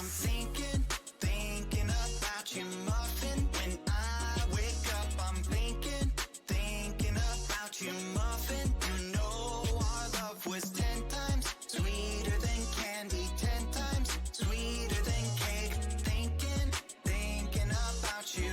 thinking about you, muffin. When I wake up, I'm thinking about you, muffin. You know our love was 10 times sweeter than candy, 10 times sweeter than cake. Thinking about you.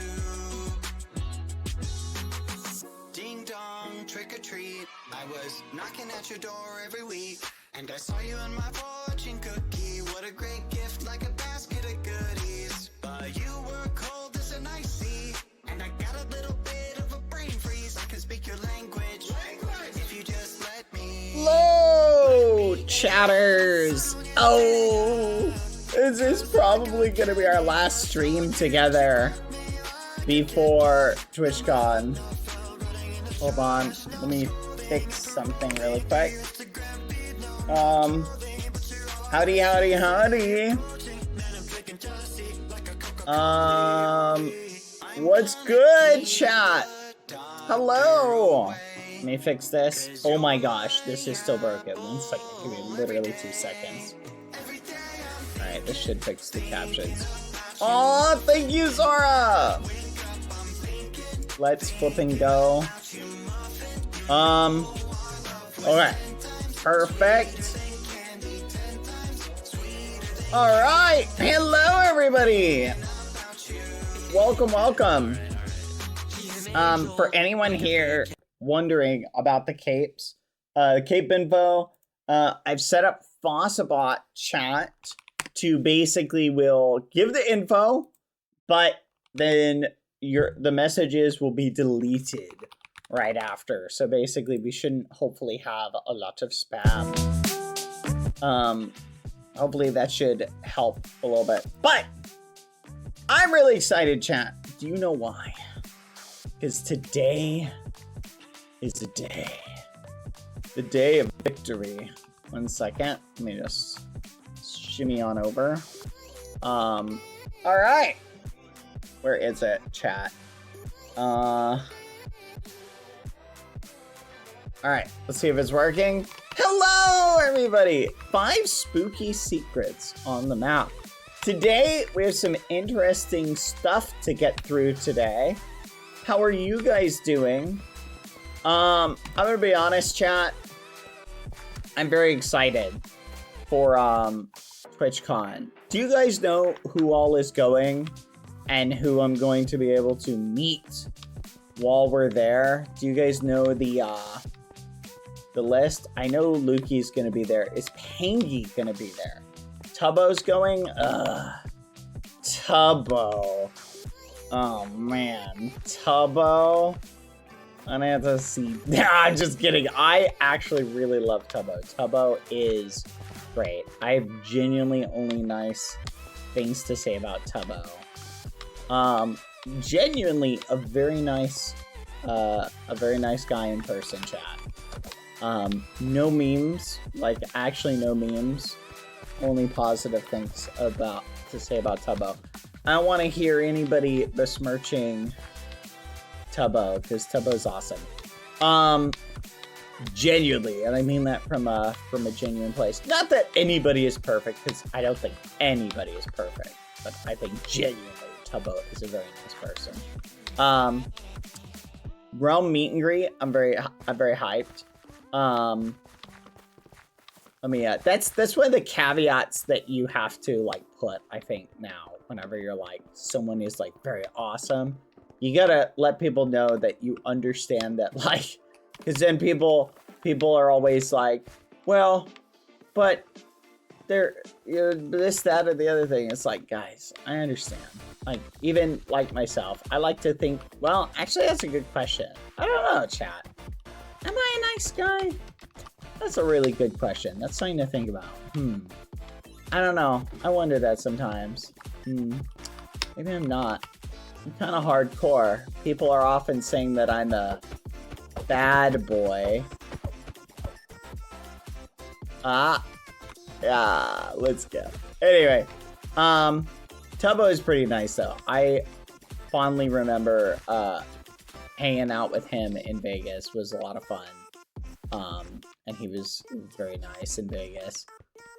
Ding dong, trick or treat. I was knocking at your door every week, and I saw you in my fortune cookie. What a great gift, like a basket of goodies. But you were cold as an ice sea, and I got a little bit of a brain freeze. I can speak your language if you just let me. Hello, chatters. Oh, this is probably gonna be our last stream together before Twitchcon. Hold on, let me fix something really quick. Howdy. What's good, chat? Hello. Let me fix this. Oh my gosh, this is still broken. 1 second, give me literally 2 seconds. Alright, this should fix the captions. Aw, thank you, Zora! Let's flipping go. Okay. Perfect. Alright, hello everybody! Welcome. For anyone here wondering about the capes, cape info, I've set up Fossabot chat to basically will give the info, but then the messages will be deleted right after. So basically we shouldn't hopefully have a lot of spam. Hopefully that should help a little bit. But I'm really excited, chat. Do you know why? Because today is the day. The day of victory. 1 second. Let me just shimmy on over. Alright. Where is it, chat? Alright, let's see if it's working. Hello, everybody! 5 spooky secrets on the map. Today, we have some interesting stuff to get through today. How are you guys doing? I'm gonna be honest, chat. I'm very excited for TwitchCon. Do you guys know who all is going and who I'm going to be able to meet while we're there? Do you guys know the list? I know Lukey's gonna be there. Is Pangy gonna be there? Tubbo's going? Tubbo. Oh man, Tubbo. I have to see. I'm just kidding. I actually really love Tubbo. Tubbo is great. I have genuinely only nice things to say about Tubbo. Genuinely a very nice guy in person, chat. No memes, like actually no memes. Only positive things to say about Tubbo. I don't want to hear anybody besmirching Tubbo, because Tubbo's awesome. Genuinely, and I mean that from a genuine place. Not that anybody is perfect, because I don't think anybody is perfect, but I think genuinely Tubbo is a very nice person. Realm meet and greet, I'm very hyped. I mean, yeah, that's one of the caveats that you have to like put, I think, now whenever you're like someone is like very awesome. You gotta let people know that you understand that, like, because then people are always like, well, but they're this, that, or the other thing. It's like, guys, I understand. Like, even like myself, I like to think, well, actually, that's a good question. I don't know, chat. Am I a nice guy? That's a really good question. That's something to think about. I don't know. I wonder that sometimes. Maybe I'm not. I'm kind of hardcore. People are often saying that I'm a bad boy. Yeah, let's go. Anyway, Tubbo is pretty nice though. I fondly remember hanging out with him in Vegas. Was a lot of fun. And he was very nice in Vegas.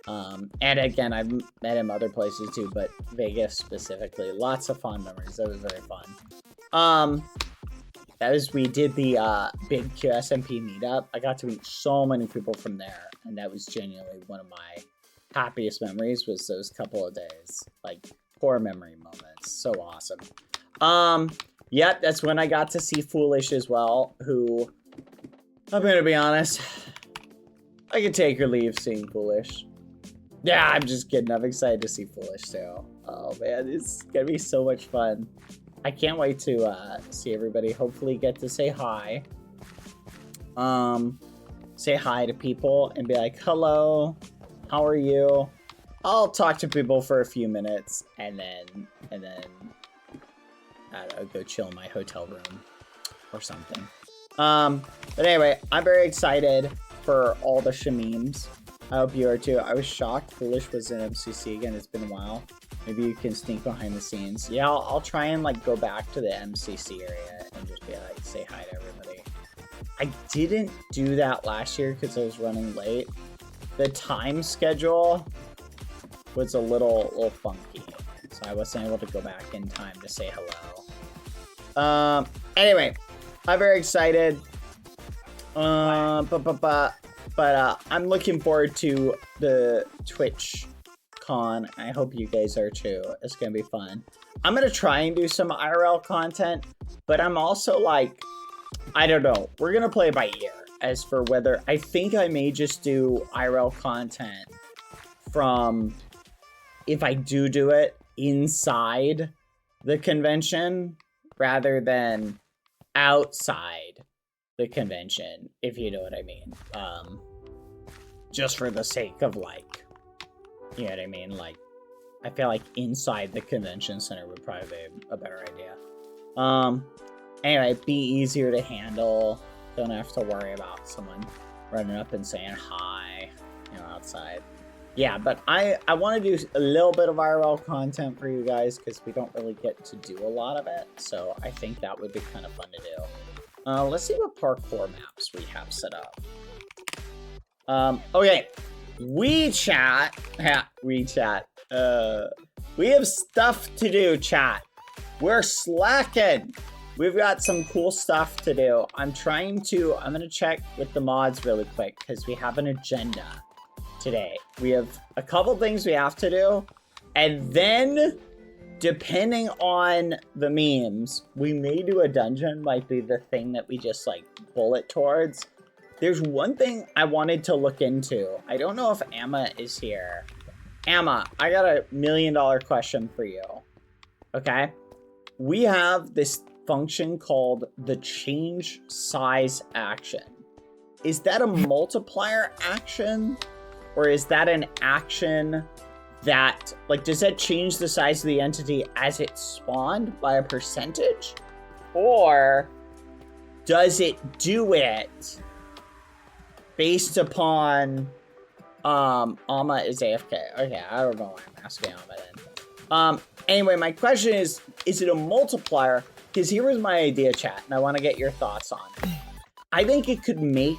And again, I've met him other places too, but Vegas specifically. Lots of fond memories. That was very fun. We did the big QSMP meetup. I got to meet so many people from there, and that was genuinely one of my happiest memories was those couple of days. Like, core memory moments. So awesome. Yeah, that's when I got to see Foolish as well, who, I'm gonna be honest, I could take or leave seeing Foolish. Yeah, I'm just kidding. I'm excited to see Foolish too. Oh man, it's gonna be so much fun. I can't wait to see everybody. Hopefully get to say hi. Say hi to people and be like, hello, how are you? I'll talk to people for a few minutes and then I don't know, go chill in my hotel room or something. But anyway, I'm very excited for all the shameems. I hope you are too. I was shocked Foolish was in MCC again. It's been a while. Maybe you can sneak behind the scenes. Yeah, I'll try and like go back to the MCC area and just be like, say hi to everybody. I didn't do that last year because I was running late. The time schedule was a little funky, so I wasn't able to go back in time to say hello. Anyway, I'm very excited. But I'm looking forward to the Twitchcon. I hope you guys are too. It's gonna be fun. I'm gonna try and do some IRL content, but I'm also like, I don't know. We're gonna play by ear as for whether I think I may just do IRL content from if I do it inside the convention rather than outside the convention, if you know what I mean. Just for the sake of like, you know what I mean? Like, I feel like inside the convention center would probably be a better idea. Anyway, be easier to handle. Don't have to worry about someone running up and saying hi, you know, outside. Yeah, but I want to do a little bit of IRL content for you guys because we don't really get to do a lot of it. So I think that would be kind of fun to do. Let's see what parkour maps we have set up. Okay, WeChat. Yeah, WeChat. We have stuff to do, chat. We're slacking. We've got some cool stuff to do. I'm gonna check with the mods really quick because we have an agenda today. We have a couple things we have to do, and then depending on the memes, we may do a dungeon, might be the thing that we just like bullet towards. There's one thing I wanted to look into. I don't know if Amma is here. Amma, I got $1 million question for you. Okay? We have this function called the change size action. Is that a multiplier action? Or is that an action that, like, does that change the size of the entity as it spawned by a percentage? Or does it do it based upon, Amma is AFK. Okay, I don't know why I'm asking Amma then. Anyway, my question is it a multiplier? Because here was my idea, chat, and I want to get your thoughts on it. I think it could make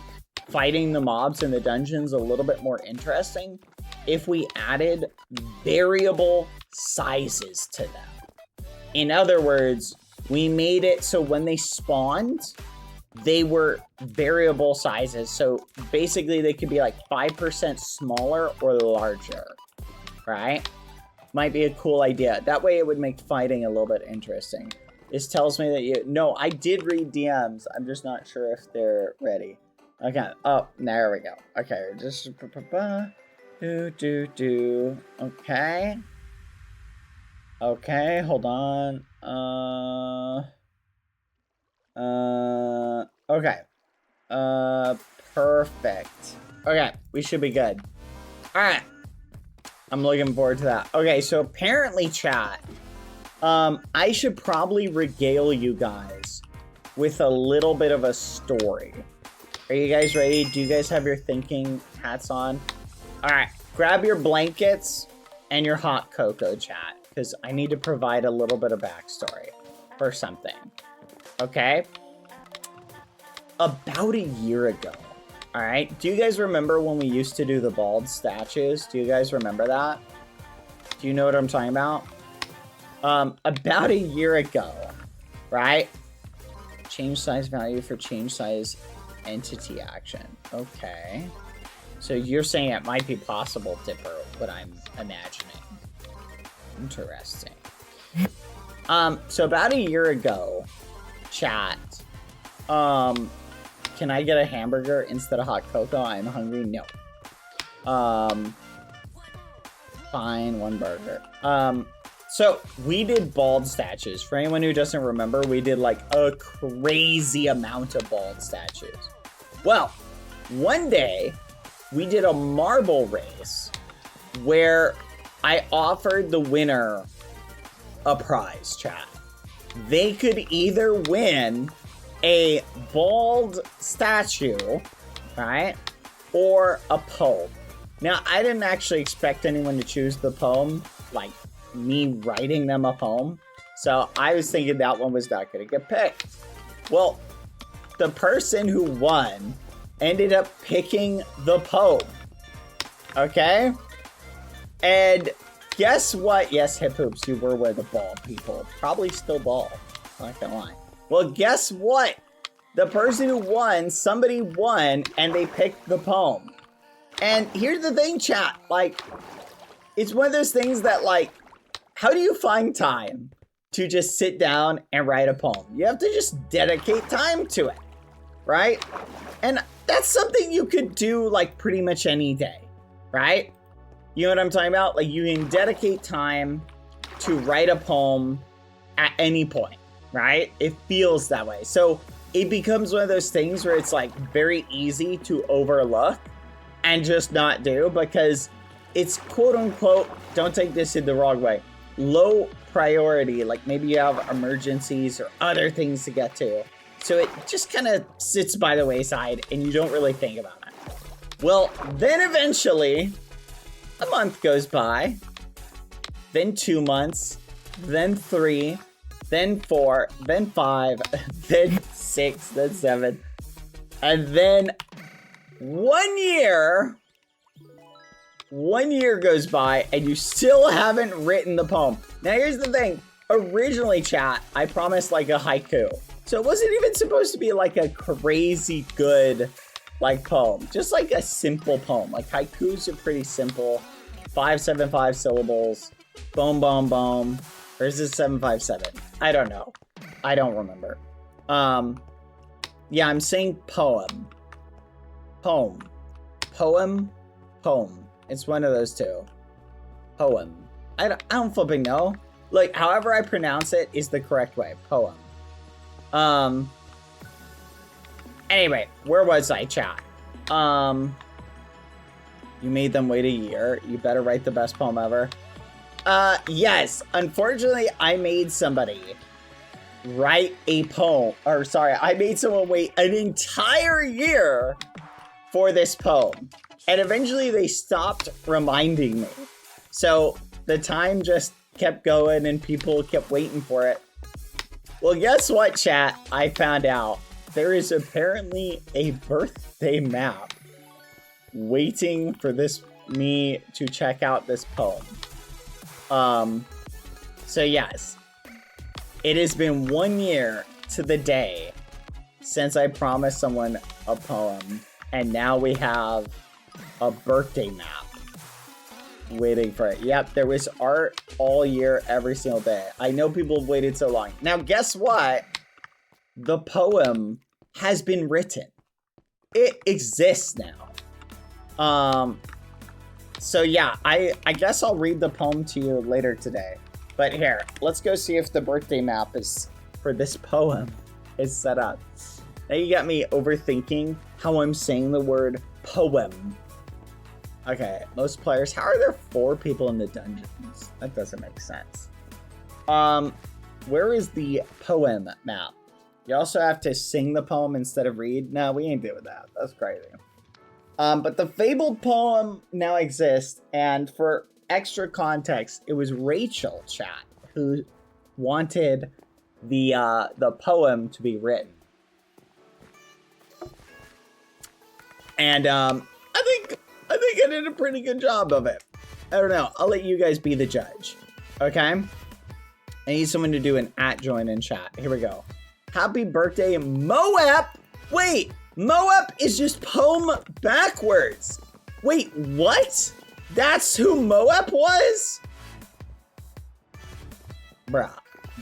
fighting the mobs in the dungeons a little bit more interesting if we added variable sizes to them. In other words, we made it so when they spawned, they were variable sizes. So basically they could be like 5% smaller or larger, right? Might be a cool idea. That way it would make fighting a little bit interesting. This tells me that no, I did read DMs. I'm just not sure if they're ready. Okay. Oh, there we go. Okay. Just Okay. Okay. Hold on. Okay. Perfect. Okay. We should be good. All right. I'm looking forward to that. Okay. So apparently, chat. I should probably regale you guys with a little bit of a story. Are you guys ready? Do you guys have your thinking hats on? All right, grab your blankets and your hot cocoa, chat, because I need to provide a little bit of backstory for something. Okay? About a year ago, All right. Do you guys remember when we used to do the bald statues? Do you guys remember that? Do you know what I'm talking about? About a year ago, right? Change size value for change size entity action. Okay. So you're saying it might be possible, Dipper, what I'm imagining. Interesting. So about a year ago, chat, can I get a hamburger instead of hot cocoa? I'm hungry. No. Fine, one burger. So we did bald statues. For anyone who doesn't remember, we did like a crazy amount of bald statues. Well, one day we did a marble race where I offered the winner a prize, chat. They could either win a bald statue, right? Or a poem. Now, I didn't actually expect anyone to choose the poem, like me writing them a poem. So I was thinking that one was not going to get picked. Well, the person who won ended up picking the poem. Okay? And guess what? Yes, Hip Hoops, you were with the bald people. Probably still bald. Not gonna lie. Well, guess what? The person who won, somebody won, and they picked the poem. And here's the thing, chat. Like, it's one of those things that, like, how do you find time to just sit down and write a poem? You have to just dedicate time to it, right? And that's something you could do, like, pretty much any day, right? You know what I'm talking about? Like, you can dedicate time to write a poem at any point, right? It feels that way. So it becomes one of those things where it's, like, very easy to overlook and just not do because it's quote-unquote, don't take this in the wrong way, low priority. Like, maybe you have emergencies or other things to get to. So it just kind of sits by the wayside and you don't really think about it. Well, then eventually a month goes by, then 2 months, then 3, then 4, then 5, then 6, then 7, and then 1 year. 1 year goes by and you still haven't written the poem. Now here's the thing. Originally, chat, I promised like a haiku. So it wasn't even supposed to be like a crazy good like poem. Just like a simple poem. Like haikus are pretty simple. 575 syllables. Boom, boom, boom. Or is it 757? I don't know. I don't remember. Yeah, I'm saying poem. Poem. Poem. Poem. It's one of those two. Poem. I don't flipping know. Like, however I pronounce it is the correct way. Poem. Anyway, where was I, chat? You made them wait a year. You better write the best poem ever. Yes. Unfortunately, I made somebody write a poem. Or, sorry, I made someone wait an entire year for this poem. And eventually they stopped reminding me. So the time just kept going and people kept waiting for it. Well, guess what, chat? I found out there is apparently a birthday map waiting for me to check out this poem. So yes, it has been 1 year to the day since I promised someone a poem. And now we have a birthday map waiting for it. Yep, there was art all year, every single day. I know people have waited so long. Now, guess what? The poem has been written. It exists now. So yeah, I guess I'll read the poem to you later today. But here, let's go see if the birthday map is for this poem is set up. Now you got me overthinking how I'm saying the word poem. Okay, most players. How are there 4 people in the dungeons? That doesn't make sense. Where is the poem map? You also have to sing the poem instead of read. No, we ain't doing that. That's crazy. But the fabled poem now exists, and for extra context, it was Rachel, chat, who wanted the poem to be written. And I think I did a pretty good job of it. I don't know. I'll let you guys be the judge. Okay? I need someone to do an @join in chat. Here we go. Happy birthday, Moep. Wait, Moep is just poem backwards. Wait, what? That's who Moep was? Bruh,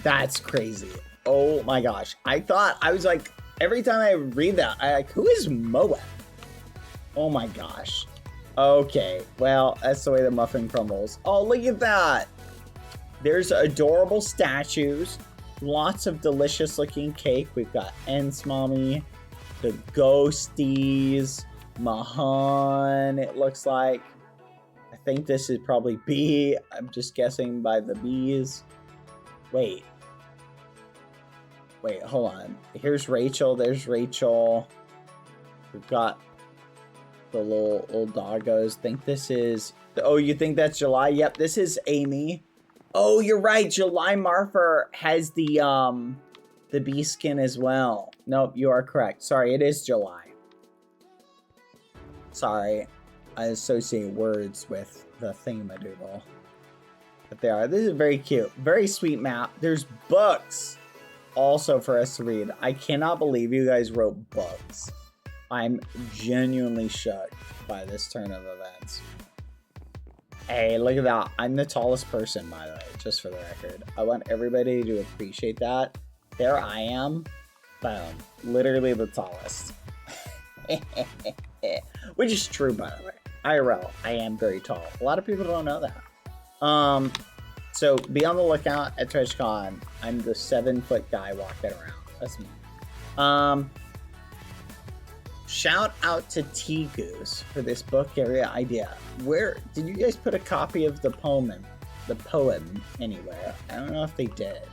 that's crazy. Oh my gosh. I was like, every time I read that, I like, who is Moep? Oh my gosh. Okay, well, that's the way the muffin crumbles. Oh, look at that. There's adorable statues, lots of delicious looking cake. We've got Ents Mommy, the Ghosties, Mahan, it looks like. I think this is probably B. I'm just guessing by the B's. Wait, hold on. Here's Rachel, there's Rachel. We've got the little doggos. Think this is, oh, you think that's July? Yep, this is Amy. Oh, you're right. July Marfer has the bee skin as well. Nope, you are correct. Sorry, it is July. Sorry, I associate words with the thingamadoodle. But they are. This is very cute. Very sweet map. There's books also for us to read. I cannot believe you guys wrote books. I'm genuinely shook by this turn of events. Hey, look at that. I'm the tallest person, by the way, just for the record. I want everybody to appreciate that. There I am. Boom. Literally the tallest. Which is true, by the way. IRL, I am very tall. A lot of people don't know that. So be on the lookout at Twitchcon. I'm the 7-foot guy walking around. That's me. Shout out to T Goose for this book area idea. Where did you guys put a copy of the poem anywhere? I don't know if they did.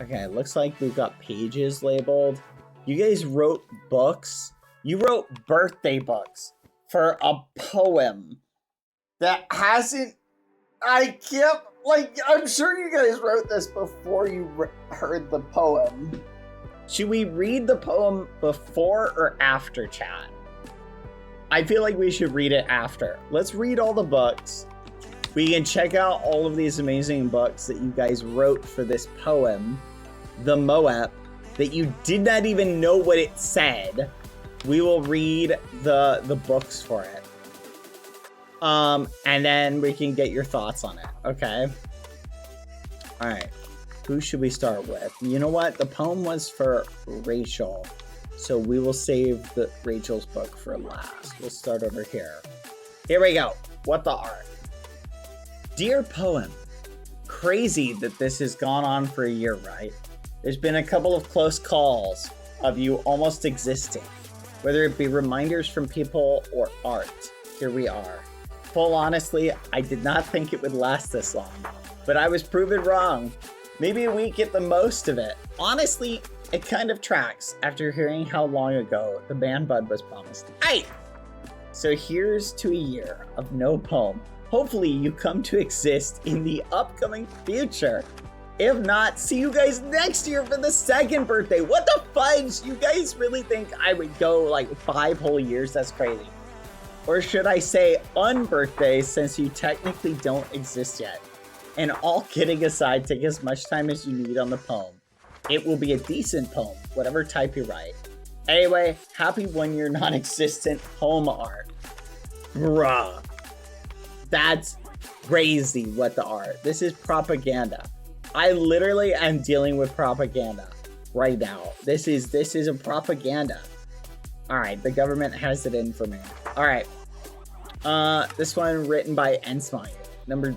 Okay, it looks like we've got pages labeled. You guys wrote books. You wrote birthday books for a poem that hasn't. I can't. Like, I'm sure you guys wrote this before you heard the poem. Should we read the poem before or after, chat? I feel like we should read it after. Let's read all the books. We can check out all of these amazing books that you guys wrote for this poem, the Moep, that you did not even know what it said. We will read the books for it. And then we can get your thoughts on it, okay? All right. Who should we start with? You know what? The poem was for Rachel, so we will save Rachel's book for last. We'll start over here. Here we go. What the art? Dear poem, crazy that this has gone on for a year, right? There's been a couple of close calls of you almost existing, whether it be reminders from people or art. Here we are. Full honestly, I did not think it would last this long, but I was proven wrong. Maybe a week get the most of it. Honestly, it kind of tracks after hearing how long ago the man bud was promised. Aye! So here's to a year of no poem. Hopefully you come to exist in the upcoming future. If not, see you guys next year for the second birthday. What the fudge? You guys really think I would go like 5 whole years? That's crazy. Or should I say unbirthday, since you technically don't exist yet. And all kidding aside, take as much time as you need on the poem. It will be a decent poem, whatever type you write. Anyway, happy 1 year non-existent poem art. Bruh. That's crazy what the art. This is propaganda. I literally am dealing with propaganda right now. This is a propaganda. All right, the government has it in for me. All right. This one written by Ensmire. Number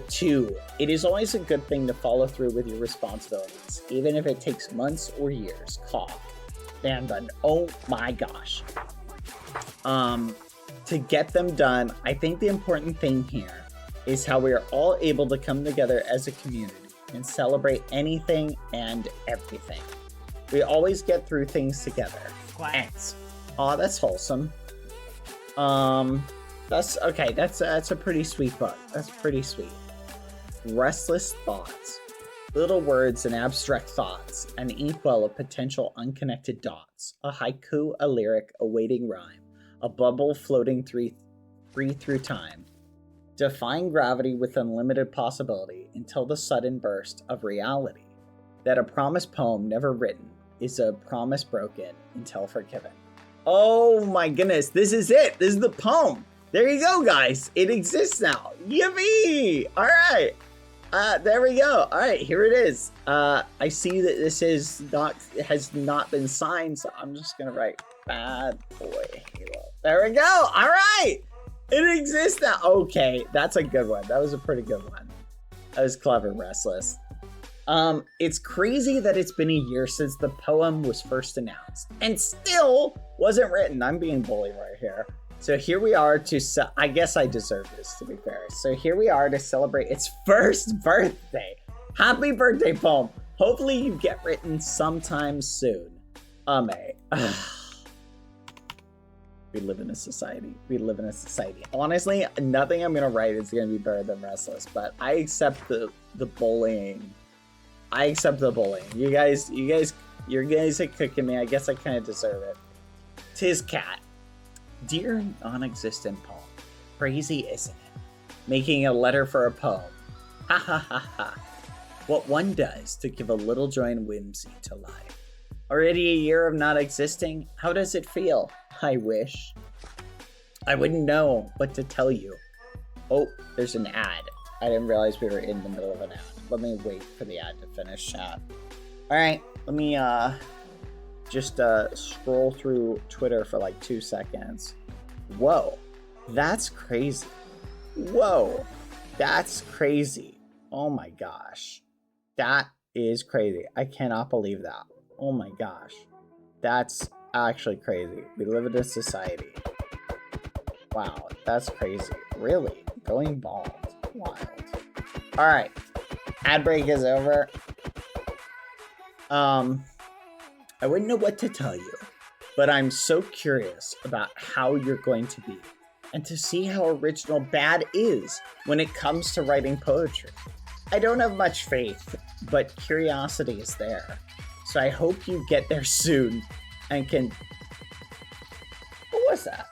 2. It is always a good thing to follow through with your responsibilities, even if it takes months or years. Cough. Man bun. Oh my gosh. To get them done, I think the important thing here is how we are all able to come together as a community and celebrate anything and everything. We always get through things together. Ants. Aw, that's wholesome. That's okay. That's a pretty sweet book. That's pretty sweet. Restless thoughts. Little words and abstract thoughts. An inkwell of potential unconnected dots. A haiku, a lyric, a waiting rhyme. a bubble floating free through time, defying gravity with unlimited possibility until the sudden burst of reality. That a promise poem never written is a promise broken until forgiven. Oh my goodness, this is it. This is the poem. There you go, guys. It exists now. Yippee! All right. There we go. All right, here it is. I see that this has not been signed, so I'm just gonna write Bad Boy Halo. There we go. All right, it exists now. Okay, that's a good one. That was a pretty good one. That was clever, Restless. It's crazy that it's been a year since the poem was first announced and still wasn't written. I'm being bullied right here. So here we are I guess I deserve this, to be fair. So here we are to celebrate its first birthday. Happy birthday, poem. Hopefully you get written sometime soon. We live in a society. We live in a society. Honestly, nothing I'm gonna write is gonna be better than Restless, but I accept the bullying. I accept the bullying. You guys are cooking me. I guess I kind of deserve it. Tis Cat. Dear non-existent poem. Crazy, isn't it? Making a letter for a poem. Ha ha ha ha. What one does to give a little joy and whimsy to life. Already a year of not existing? How does it feel? I wish. I wouldn't know what to tell you. Oh, there's an ad. I didn't realize we were in the middle of an ad. Let me wait for the ad to finish chat. Alright, let me just scroll through Twitter for like 2 seconds. Whoa, that's crazy. Whoa, that's crazy. Oh my gosh. That is crazy. I cannot believe that. Oh my gosh. That's actually crazy. We live in a society. Wow, that's crazy. Really? Going bald. Wild. Alright. Ad break is over. I wouldn't know what to tell you, but I'm so curious about how you're going to be and to see how original Bad is when it comes to writing poetry. I don't have much faith, but curiosity is there. So I hope you get there soon and can... What was that?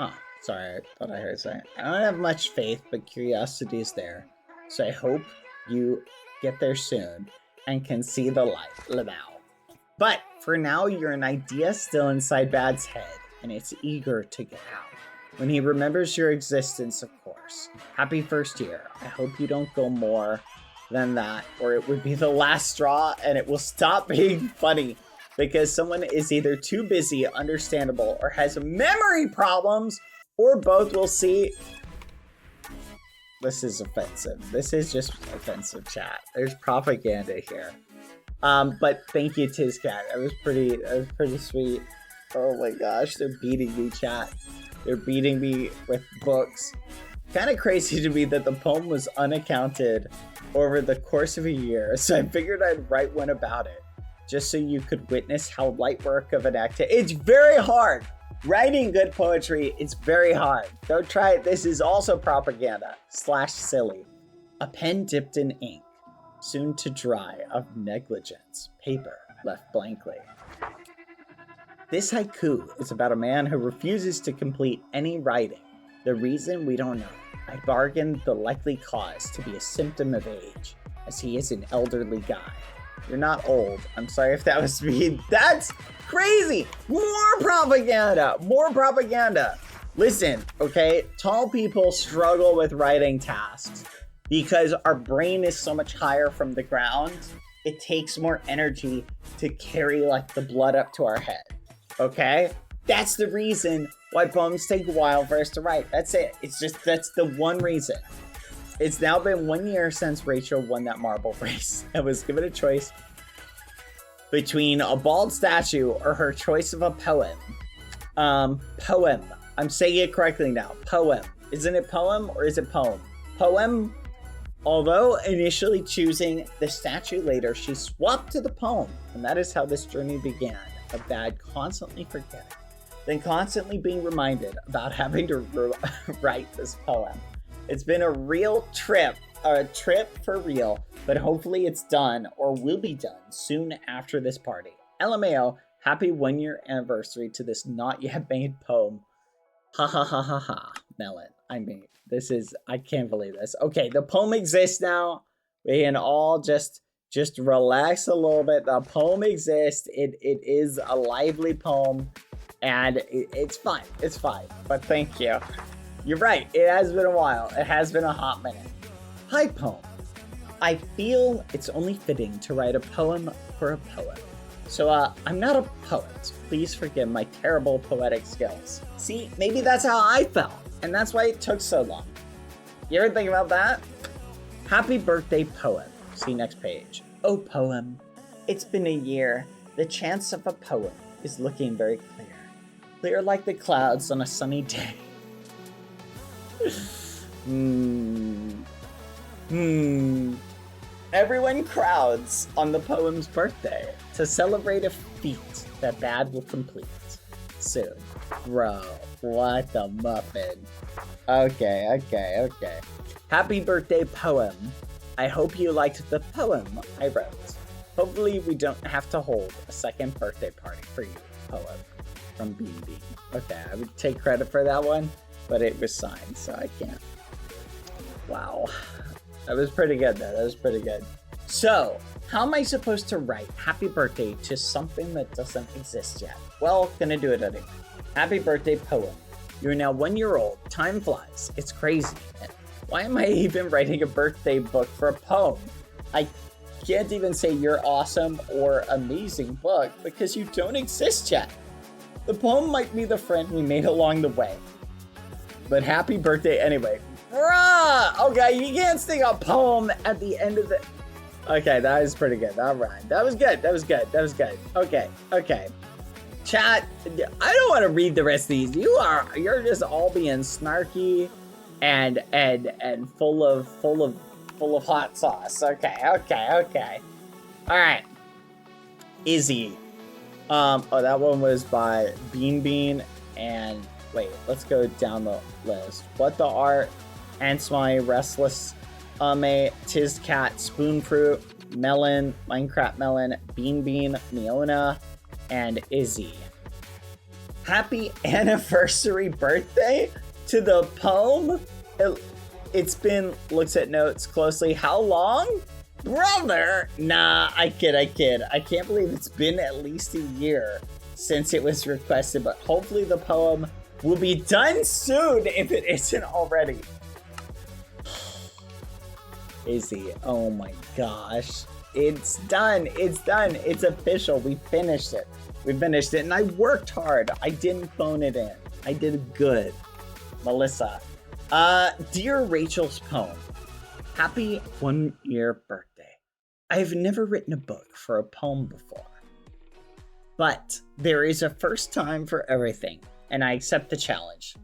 Oh, sorry, I thought I heard something. I don't have much faith, but curiosity is there. So I hope you get there soon and can see the light. Lamau. But for now, you're an idea still inside Bad's head, and it's eager to get out. When he remembers your existence, of course. Happy first year. I hope you don't go more than that, or it would be the last straw, and it will stop being funny because someone is either too busy, understandable, or has memory problems, or both. Will see. This is offensive. This is just offensive, chat. There's propaganda here. But thank you, Tizcat. That was pretty sweet. Oh my gosh, they're beating me, chat. They're beating me with books. Kind of crazy to me that the poem was unaccounted over the course of a year, so I figured I'd write one about it, just so you could witness how light work of an activity. It's very hard. Writing good poetry, it's very hard. Don't try it. This is also propaganda / silly. A pen dipped in ink, soon to dry of negligence, paper left blankly. This haiku is about a man who refuses to complete any writing. The reason, we don't know. I bargained the likely cause to be a symptom of age, as he is an elderly guy. You're not old. I'm sorry if that was me. That's crazy. More propaganda. More propaganda. Listen, okay? Tall people struggle with writing tasks because our brain is so much higher from the ground. It takes more energy to carry like the blood up to our head. Okay? That's the reason why poems take a while for us to write. That's it. That's the one reason. It's now been 1 year since Rachel won that marble race and was given a choice between a bald statue or her choice of a poem. Poem. I'm saying it correctly now. Poem. Isn't it poem or is it poem? Poem. Although initially choosing the statue later, she swapped to the poem. And that is how this journey began. A Bad constantly forgetting, then constantly being reminded about having to write this poem. It's been a real trip, a trip for real, but hopefully it's done or will be done soon after this party. LMAO, Happy 1-year anniversary to this not yet made poem. Ha ha ha ha ha. Melon. I mean, I can't believe this. Okay, the poem exists now. We can all just relax a little bit. The poem exists. It is a lively poem, and it's fine. It's fine. But thank you. You're right. It has been a while. It has been a hot minute. Hi, poem. I feel it's only fitting to write a poem for a poet. So, I'm not a poet. Please forgive my terrible poetic skills. See, maybe that's how I felt, and that's why it took so long. You ever think about that? Happy birthday, poem. See next page. Oh, poem. It's been a year. The chance of a poem is looking very clear. Clear like the clouds on a sunny day. Everyone crowds on the poem's birthday to celebrate a feat that Bad will complete soon. Bro, what the muffin? Okay. Happy birthday, poem. I hope you liked the poem I wrote. Hopefully we don't have to hold a second birthday party for you, poem. From Bean Bean. Okay, I would take credit for that one, but it was signed, so I can't. Wow. That was pretty good, though. That was pretty good. So, how am I supposed to write happy birthday to something that doesn't exist yet? Well, gonna do it anyway. Happy birthday, poem. You're now 1 year old. Time flies. It's crazy. Why am I even writing a birthday book for a poem? I can't even say you're awesome or amazing book because you don't exist yet. The poem might be the friend we made along the way. But happy birthday anyway. Bruh! Okay, you can't sing a poem at the end of the... Okay, that is pretty good. That rhymed. That was good. Okay. Chat, I don't want to read the rest of these. You're just all being snarky and full of hot sauce. Okay. All right. Izzy. That one was by Bean Bean and wait, let's go down the list. What the Art, Ansmy, Restless, Tis Cat, Spoonfruit, Melon, Minecraft Melon, Bean Bean, Miona, and Izzy. Happy anniversary birthday to the poem. It's been, looks at notes closely, how long? Brother! Nah, I kid. I can't believe it's been at least a year since it was requested, but hopefully the poem will be done soon if it isn't already. Izzy, oh my gosh. It's done. It's official. We finished it. And I worked hard. I didn't phone it in. I did good. Melissa. Dear Rachel's poem. Happy 1 year birthday. I've never written a book for a poem before. But there is a first time for everything, and I accept the challenge.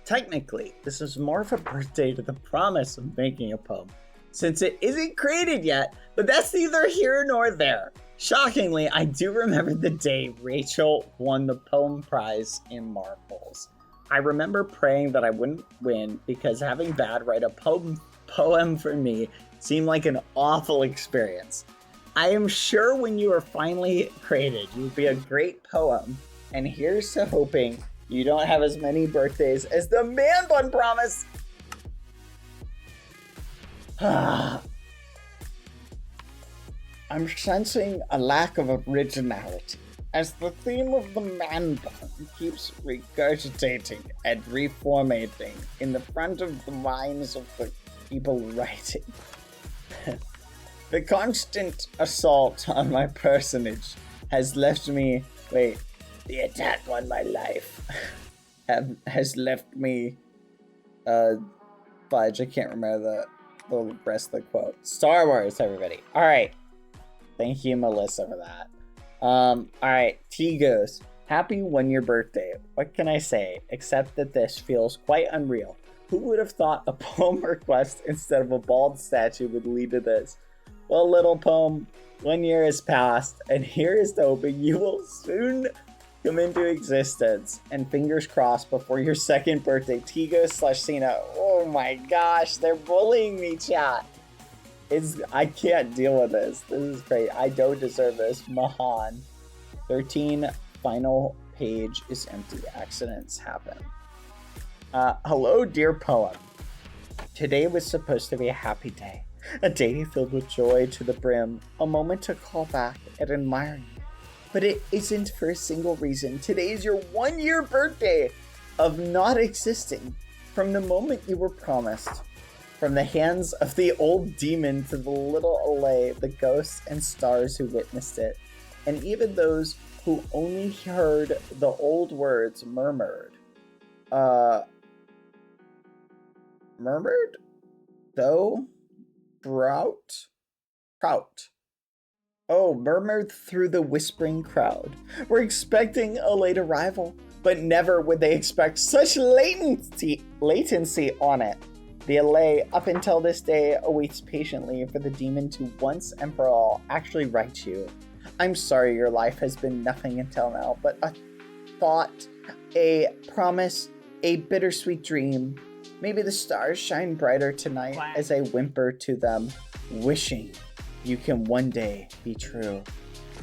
Technically, this is more of a birthday to the promise of making a poem, since it isn't created yet, but that's neither here nor there. Shockingly, I do remember the day Rachel won the poem prize in Marbles. I remember praying that I wouldn't win because having Bad write a poem for me seemed like an awful experience. I am sure when you are finally created, you'll be a great poem, and here's to hoping you don't have as many birthdays as the man bun promise. I'm sensing a lack of originality as the theme of the man bun keeps regurgitating and reformatting in the front of the minds of the people writing. The constant assault on my personage has left me... Wait, the attack on my life has left me... fudge, I can't remember the rest of the quote. Star Wars, everybody. Alright. Thank you, Melissa, for that. Alright, T goes. Happy 1 year birthday. What can I say, except that this feels quite unreal. Who would have thought a poem request instead of a bald statue would lead to this? Well, little poem, 1 year has passed, and here is to hoping you will soon come into existence. And fingers crossed before your second birthday, Tigo/Cena. Oh my gosh, they're bullying me, chat. I can't deal with this. This is great. I don't deserve this. Mahan. 13, final page is empty. Accidents happen. Hello, dear poem. Today was supposed to be a happy day. A day filled with joy to the brim. A moment to call back and admire you. But it isn't for a single reason. Today is your 1-year birthday of not existing. From the moment you were promised. From the hands of the old demon to the little Allay, the ghosts and stars who witnessed it. And even those who only heard the old words murmured. Murmured? Though? Prout? Oh, murmured through the whispering crowd. We're expecting a late arrival, but never would they expect such latency on it. The Allay, up until this day, awaits patiently for the demon to once and for all actually right you. I'm sorry your life has been nothing until now, but a thought, a promise, a bittersweet dream. Maybe the stars shine brighter tonight as I whimper to them, wishing you can one day be true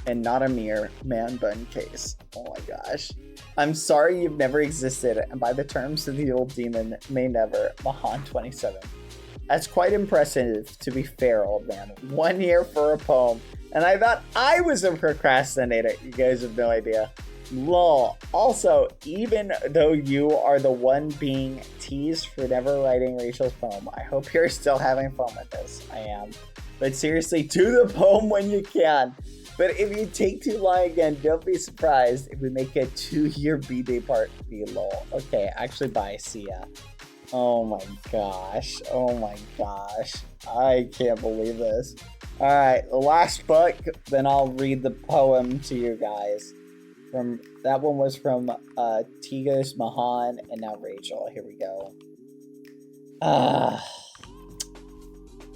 and not a mere man bun case. Oh my gosh. I'm sorry you've never existed, and by the terms of the old demon, may never. Mahan 27. That's quite impressive, to be fair, old man. 1 year for a poem. And I thought I was a procrastinator. You guys have no idea. Lol. Also, even though you are the one being teased for never writing Rachel's poem, I hope you're still having fun with this. I am. But seriously, do the poem when you can. But if you take too long again, don't be surprised if we make a 2-year B-Day party, lol. Okay, actually, bye, see ya. Oh my gosh. Oh my gosh. I can't believe this. Alright, the last book, then I'll read the poem to you guys. That one was from Tigos, Mahan, and now Rachel. Here we go.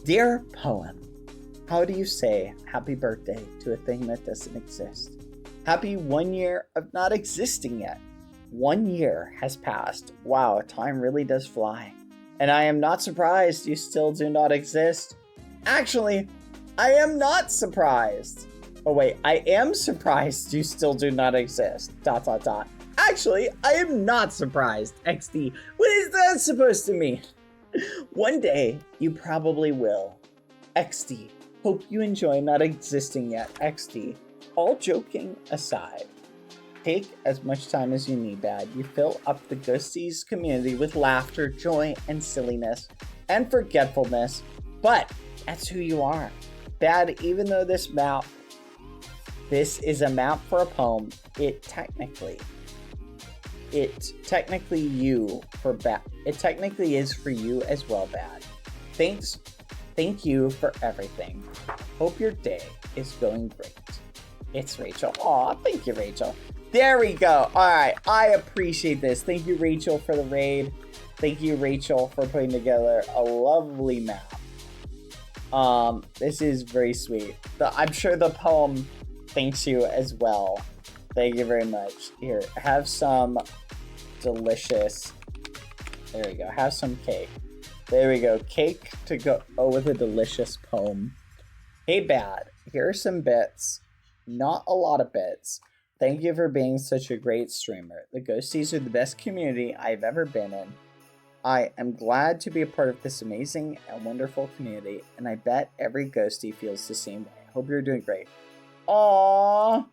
Dear poem. How do you say happy birthday to a thing that doesn't exist? Happy 1 year of not existing yet. 1 year has passed. Wow, time really does fly. And I am not surprised you still do not exist. Actually, I am not surprised. Oh wait, I am surprised you still do not exist. ... Actually, I am not surprised. XD. What is that supposed to mean? One day, you probably will. XD. Hope you enjoy not existing yet, XD. All joking aside, take as much time as you need, Bad. You fill up the Ghosties community with laughter, joy, and silliness, and forgetfulness, but that's who you are. Bad, even though this is a map for a poem, it technically is for you as well, Bad. Thank you for everything. Hope your day is going great. It's Rachel. Aw, thank you, Rachel. There we go. All right, I appreciate this. Thank you, Rachel, for the raid. Thank you, Rachel, for putting together a lovely map. This is very sweet. I'm sure the poem thanks you as well. Thank you very much. Here, have some delicious. There we go. Have some cake. There we go. Cake to go with a delicious poem. Hey, Bad. Here are some bits. Not a lot of bits. Thank you for being such a great streamer. The Ghosties are the best community I've ever been in. I am glad to be a part of this amazing and wonderful community, and I bet every Ghostie feels the same way. Hope you're doing great. Aww.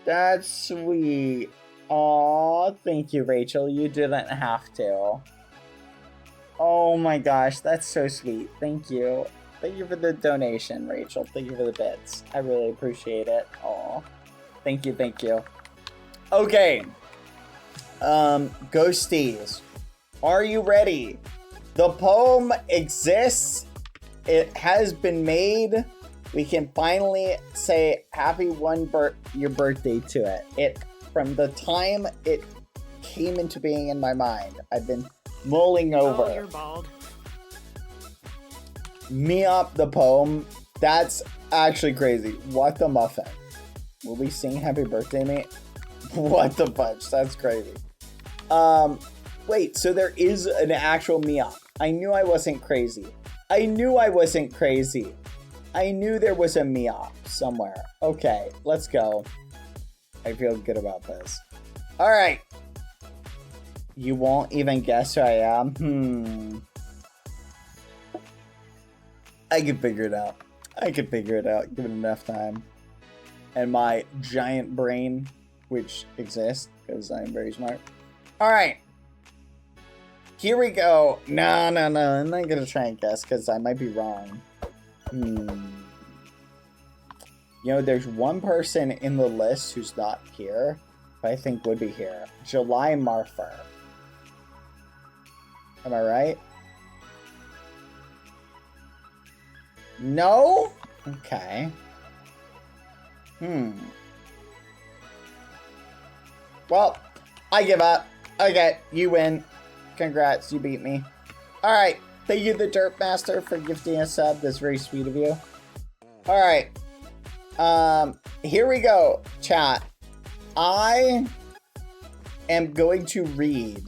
That's sweet. Aww. Thank you, Rachel. You didn't have to. Oh my gosh, that's so sweet. Thank you. Thank you for the donation, Rachel. Thank you for the bits. I really appreciate it. Aw. Thank you. Okay. Ghosties. Are you ready? The poem exists. It has been made. We can finally say happy your birthday to it. From the time it came into being in my mind, I've been mulling over. Oh, you're bald. Me up the poem. That's actually crazy. What the muffin? Will we sing happy birthday, mate? What the fudge? That's crazy. Wait, so there is an actual me up. I knew I wasn't crazy. I knew there was a me up somewhere. Okay, let's go. I feel good about this. All right. You won't even guess who I am? I can figure it out. I can figure it out given enough time. And my giant brain, which exists because I'm very smart. All right. Here we go. No. I'm not going to try and guess because I might be wrong. You know, there's one person in the list who's not here, but I think would be here. July Marfer. Am I right? No? Okay. Well, I give up. Okay, you win. Congrats, you beat me. Alright, thank you, the Dirt Master, for gifting a sub. That's very sweet of you. Alright. Here we go, chat. I am going to read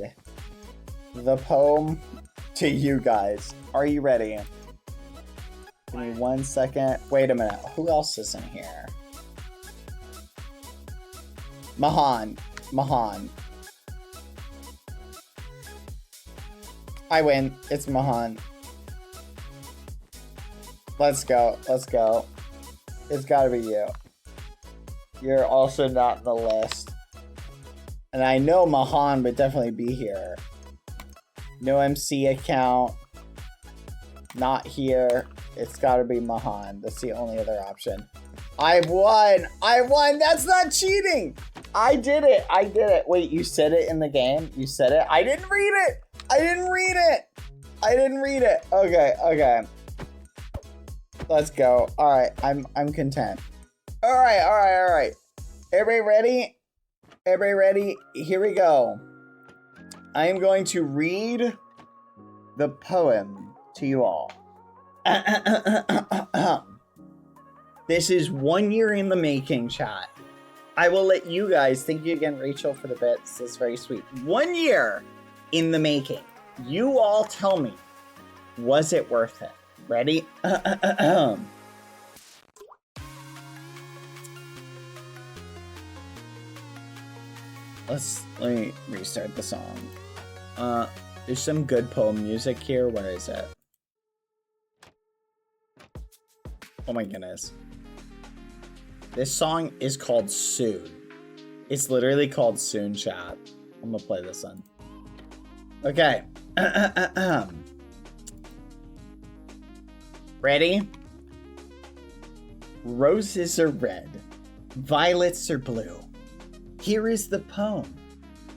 the poem to you guys. Are you ready? Give me 1 second. Wait a minute. Who else is in here? Mahan. I win. It's Mahan. Let's go. It's gotta be you. You're also not in the list. And I know Mahan would definitely be here. No MC account. Not here. It's gotta be Mahan. That's the only other option. I won! That's not cheating! I did it! Wait, you said it in the game? You said it? I didn't read it! Okay. Let's go. Alright, I'm content. Alright. Everybody ready? Here we go. I am going to read the poem to you all. This is 1 year in the making, chat. I will let you guys, thank you again, Rachel, for the bits. That's very sweet. 1 year in the making. You all tell me, was it worth it? Ready? Let me restart the song. There's some good poem music here. Where is it? Oh my goodness. This song is called Soon. It's literally called Soon, chat. I'm gonna play this one. Okay. Ready? Roses are red, violets are blue. Here is the poem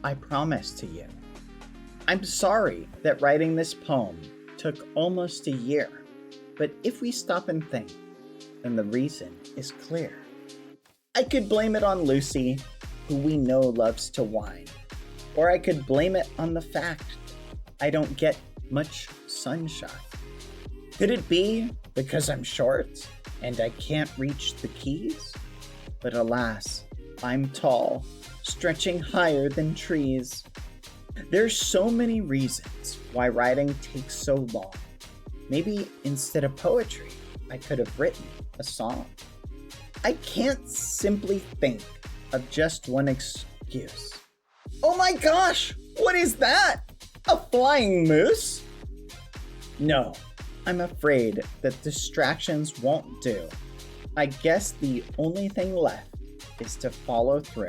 I promised to you. I'm sorry that writing this poem took almost a year, but if we stop and think, then the reason is clear. I could blame it on Lucy, who we know loves to whine, or I could blame it on the fact I don't get much sunshine. Could it be because I'm short and I can't reach the keys? But alas, I'm tall, stretching higher than trees. There's so many reasons why writing takes so long. Maybe instead of poetry, I could have written a song. I can't simply think of just one excuse. Oh my gosh, what is that? A flying moose? No, I'm afraid that distractions won't do. I guess the only thing left is to follow through.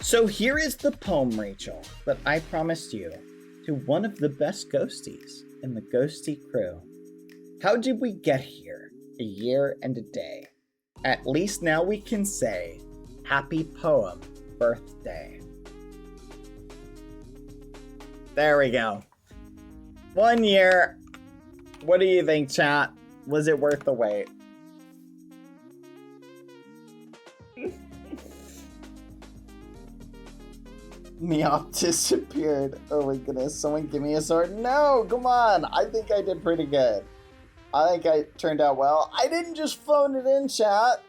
So here is the poem, Rachel, that I promised you to one of the best ghosties in the ghosty crew. How did we get here? A year and a day. At least now we can say, happy poem birthday. There we go. 1 year. What do you think, chat? Was it worth the wait? Meowth disappeared. Oh my goodness. Someone give me a sword. No, come on. I think I did pretty good. I think I turned out well. I didn't just phone it in, chat.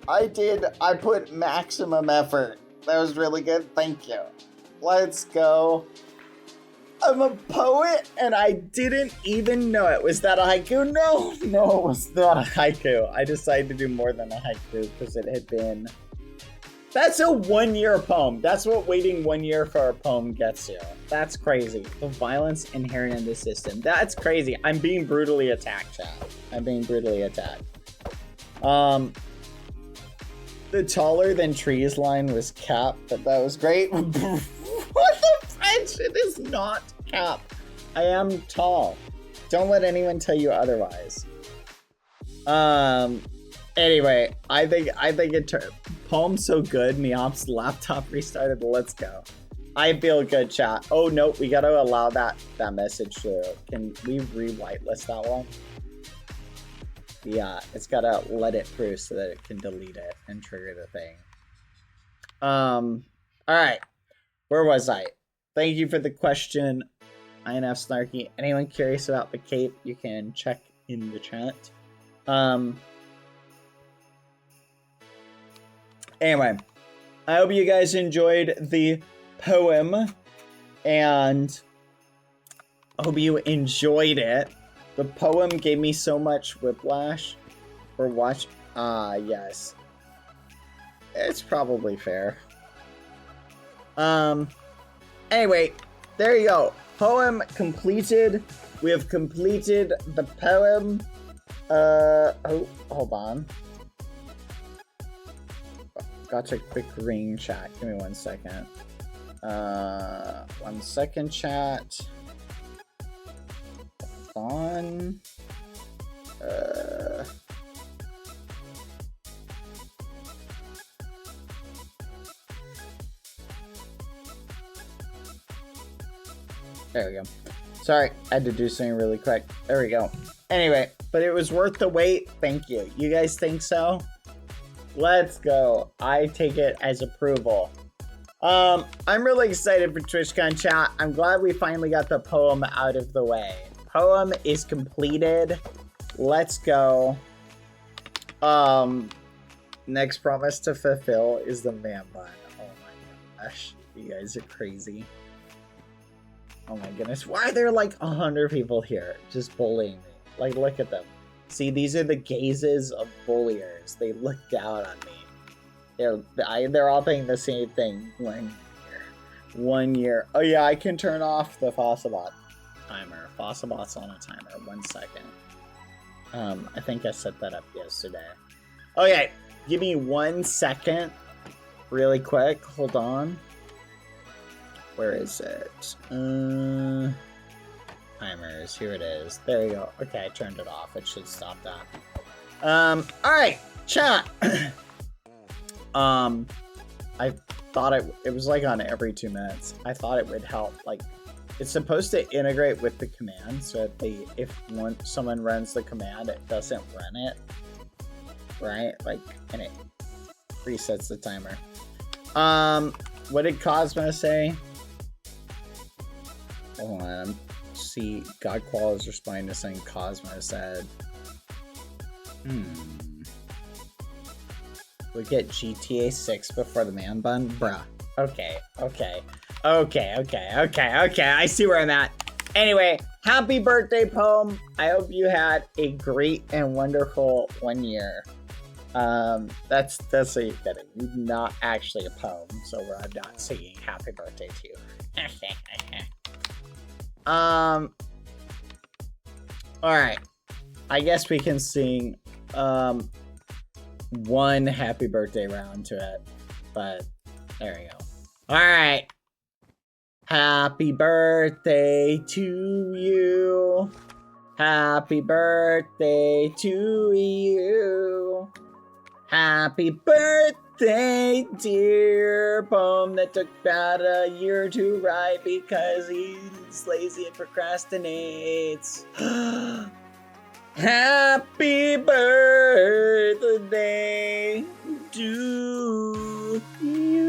I put maximum effort. That was really good. Thank you. Let's go. I'm a poet and I didn't even know it. Was that a haiku? No, it was not a haiku. I decided to do more than a haiku because it had been... That's a 1 year poem. That's what waiting 1 year for a poem gets you. That's crazy. The violence inherent in the system. That's crazy. I'm being brutally attacked, chat. I'm being brutally attacked. The taller than trees line was Cap, but that was great. What the French? It is not Cap. I am tall. Don't let anyone tell you otherwise. Anyway, I think it poem's so good. Meop's laptop restarted. Let's go. I feel good, chat. Oh no, we gotta allow that message through. Can we re-whitelist that one? Yeah, it's gotta let it through so that it can delete it and trigger the thing. All right, where was I? Thank you for the question, INF Snarky. Anyone curious about the cape, you can check in the chat. Anyway, I hope you guys enjoyed the poem, and I hope you enjoyed it. The poem gave me so much whiplash for watch. Yes. It's probably fair. Anyway, there you go. Poem completed. We have completed the poem. Oh, hold on. Got a quick ring chat. Give me 1 second. 1 second, chat. On. There we go. Sorry, I had to do something really quick. There we go. Anyway, but it was worth the wait. Thank you. You guys think so? Let's go. I take it as approval. I'm really excited for TwitchCon, chat. I'm glad we finally got the poem out of the way. Poem is completed. Let's go. Next promise to fulfill is the man bun. Oh my gosh. You guys are crazy. Oh my goodness. Why are there like 100 people here just bullying me? Like, look at them. See, these are the gazes of bulliers. They look down on me. They're all thinking the same thing. 1 year. 1 year. Oh yeah, I can turn off the Fossilbot timer. Fossilbot's on a timer. 1 second. I think I set that up yesterday. Okay, give me 1 second. Really quick. Hold on. Where is it? Timers. Here it is. There you go. Okay, I turned it off. It should stop that. Alright, chat. I thought it was like on every 2 minutes. I thought it would help. Like, it's supposed to integrate with the command, so that if someone runs the command, it doesn't run it. Right? Like, and it resets the timer. What did Cosmo say? Hold on. See, Godqual is responding to something Cosmo said. We get GTA 6 before the man bun? Bruh. Okay. I see where I'm at. Anyway, happy birthday, poem. I hope you had a great and wonderful 1 year. That's what you're getting. Not actually a poem, so I'm not singing happy birthday to you. Alright. I guess we can sing one happy birthday round to it. But there we go. Alright. Happy birthday to you. Happy birthday to you. Happy birthday, dear poem that took about a year to write because he's lazy and procrastinates. Happy birthday to you.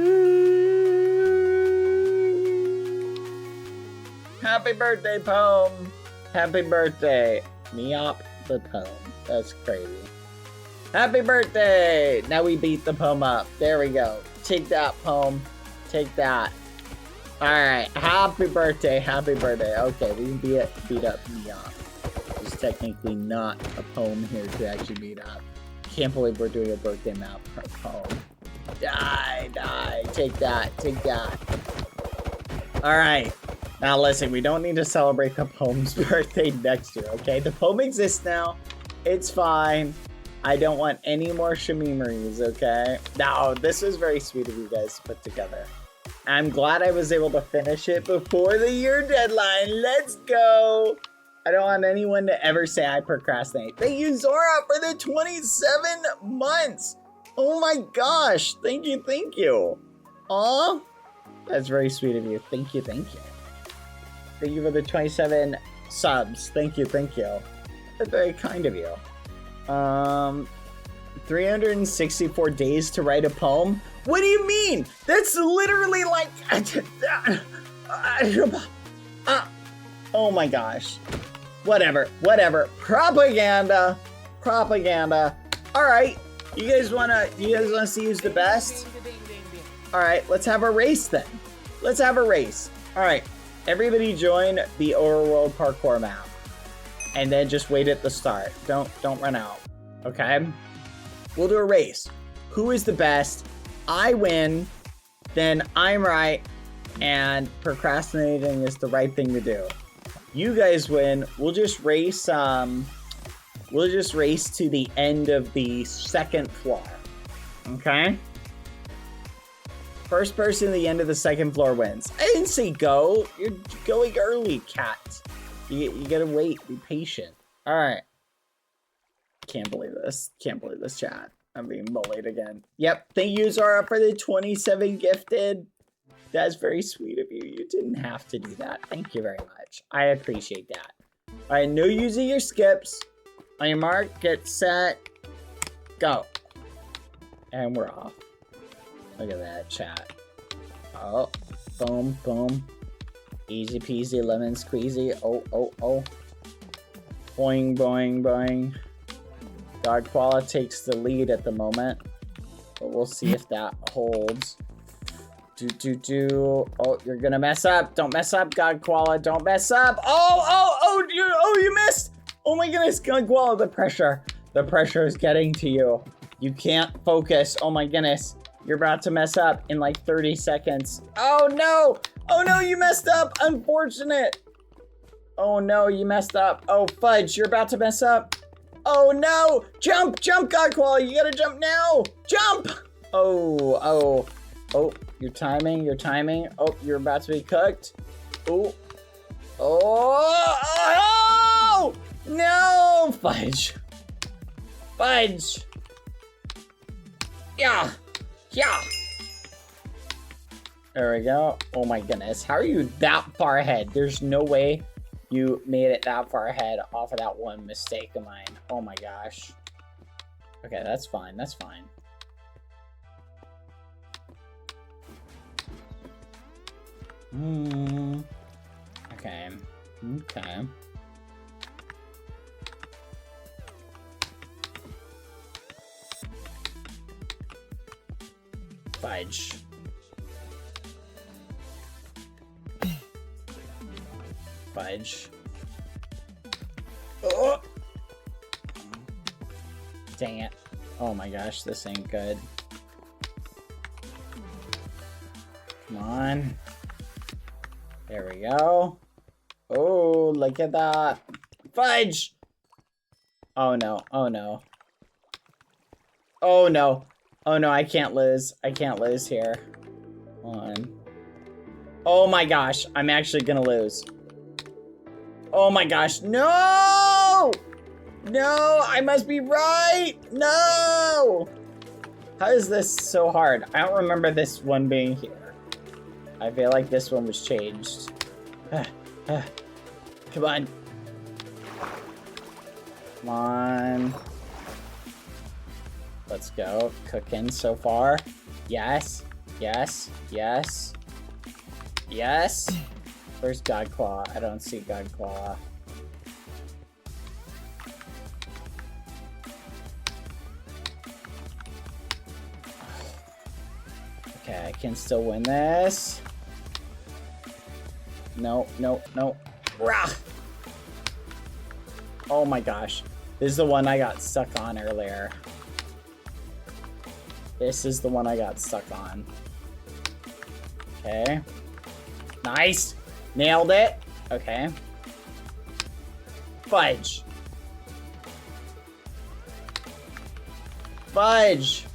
Happy birthday, poem. Happy birthday. Meop the poem. That's crazy. Happy birthday! Now we beat the poem up. There we go. Take that, poem. Take that. Alright, happy birthday, happy birthday. Okay, we can beat up Neon. There's technically not a poem here to actually beat up. Can't believe we're doing a birthday map poem. Die, take that. Alright, now listen, we don't need to celebrate the poem's birthday next year, okay? The poem exists now, it's fine. I don't want any more shmemeries, okay? Now, this was very sweet of you guys to put together. I'm glad I was able to finish it before the year deadline. Let's go. I don't want anyone to ever say I procrastinate. Thank you, Zora, for the 27 months. Oh my gosh. Thank you. Aw. That's very sweet of you. Thank you. Thank you for the 27 subs. Thank you. That's very kind of you. 364 days to write a poem? What do you mean? That's literally like... oh my gosh. Whatever. Propaganda. Alright. You guys wanna see who's the best? Alright, let's have a race then. Alright. Everybody join the overworld parkour map. And then just wait at the start. Don't run out. Okay? We'll do a race. Who is the best? I win, then I'm right, and procrastinating is the right thing to do. You guys win. We'll just race to the end of the second floor. Okay? First person to the end of the second floor wins. I didn't say go. You're going early, cat. You gotta wait. Be patient. All right. Can't believe this, chat. I'm being bullied again. Yep, thank you, Zara, for the 27 gifted. That's very sweet of you. You didn't have to do that. Thank you very much. I appreciate that. All right, no using your skips. On your mark, get set, go. And we're off. Look at that, chat. Oh, boom. Easy peasy, lemon squeezy. Oh. Boing. God Koala takes the lead at the moment, but we'll see if that holds. Oh, you're gonna mess up. Don't mess up, God Koala. Don't mess up. Oh, you missed. Oh my goodness, God Koala, the pressure is getting to you. You can't focus. Oh my goodness, you're about to mess up in like 30 seconds. Oh no, you messed up. Unfortunate. Oh no, you messed up. Oh fudge, you're about to mess up. Oh no! Jump, God Koala, you gotta jump now! Jump! Oh, you're timing. Oh, you're about to be cooked. Oh, no! Fudge. Yeah. There we go. Oh my goodness, how are you that far ahead? There's no way you made it that far ahead off of that one mistake of mine. Oh my gosh. Okay, that's fine. Okay. Fudge. Oh! Dang it. Oh my gosh, this ain't good. Come on. There we go. Oh, look at that. Fudge! Oh no. Oh no, I can't lose here. Hold on. Oh my gosh, I'm actually gonna lose. Oh my gosh, no! No, I must be right! No! How is this so hard? I don't remember this one being here. I feel like this one was changed. Come on. Come on. Let's go. Cooking so far. Yes. Where's Godclaw? I don't see Godclaw. Okay, I can still win this. No, no, no. Rah! Oh my gosh. This is the one I got stuck on earlier. This is the one I got stuck on. Okay. Nice. Nailed it. Okay. Fudge. Fudge.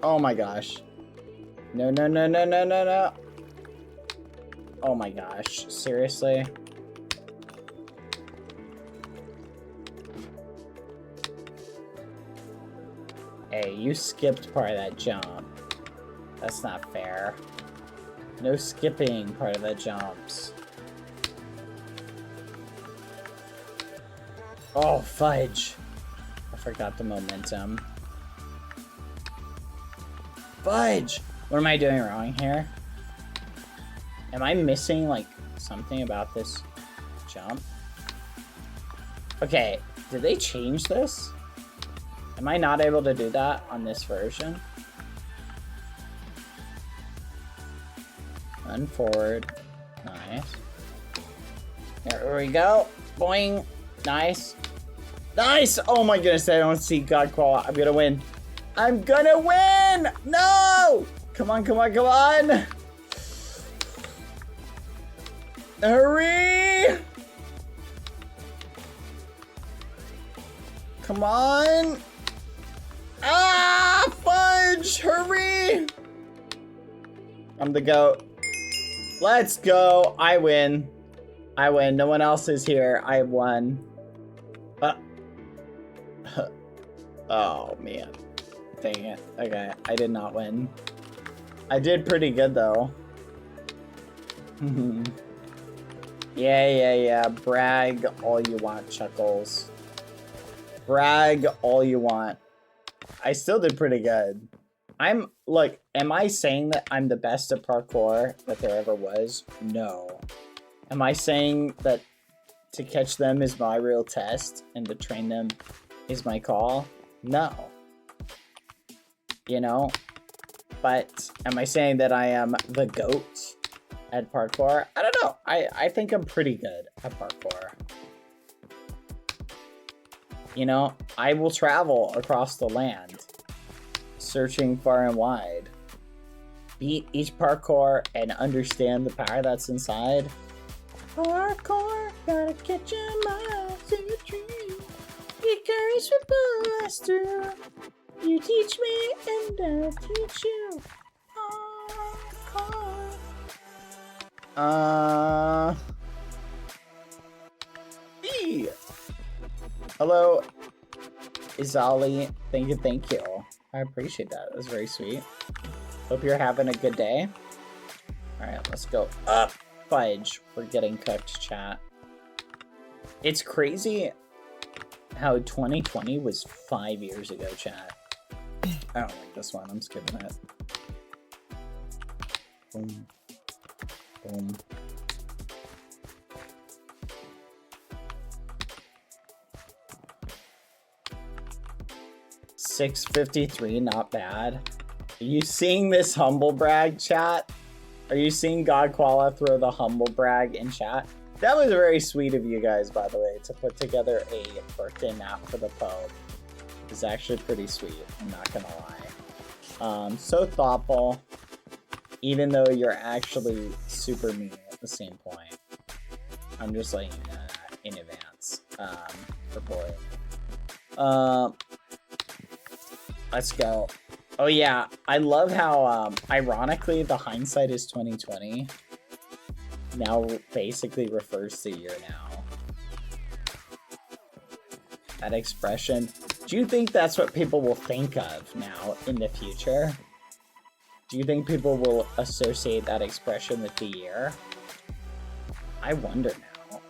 Oh my gosh. No, no, no, no, no, no, no. Oh my gosh. Seriously? Hey, you skipped part of that jump. That's not fair. No skipping part of the jumps. Oh, fudge. I forgot the momentum. Fudge! What am I doing wrong here? Am I missing, like, something about this jump? Okay, did they change this? Am I not able to do that on this version? Run forward. Nice. There we go. Boing. Nice. Nice! Oh my goodness, I don't see God Qual. I'm gonna win. I'm gonna win! No! Come on, come on, come on! Hurry! Come on! Ah! Fudge! Hurry! I'm the GOAT. Let's go! I win. I win. No one else is here. I have won. Oh, man. Dang it. Okay, I did not win. I did pretty good, though. Yeah. Brag all you want, Chuckles. Brag all you want. I still did pretty good. Look, am I saying that I'm the best at parkour that there ever was? No. Am I saying that to catch them is my real test and to train them is my call? No. You know? But am I saying that I am the GOAT at parkour? I don't know. I think I'm pretty good at parkour. You know, I will travel across the land, searching far and wide. Beat each parkour and understand the power that's inside. Parkour, gotta catch 'em all to the tree. Icarus will blast through. You teach me and I'll teach you. Parkour. E. Hello, Izali. Thank you. I appreciate that. That was very sweet. Hope you're having a good day. Alright, let's go up. Fudge. We're getting cooked, chat. It's crazy how 2020 was 5 years ago, chat. I don't like this one. I'm skipping it. Boom. Boom. $6.53, not bad. Are you seeing this humble brag, chat? Are you seeing God Koala throw the humble brag in chat? That was very sweet of you guys, by the way, to put together a birthday map for the Pope. It's actually pretty sweet, I'm not gonna lie. So thoughtful, even though you're actually super mean at the same point. I'm just letting you know that in advance, for boy. Let's go. Oh yeah, I love how, ironically, the hindsight is 2020 now basically refers to year now. That expression. Do you think that's what people will think of now in the future? Do you think people will associate that expression with the year? I wonder now.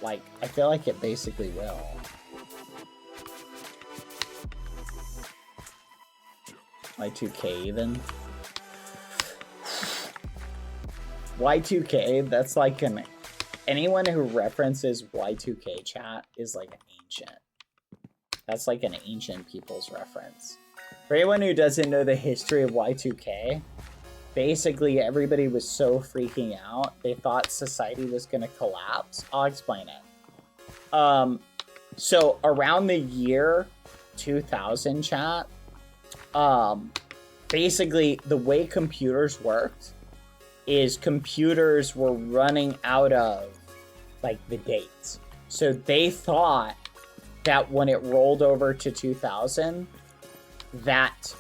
Like, I feel like it basically will. Y2K even. Y2K, that's like anyone who references Y2K chat is like an ancient. That's like an ancient people's reference. For anyone who doesn't know the history of Y2K, basically everybody was so freaking out, they thought society was going to collapse. I'll explain it. So around the year 2000, chat, basically the way computers worked is computers were running out of like the dates. So they thought that when it rolled over to 2000, that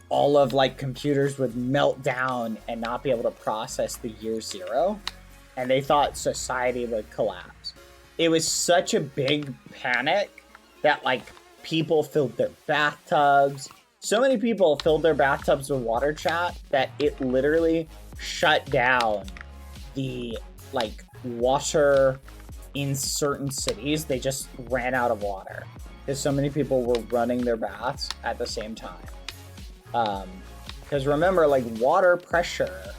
all of like computers would melt down and not be able to process the year 0. And they thought society would collapse. It was such a big panic that like people filled their bathtubs. So many people filled their bathtubs with water, chat, that it literally shut down the like water in certain cities. They just ran out of water because so many people were running their baths at the same time. Because remember, like, water pressure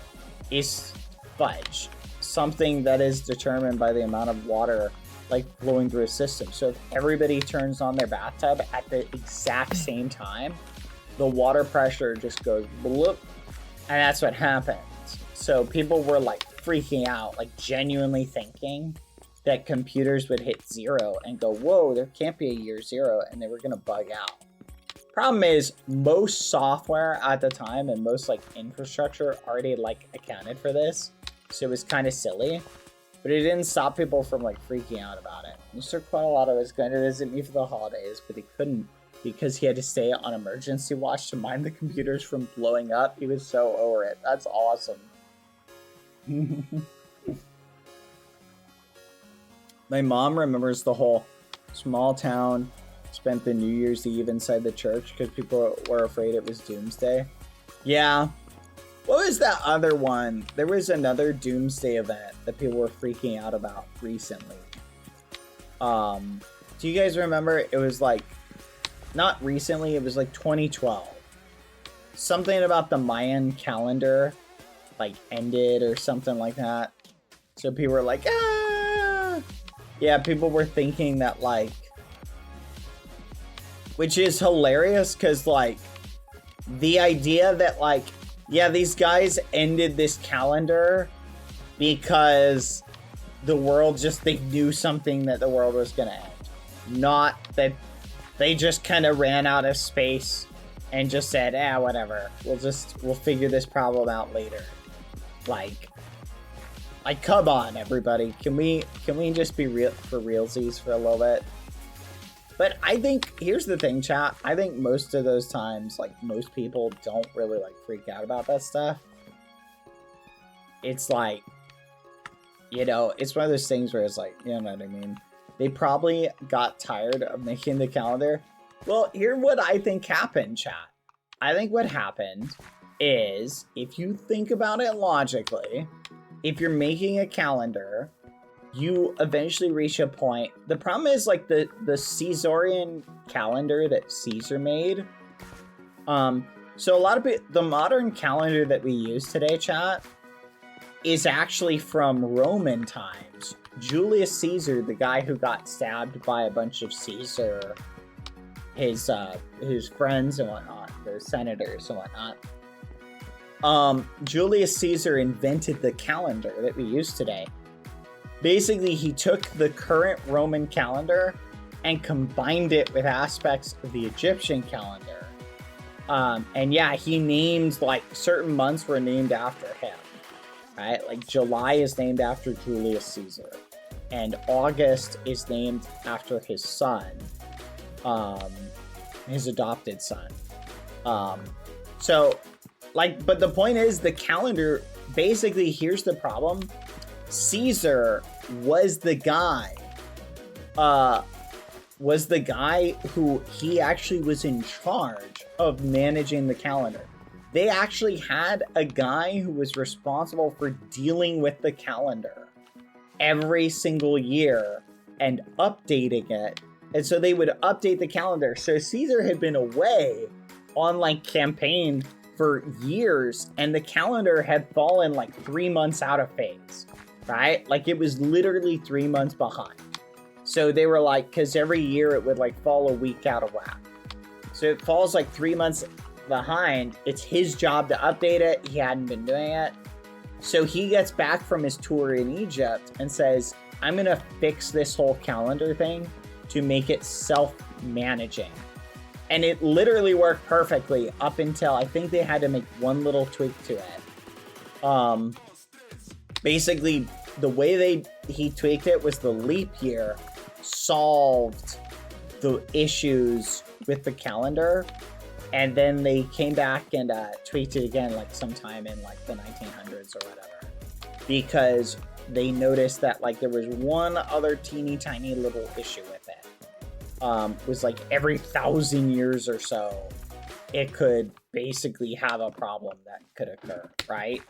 is fudge, something that is determined by the amount of water like flowing through a system. So if everybody turns on their bathtub at the exact same time, the water pressure just goes bloop, and that's what happens. So people were like freaking out, like genuinely thinking that computers would hit 0 and go, whoa, there can't be a year 0, and they were gonna bug out. Problem is, most software at the time and most like infrastructure already like accounted for this, so it was kind of silly, but it didn't stop people from like freaking out about it. Mr. Quattlewato was going to visit me for the holidays, but he couldn't because he had to stay on emergency watch to mind the computers from blowing up. He was so over it. That's awesome. My mom remembers the whole small town spent the New Year's Eve inside the church because people were afraid it was doomsday. Yeah. What was that other one? There was another doomsday event that people were freaking out about recently. Do you guys remember? It was like, not recently, it was like 2012. Something about the Mayan calendar like ended or something like that. So people were like, ah! Yeah, people were thinking that like, which is hilarious because like the idea that like, yeah, these guys ended this calendar because the world just, they knew something that the world was gonna end. Not that they just kind of ran out of space and just said, whatever. We'll figure this problem out later. Like come on, everybody. Can we just be real for realsies for a little bit? But I think, here's the thing, chat. I think most of those times, like, most people don't really, like, freak out about that stuff. It's like, you know, it's one of those things where it's like, you know what I mean? They probably got tired of making the calendar. Well, here's what I think happened, chat. I think what happened is, if you think about it logically, if you're making a calendar, you eventually reach a point. The problem is like the Caesarian calendar that Caesar made. So a lot of people, the modern calendar that we use today, chat, is actually from Roman times. Julius Caesar, the guy who got stabbed by a bunch of Caesar, his friends and whatnot, their senators and whatnot. Julius Caesar invented the calendar that we use today. Basically, he took the current Roman calendar and combined it with aspects of the Egyptian calendar. And yeah, he named, like, certain months were named after him, right? Like, July is named after Julius Caesar. And August is named after his son, his adopted son. So, like, but the point is, the calendar, basically, here's the problem. Caesar was the guy who he actually was in charge of managing the calendar. They actually had a guy who was responsible for dealing with the calendar every single year and updating it. And so they would update the calendar. So Caesar had been away on like campaign for years, and the calendar had fallen like 3 months out of phase. Right? Like, it was literally 3 months behind. So they were like, because every year it would like fall a week out of whack. So it falls like 3 months behind. It's his job to update it. He hadn't been doing it. So he gets back from his tour in Egypt and says, I'm going to fix this whole calendar thing to make it self-managing. And it literally worked perfectly up until I think they had to make one little tweak to it. Basically, the way he tweaked it was the leap year solved the issues with the calendar, and then they came back and tweaked it again like sometime in like the 1900s or whatever, because they noticed that like there was one other teeny tiny little issue with it. Was like every 1,000 years or so it could basically have a problem that could occur, right?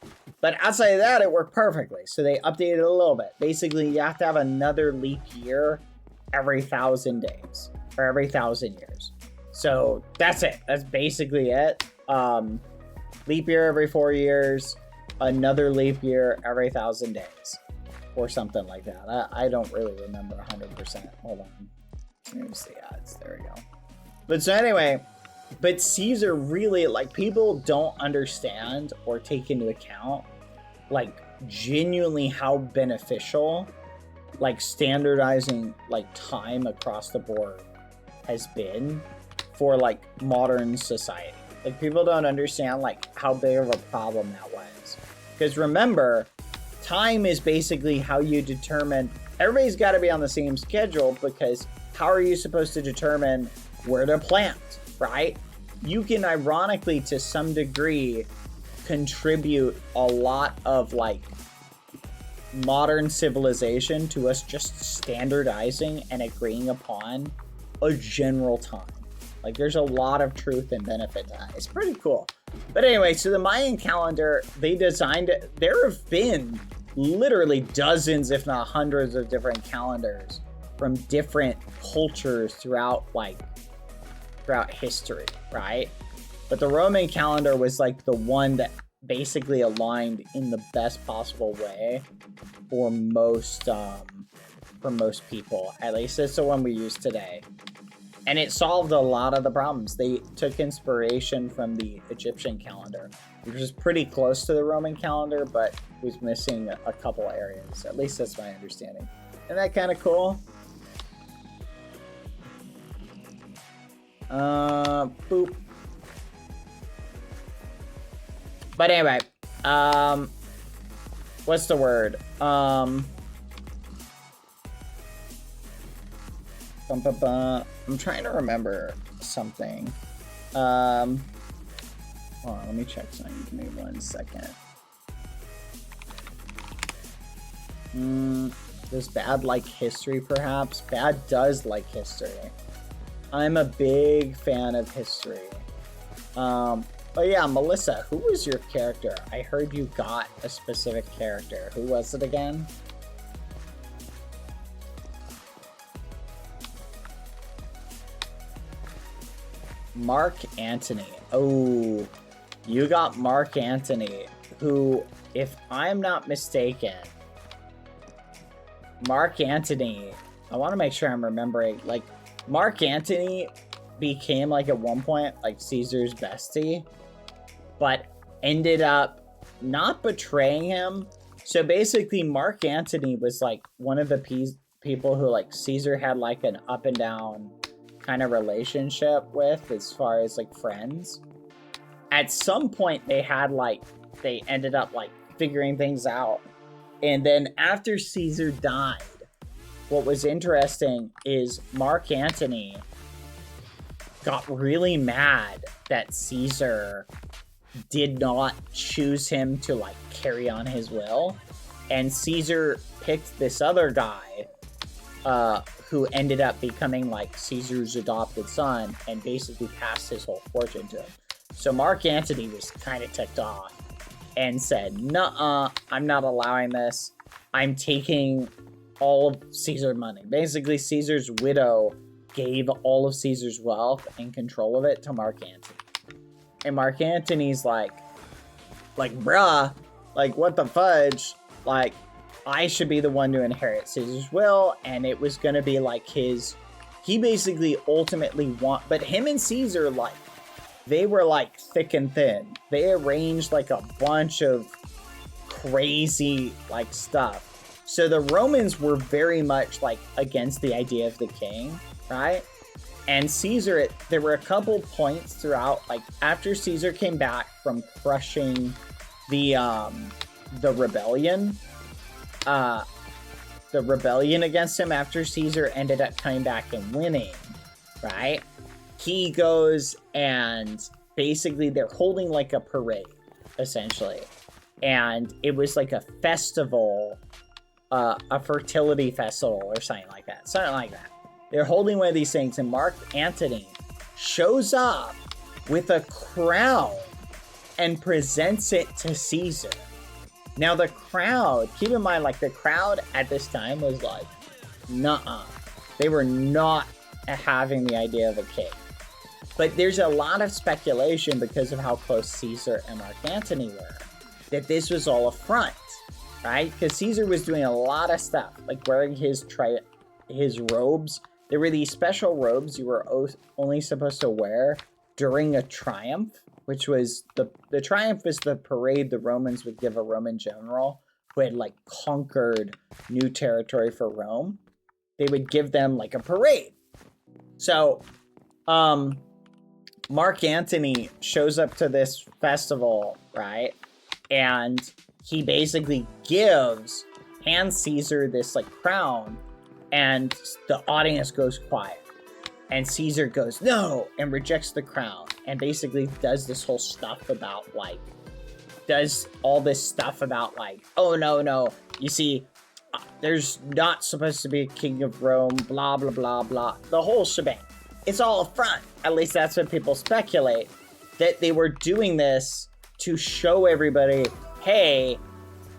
But outside of that, it worked perfectly. So they updated it a little bit. Basically, you have to have another leap year every 1,000 days or every 1,000 years. So that's it. That's basically it. Leap year every 4 years, another leap year every 1,000 days, or something like that. I don't really remember 100%. Hold on. Here's the odds. There we go. But so anyway, but Caesar really, like, people don't understand or take into account, like, genuinely how beneficial, like, standardizing, like, time across the board has been for, like, modern society. Like, people don't understand, like, how big of a problem that was. Because remember, time is basically how you determine, everybody's got to be on the same schedule, because how are you supposed to determine where to plant, right? You can ironically, to some degree, contribute a lot of like modern civilization to us just standardizing and agreeing upon a general time. Like, there's a lot of truth and benefit to that. It's pretty cool. But anyway, so the Mayan calendar, they designed it. There have been literally dozens, if not hundreds, of different calendars from different cultures throughout history, right? But the Roman calendar was like the one that basically aligned in the best possible way for most people. At least it's the one we use today. And it solved a lot of the problems. They took inspiration from the Egyptian calendar, which was pretty close to the Roman calendar, but was missing a couple areas. At least that's my understanding. Isn't that kind of cool? Boop. But anyway, what's the word? I'm trying to remember something. Hold on, let me check something. Give me 1 second. Does Bad like history, perhaps? Bad does like history. I'm a big fan of history. Oh yeah, Melissa, who was your character? I heard you got a specific character. Who was it again? Mark Antony. Oh, you got Mark Antony, who, if I'm not mistaken, Mark Antony, I want to make sure I'm remembering, like, Mark Antony became, like, at one point, like, Caesar's bestie, but ended up not betraying him. So basically, Mark Antony was, like, one of the people who, like, Caesar had, like, an up and down kind of relationship with, as far as, like, friends. At some point, they ended up, like, figuring things out. And then after Caesar died, what was interesting is Mark Antony got really mad that Caesar did not choose him to, like, carry on his will. And Caesar picked this other guy who ended up becoming, like, Caesar's adopted son and basically passed his whole fortune to him. So Mark Antony was kind of ticked off and said, nuh-uh, I'm not allowing this. I'm taking all of Caesar's money. Basically, Caesar's widow gave all of Caesar's wealth and control of it to Mark Antony. And Mark Antony's like, bruh, like, what the fudge? Like, I should be the one to inherit Caesar's will, and it was gonna be like he basically ultimately but him and Caesar, like, they were like thick and thin. They arranged like a bunch of crazy like stuff. So the Romans were very much like against the idea of the king, right? And Caesar, there were a couple points throughout, like after Caesar came back from crushing the rebellion against him, after Caesar ended up coming back and winning, right? He goes and basically they're holding like a parade, essentially. And it was like a festival, a fertility festival or something like that. They're holding one of these things, and Mark Antony shows up with a crown and presents it to Caesar. Now the crowd, keep in mind, like the crowd at this time was like, nuh-uh. They were not having the idea of a king. But there's a lot of speculation because of how close Caesar and Mark Antony were, that this was all a front, right? Because Caesar was doing a lot of stuff, like wearing his robes. There were these special robes you were only supposed to wear during a triumph, which was the triumph is the parade the Romans would give a Roman general who had like conquered new territory for Rome. They would give them like a parade. So, Mark Antony shows up to this festival, right? And he basically hands Caesar this like crown, and the audience goes quiet. And Caesar goes, no, and rejects the crown, and basically does this whole stuff about like, oh no, you see, there's not supposed to be a king of Rome, blah, blah, blah, blah. The whole shebang. It's all a front. At least that's what people speculate, that they were doing this to show everybody, hey,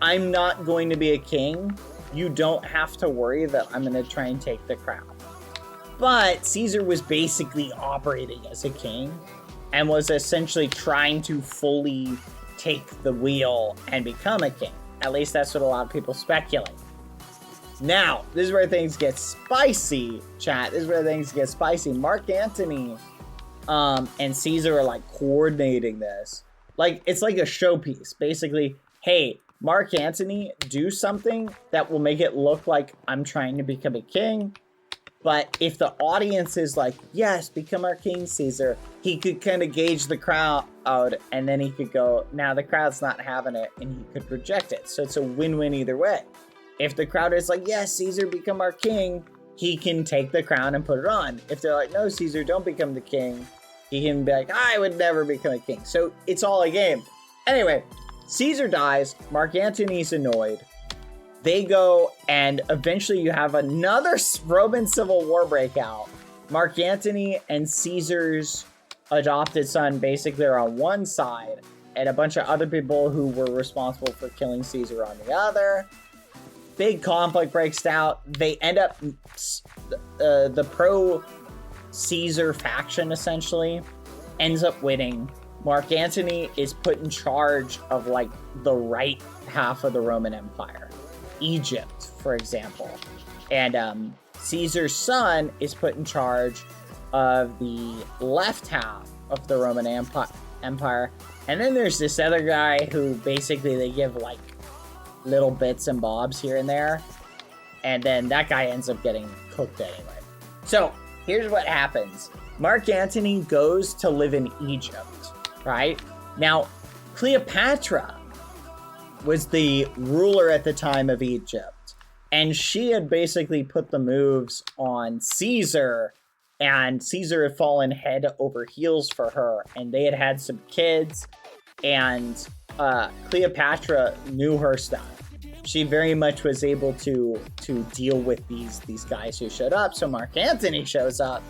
I'm not going to be a king. You don't have to worry that I'm going to try and take the crown. But Caesar was basically operating as a king and was essentially trying to fully take the wheel and become a king. At least that's what a lot of people speculate. Now, this is where things get spicy, chat. This is where things get spicy. Mark Antony and Caesar are like coordinating this. Like, it's like a showpiece. Basically, hey, Mark Antony, do something that will make it look like I'm trying to become a king. But if the audience is like, yes, become our king, Caesar, he could kind of gauge the crowd out, and then he could go, now the crowd's not having it, and he could reject it. So it's a win-win either way. If the crowd is like, yes, Caesar, become our king, he can take the crown and put it on. If they're like, no, Caesar, don't become the king, he can be like, I would never become a king. So it's all a game. Anyway, Caesar dies. Mark Antony's annoyed. They go, and eventually you have another Roman civil war breakout. Mark Antony and Caesar's adopted son basically are on one side, and a bunch of other people who were responsible for killing Caesar on the other. Big conflict breaks out. They end up, the pro-Caesar faction essentially ends up winning. Mark Antony is put in charge of like the right half of the Roman Empire. Egypt, for example. And Caesar's son is put in charge of the left half of the Roman Empire. And then there's this other guy who basically they give like little bits and bobs here and there. And then that guy ends up getting cooked anyway. So here's what happens. Mark Antony goes to live in Egypt, right? Now, Cleopatra was the ruler at the time of Egypt, and she had basically put the moves on Caesar, and Caesar had fallen head over heels for her, and they had had some kids, and Cleopatra knew her stuff. She very much was able to deal with these guys who showed up. So Mark Antony shows up,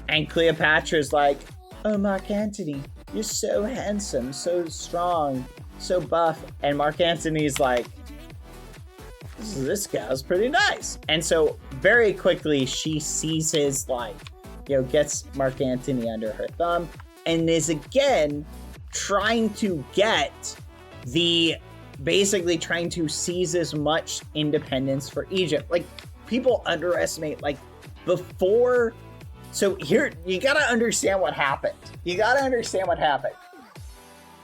and Cleopatra's like, oh, Mark Antony, you're so handsome, so strong, so buff. And Mark Antony's like, this gal's pretty nice. And so very quickly she seizes, like, gets Mark Antony under her thumb and is again trying to basically trying to seize as much independence for Egypt. Like, people underestimate, like, before So here, you gotta understand what happened.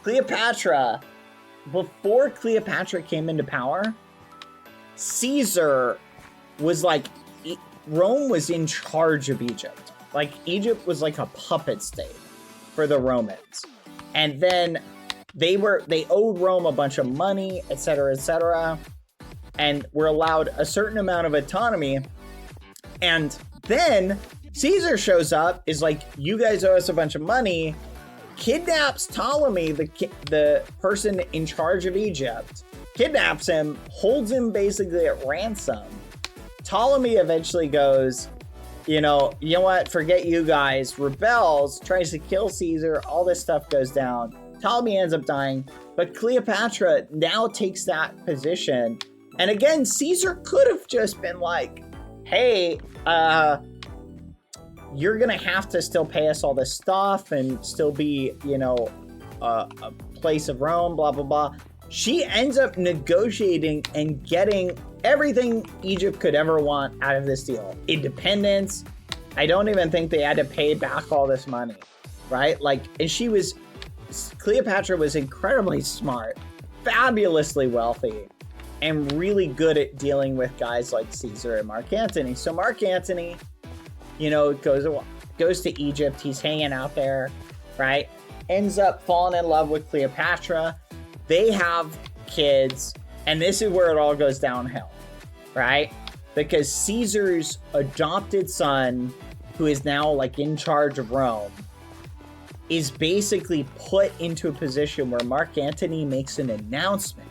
Cleopatra, before Cleopatra came into power, Caesar was like, Rome was in charge of Egypt. Like, Egypt was like a puppet state for the Romans. And then they owed Rome a bunch of money, etc., and were allowed a certain amount of autonomy. And then Caesar shows up, is like, you guys owe us a bunch of money, kidnaps Ptolemy, the person in charge of Egypt, kidnaps him, holds him basically at ransom. Ptolemy eventually goes, you know what, forget you guys, rebels, tries to kill Caesar, all this stuff goes down. Ptolemy ends up dying, but Cleopatra now takes that position. And again, Caesar could have just been like, hey, you're gonna have to still pay us all this stuff and still be, you know, a place of Rome, blah, blah, blah. She ends up negotiating and getting everything Egypt could ever want out of this deal. Independence. I don't even think they had to pay back all this money, right? Like, and Cleopatra was incredibly smart, fabulously wealthy, and really good at dealing with guys like Caesar and Mark Antony. So Mark Antony, you know, goes to Egypt. He's hanging out there, right? Ends up falling in love with Cleopatra. They have kids, and this is where it all goes downhill, right? Because Caesar's adopted son, who is now like in charge of Rome, is basically put into a position where Mark Antony makes an announcement.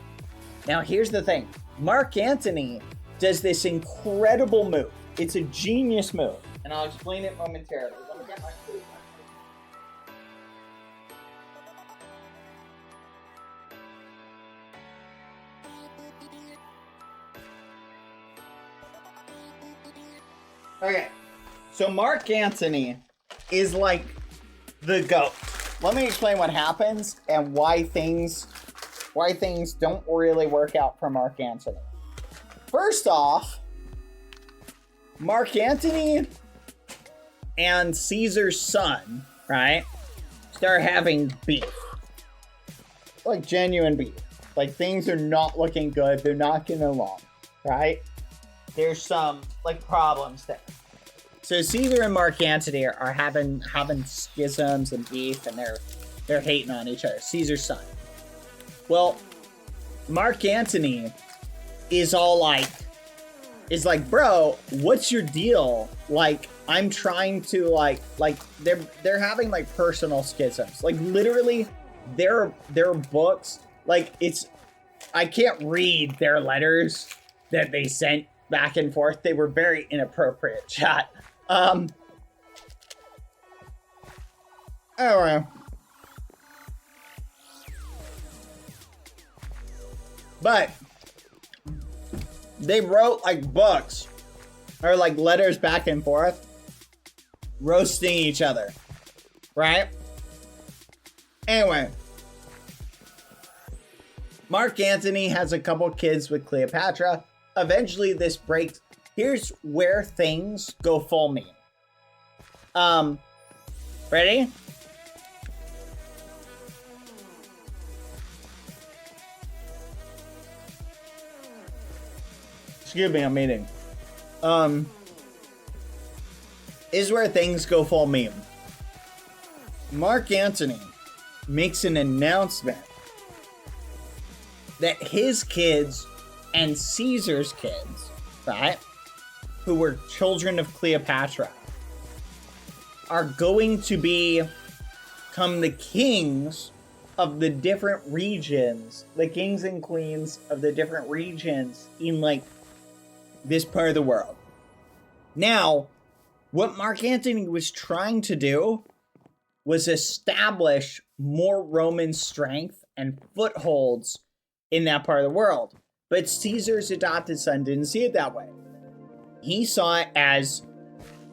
Now, here's the thing. Mark Antony does this incredible move. It's a genius move, and I'll explain it momentarily. Let me get my food. Okay, so Mark Antony is like the GOAT. Let me explain what happens and why things don't really work out for Mark Antony. First off, Mark Antony and Caesar's son, right, start having beef. Like genuine beef. Like things are not looking good. They're not getting along, right? There's some like problems there. So Caesar and Mark Antony are having schisms and beef, and they're hating on each other. Caesar's son. Well, Mark Antony is like, bro, what's your deal? Like, I'm trying to like they're having like personal schisms. Like literally their books, like I can't read their letters that they sent back and forth. They were very inappropriate, chat. Anyway. But they wrote like books or like letters back and forth, roasting each other, right? Anyway, Mark Antony has a couple kids with Cleopatra. Eventually this breaks. Here's where things go full meme. Ready? Excuse me, I'm eating. Is where things go full meme. Mark Antony makes an announcement that his kids and Caesar's kids, right, who were children of Cleopatra, are going to become the kings of the different regions, the kings and queens of the different regions in like this part of the world. Now, what Mark Antony was trying to do was establish more Roman strength and footholds in that part of the world. But Caesar's adopted son didn't see it that way. He saw it as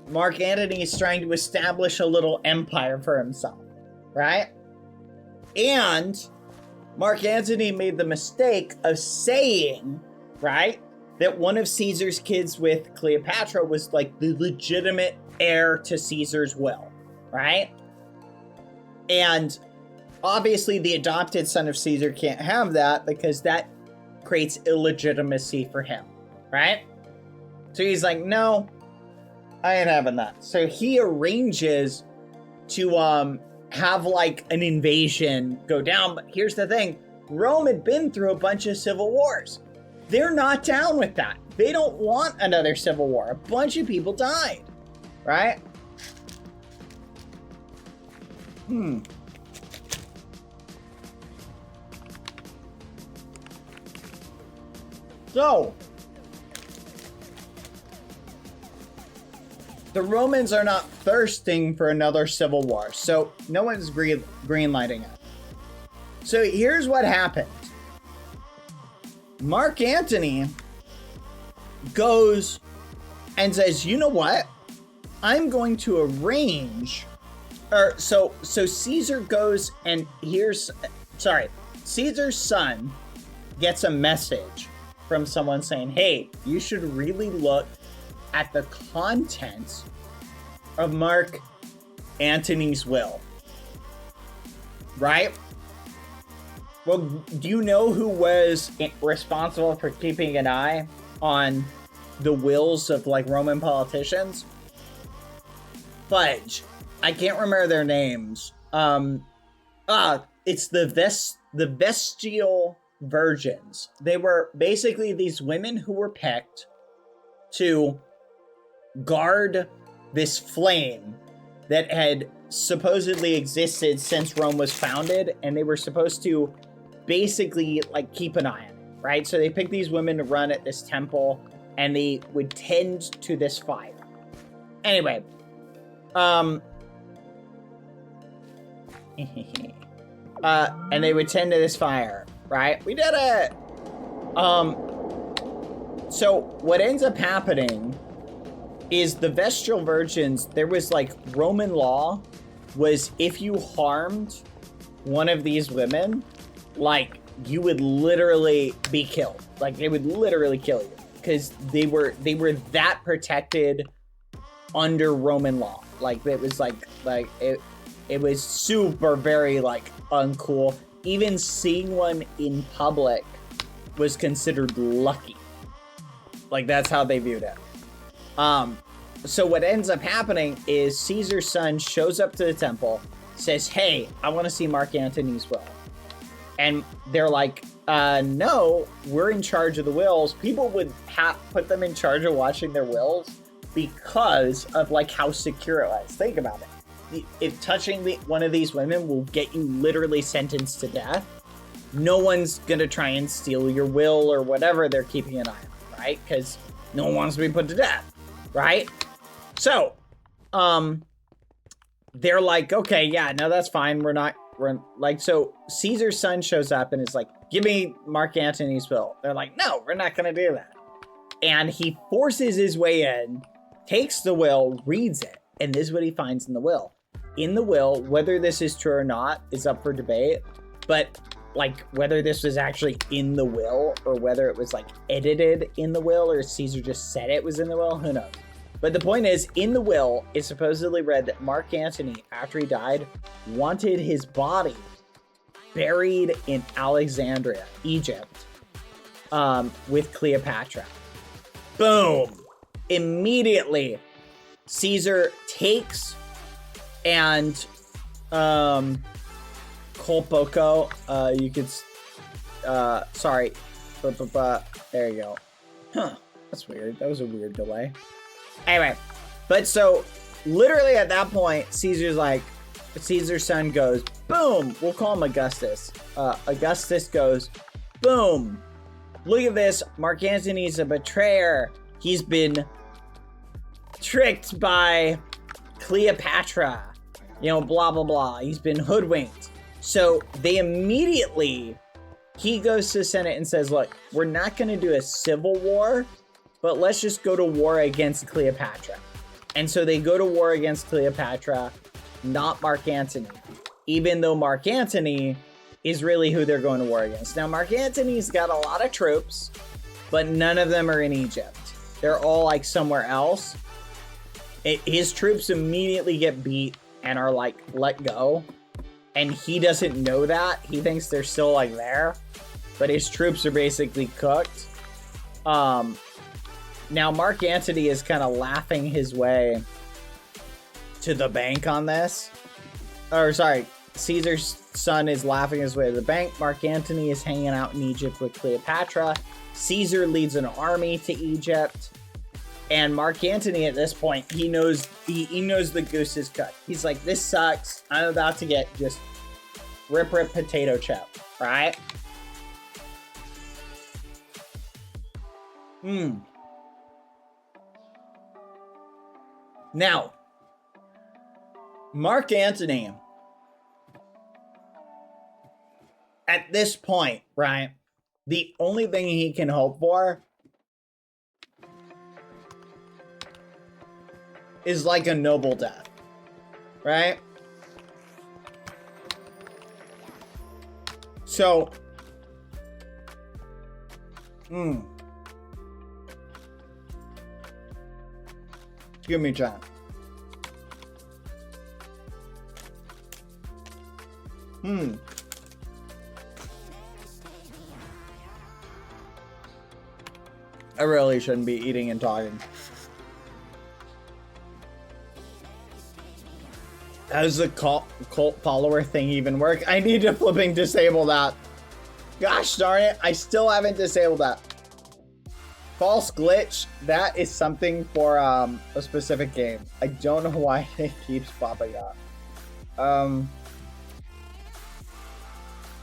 Mark Antony is trying to establish a little empire for himself, right? And Mark Antony made the mistake of saying, right, that one of Caesar's kids with Cleopatra was like the legitimate heir to Caesar's will, right? And obviously the adopted son of Caesar can't have that because that creates illegitimacy for him, right? So he's like, no, I ain't having that. So he arranges to have like an invasion go down. But here's the thing. Rome had been through a bunch of civil wars. They're not down with that. They don't want another civil war. A bunch of people died, right? So, the Romans are not thirsting for another civil war, so no one's greenlighting it. So here's what happened. Mark Antony goes and says, you know what? I'm going to arrange, so Caesar goes and Caesar's son gets a message from someone saying, hey, you should really look at the contents of Mark Antony's will. Right? Well, do you know who was responsible for keeping an eye on the wills of like Roman politicians? Fudge. I can't remember their names. It's the Vestial Virgins. They were basically these women who were picked to guard this flame that had supposedly existed since Rome was founded, and they were supposed to basically like keep an eye on it, right? So they picked these women to run at this temple, and they would tend to this fire. Anyway, and they would tend to this fire, right? We did it! So what ends up happening is the Vestal Virgins, there was like Roman law was if you harmed one of these women, like you would literally be killed. Like they would literally kill you because they were that protected under Roman law. Like it was like it was super very like uncool. Even seeing one in public was considered lucky. Like that's how they viewed it. So what ends up happening is Caesar's son shows up to the temple, says, hey, I want to see Mark Antony's will. And they're like, no, we're in charge of the wills. People would put them in charge of watching their wills because of like how secure it was. Think about it. If touching one of these women will get you literally sentenced to death, no one's going to try and steal your will or whatever they're keeping an eye on, right? Because no one wants to be put to death, right? So, they're like, okay, yeah, no, that's fine. We're like, so Caesar's son shows up and is like, give me Mark Antony's will. They're like, no, we're not going to do that. And he forces his way in, takes the will, reads it, and this is what he finds in the will. In the will, whether this is true or not is up for debate, but like whether this was actually in the will or whether it was like edited in the will or Caesar just said it was in the will, who knows? But the point is, in the will, it supposedly read that Mark Antony, after he died, wanted his body buried in Alexandria, Egypt, with Cleopatra. Boom! Immediately, Caesar takes and Colpoco, you could, sorry, there you go. Huh, that's weird. That was a weird delay. Anyway, but so literally at that point, Caesar's son goes, boom, we'll call him Augustus. Augustus goes, boom, look at this. Mark Antony's a betrayer. He's been tricked by Cleopatra, blah, blah, blah. He's been hoodwinked. So they immediately, he goes to the Senate and says, look, we're not going to do a civil war, but let's just go to war against Cleopatra. And so they go to war against Cleopatra, not Mark Antony, even though Mark Antony is really who they're going to war against. Now, Mark Antony's got a lot of troops, but none of them are in Egypt. They're all like somewhere else. his troops immediately get beat and are like let go, and he doesn't know that. He thinks they're still like there, but his troops are basically cooked. Now Mark Antony is kind of laughing his way to the bank on this. Or sorry, Caesar's son is laughing his way to the bank. Mark Antony is hanging out in Egypt with Cleopatra. Caesar leads an army to Egypt. And Mark Antony at this point, he knows the goose is cooked. He's like, this sucks. I'm about to get just rip potato chip, right? Now, Mark Antony, at this point, right, the only thing he can hope for is like a noble death, right? So, give me time. I really shouldn't be eating and talking. How does the cult follower thing even work? I need to flipping disable that. Gosh darn it, I still haven't disabled that. False glitch, that is something for a specific game. I don't know why it keeps popping up.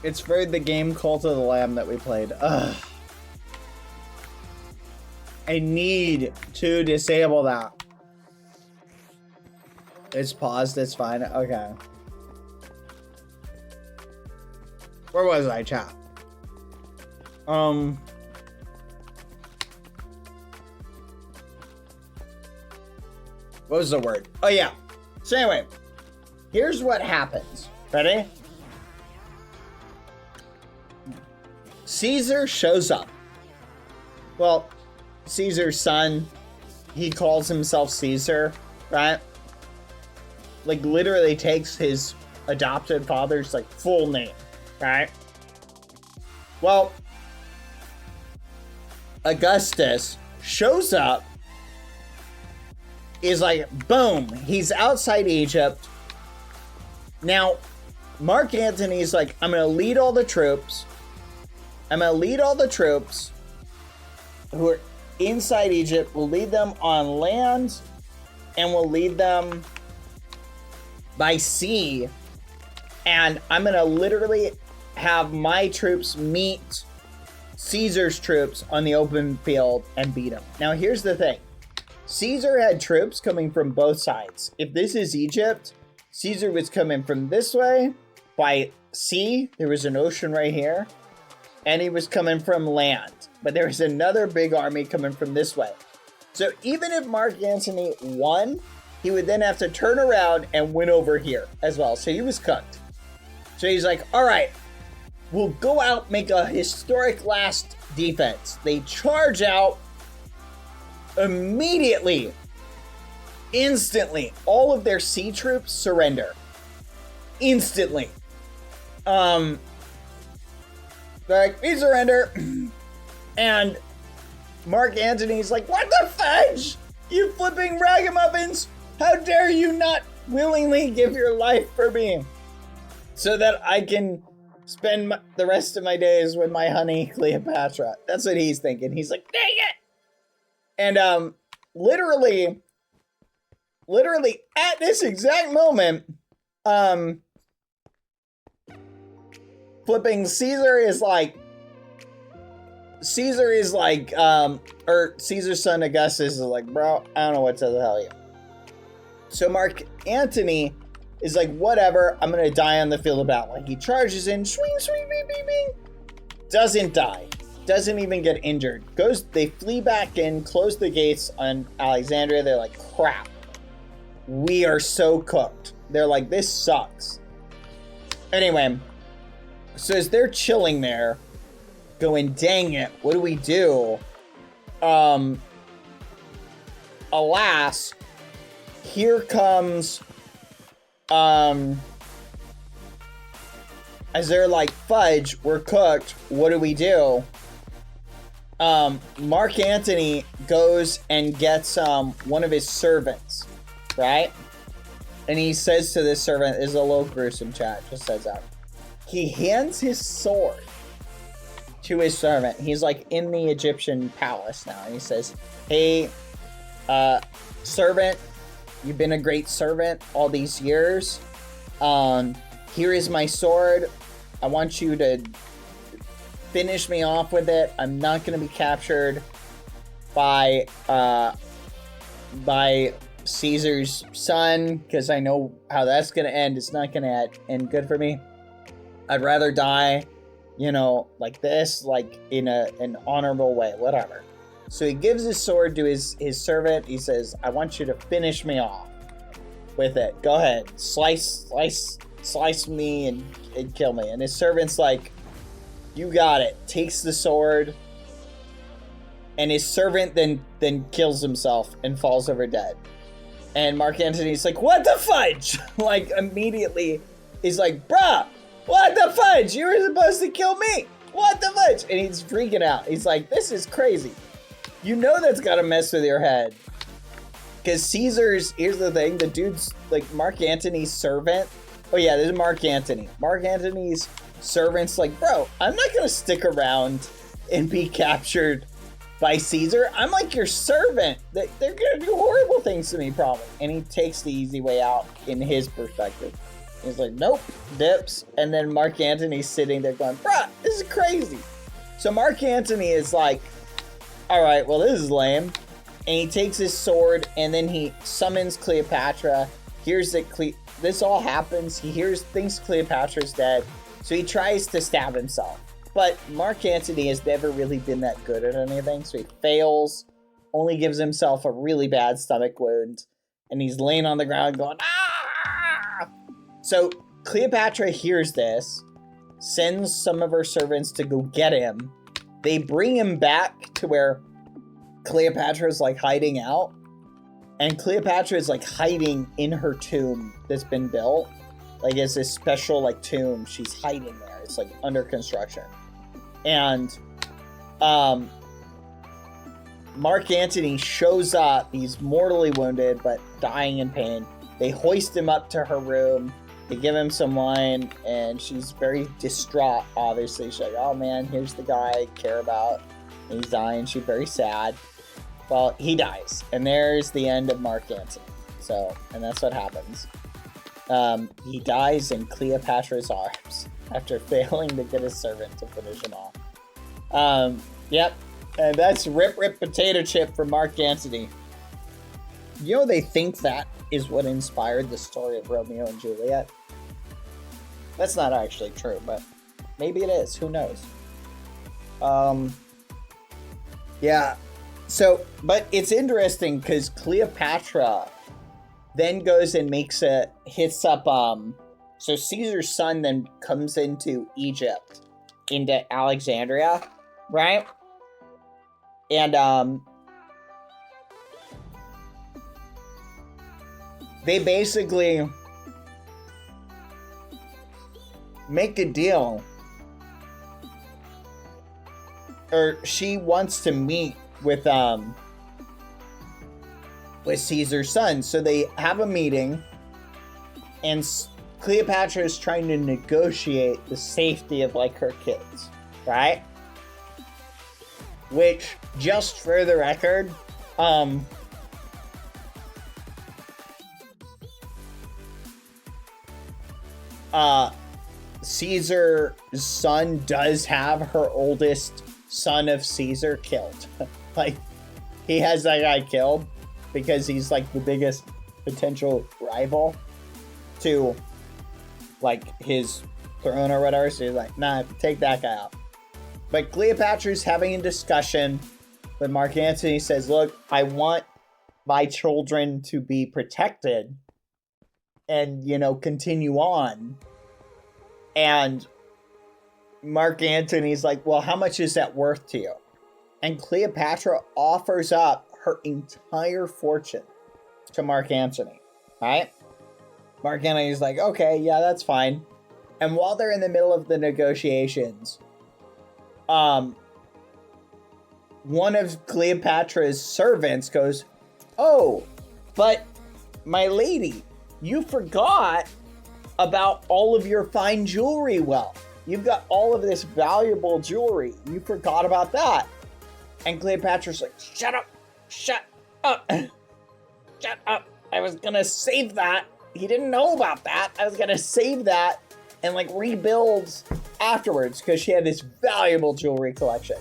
It's for the game Cult of the Lamb that we played. Ugh. I need to disable that. It's paused, it's fine. Okay. Where was I, chat? What was the word? Oh, yeah. So anyway, here's what happens. Ready? Caesar shows up. Well, Caesar's son, he calls himself Caesar, right? Like, literally takes his adopted father's, like, full name, right? Well, Augustus shows up, is like, boom, he's outside Egypt. Now, Mark Antony's like, I'm gonna lead all the troops. I'm gonna lead all the troops who are inside Egypt. We'll lead them on land, and we'll lead them by sea. And I'm gonna literally have my troops meet Caesar's troops on the open field and beat them. Now, here's the thing. Caesar had troops coming from both sides. If this is Egypt, Caesar was coming from this way by sea. There was an ocean right here. And he was coming from land. But there was another big army coming from this way. So even if Mark Antony won, he would then have to turn around and win over here as well. So he was cooked. So he's like, all right, we'll go out, make a historic last defense. They charge out immediately, instantly. All of their sea troops surrender. Instantly. They're like, we surrender. And Mark Antony's like, what the fudge? You flipping ragamuffins! How dare you not willingly give your life for me so that I can spend the rest of my days with my honey Cleopatra. That's what he's thinking. He's like, dang it! And literally at this exact moment, flipping Caesar's son Augustus is like, bro, I don't know what to tell you. So Mark Antony is like, whatever, I'm gonna die on the field of battle. Like, he charges in, swing, swing, bing, bing, bing. Doesn't die. Doesn't even get injured. They flee back in, close the gates on Alexandria. They're like, crap. We are so cooked. They're like, this sucks. Anyway, so as they're chilling there, going, dang it, what do we do? Alas, here comes, as they're like, fudge, we're cooked, what do we do? Mark Antony goes and gets one of his servants, right? And he says to this servant, this is a little gruesome, chat, just says that. He hands his sword to his servant. He's like in the Egyptian palace now. And he says, hey, servant, you've been a great servant all these years. Here is my sword. I want you to finish me off with it. I'm not going to be captured by Caesar's son, because I know how that's going to end. It's not going to end good for me. I'd rather die, you know, like this, like in an honorable way, whatever. So he gives his sword to his servant. He says, I want you to finish me off with it. Go ahead. Slice me and kill me. And his servant's like, you got it. Takes the sword. And his servant then kills himself and falls over dead. And Mark Antony's like, what the fudge? Like, immediately, he's like, bruh, what the fudge? You were supposed to kill me. What the fudge? And he's freaking out. He's like, this is crazy. You know that's gotta mess with your head. Because Caesar's, here's the thing, the dude's, like, Mark Antony's servant. Oh yeah, this is Mark Antony. Mark Antony's servant's like, bro, I'm not gonna stick around and be captured by Caesar. I'm like your servant. They're gonna do horrible things to me, probably. And he takes the easy way out in his perspective. He's like, nope, dips. And then Mark Antony's sitting there going, bruh, this is crazy. So Mark Antony is like, all right, well, this is lame. And he takes his sword and then he summons Cleopatra. Hears that this all happens. He thinks Cleopatra's dead. So he tries to stab himself. But Mark Antony has never really been that good at anything. So he fails, only gives himself a really bad stomach wound. And he's laying on the ground going, ah! So Cleopatra hears this, sends some of her servants to go get him. They bring him back to where Cleopatra's like hiding out. And Cleopatra is like hiding in her tomb that's been built. Like it's this special like tomb. She's hiding there. It's like under construction. And Mark Antony shows up. He's mortally wounded, but dying in pain. They hoist him up to her room. They give him some wine, and she's very distraught, obviously. She's like, oh man, here's the guy I care about. And he's dying. She's very sad. Well, he dies. And there's the end of Mark Antony. So, and that's what happens. He dies in Cleopatra's arms after failing to get his servant to finish him off. Yep. And that's Rip Potato Chip from Mark Antony. You know, they think that is what inspired the story of Romeo and Juliet. That's not actually true, but maybe it is. Who knows? Yeah. So, but it's interesting because Cleopatra then goes and hits up, so Caesar's son then comes into Egypt, into Alexandria, right? And, they basically make a deal, or she wants to meet with Caesar's son. So they have a meeting, and Cleopatra is trying to negotiate the safety of like her kids, right? Which, just for the record, Caesar's son does have her oldest son of Caesar killed. Like, he has that guy killed because he's like the biggest potential rival to like his throne or whatever. So he's like, nah, take that guy out. But Cleopatra's having a discussion with Mark Antony. Says, look, I want my children to be protected and, you know, continue on. And Mark Antony's like, well, how much is that worth to you? And Cleopatra offers up her entire fortune to Mark Antony, right? Mark Antony's like, okay, yeah, that's fine. And while they're in the middle of the negotiations, one of Cleopatra's servants goes, oh, but my lady, you forgot about all of your fine jewelry wealth. You've got all of this valuable jewelry. You forgot about that. And Cleopatra's like, shut up, shut up, shut up. I was gonna save that. He didn't know about that. I was gonna save that and like rebuild afterwards because she had this valuable jewelry collection.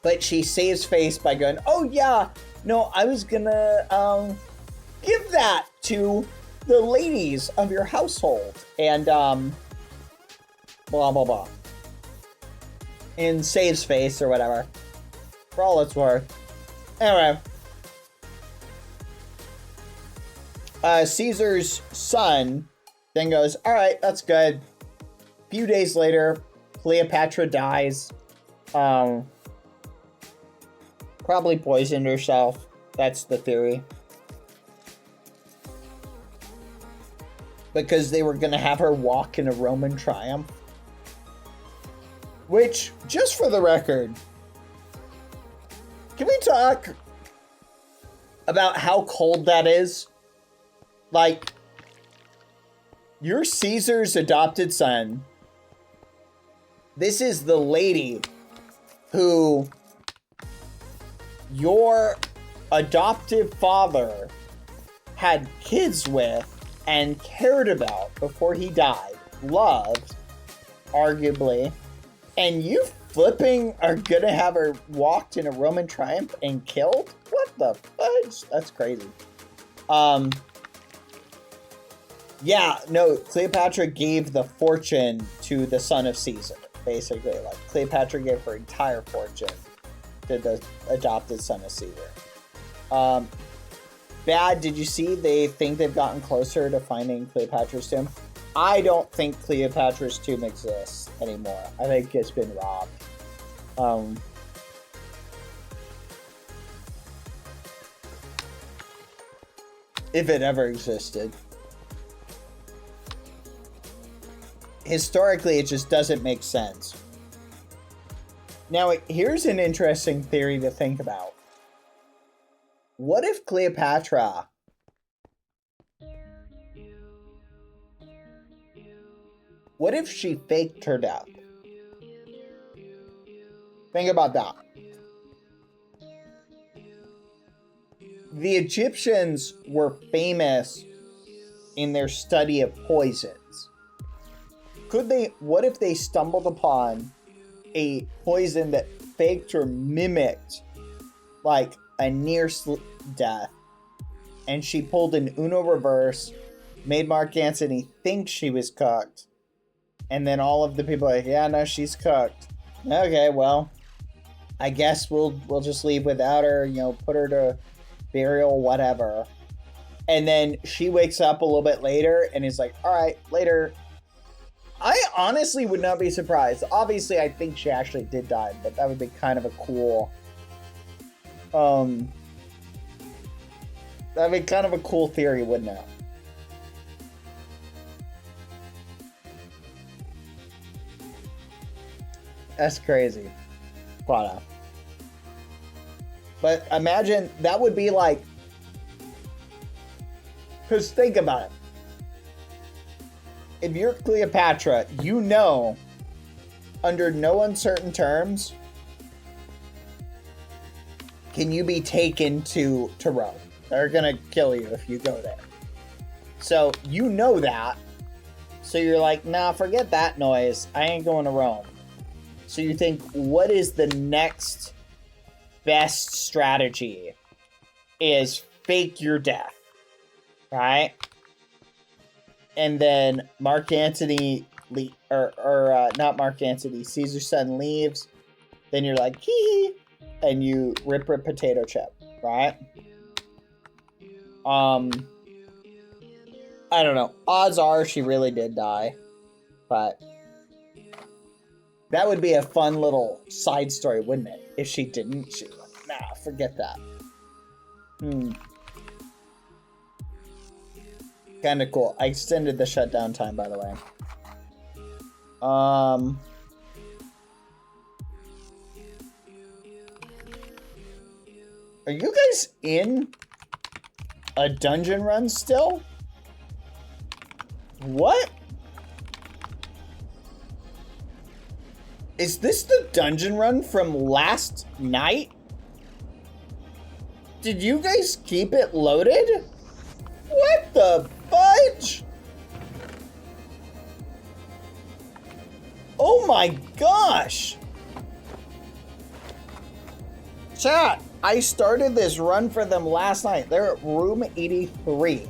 But she saves face by going, oh yeah, no, I was gonna give that to the ladies of your household. And blah, blah, blah. And saves face or whatever. For all it's worth. Anyway. Caesar's son then goes, all right, that's good. A few days later, Cleopatra dies. Probably poisoned herself. That's the theory. Because they were going to have her walk in a Roman triumph. Which, just for the record, can we talk about how cold that is? Like, you're Caesar's adopted son. This is the lady who your adoptive father had kids with and cared about before he died, loved, arguably, and you flipping are gonna have her walked in a Roman triumph and killed? What the fudge? That's crazy. Yeah, no, Cleopatra gave the fortune to the son of Caesar, basically. Like, Cleopatra gave her entire fortune to the adopted son of Caesar. Bad, did you see they think they've gotten closer to finding Cleopatra's tomb? I don't think Cleopatra's tomb exists anymore. I think it's been robbed. If it ever existed. Historically, it just doesn't make sense. Now, here's an interesting theory to think about. What if Cleopatra what if she faked her death? Think about that. The Egyptians were famous in their study of poisons. What if they stumbled upon a poison that faked or mimicked like a near death, and she pulled an Uno reverse, made Mark Antony think she was cooked, and then all of the people are like, yeah, no, she's cooked. Okay, well, I guess we'll just leave without her, you know, put her to burial, whatever. And then she wakes up a little bit later and is like, all right, later. I honestly would not be surprised. Obviously, I think she actually did die, but that would be kind of a cool... that'd be kind of a cool theory, wouldn't it? That's crazy. But imagine, that would be like... Because think about it. If you're Cleopatra, you know, under no uncertain terms, can you be taken to Rome? They're gonna kill you if you go there. So you know that. So you're like, nah, forget that noise. I ain't going to Rome. So you think, what is the next best strategy? Is fake your death, right? And then Mark Antony, not Mark Antony, Caesar's son leaves. Then you're like, hee, and you rip potato chip, right? I don't know. Odds are she really did die, but that would be a fun little side story, wouldn't it? If she didn't, she'd be like, nah, forget that. Kind of cool. I extended the shutdown time, by the way. Are you guys in a dungeon run still? What? Is this the dungeon run from last night? Did you guys keep it loaded? What the fudge? Oh my gosh! Chat, I started this run for them last night. They're at room 83.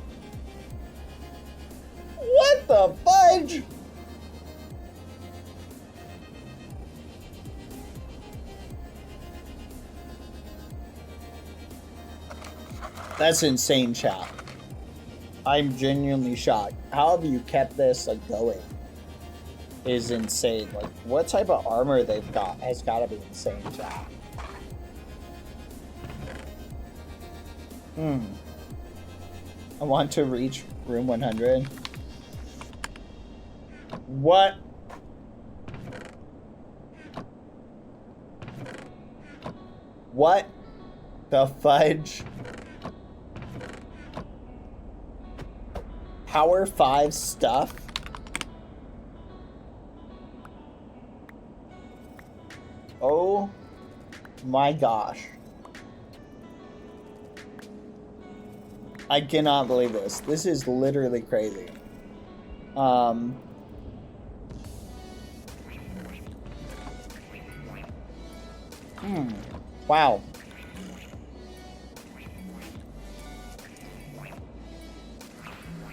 What the fudge? That's insane, chat. I'm genuinely shocked. How have you kept this like going? Is insane. Like, what type of armor they've got has got to be insane, chat. I want to reach room 100. What? What the fudge? Power 5 stuff? Oh my gosh. I cannot believe this. This is literally crazy. Wow.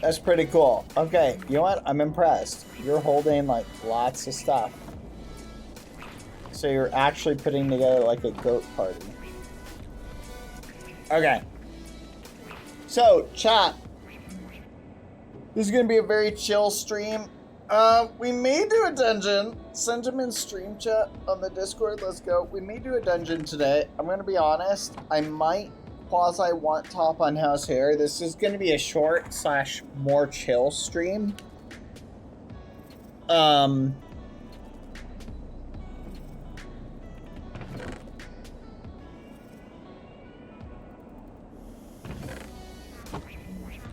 That's pretty cool. Okay, you know what? I'm impressed. You're holding like lots of stuff. So you're actually putting together like a goat party. Okay. So, chat. This is gonna be a very chill stream. We may do a dungeon. Send them in stream chat on the Discord. Let's go. We may do a dungeon today. I'm gonna be honest. I might quasi want top on house hair. This is gonna be a short / more chill stream.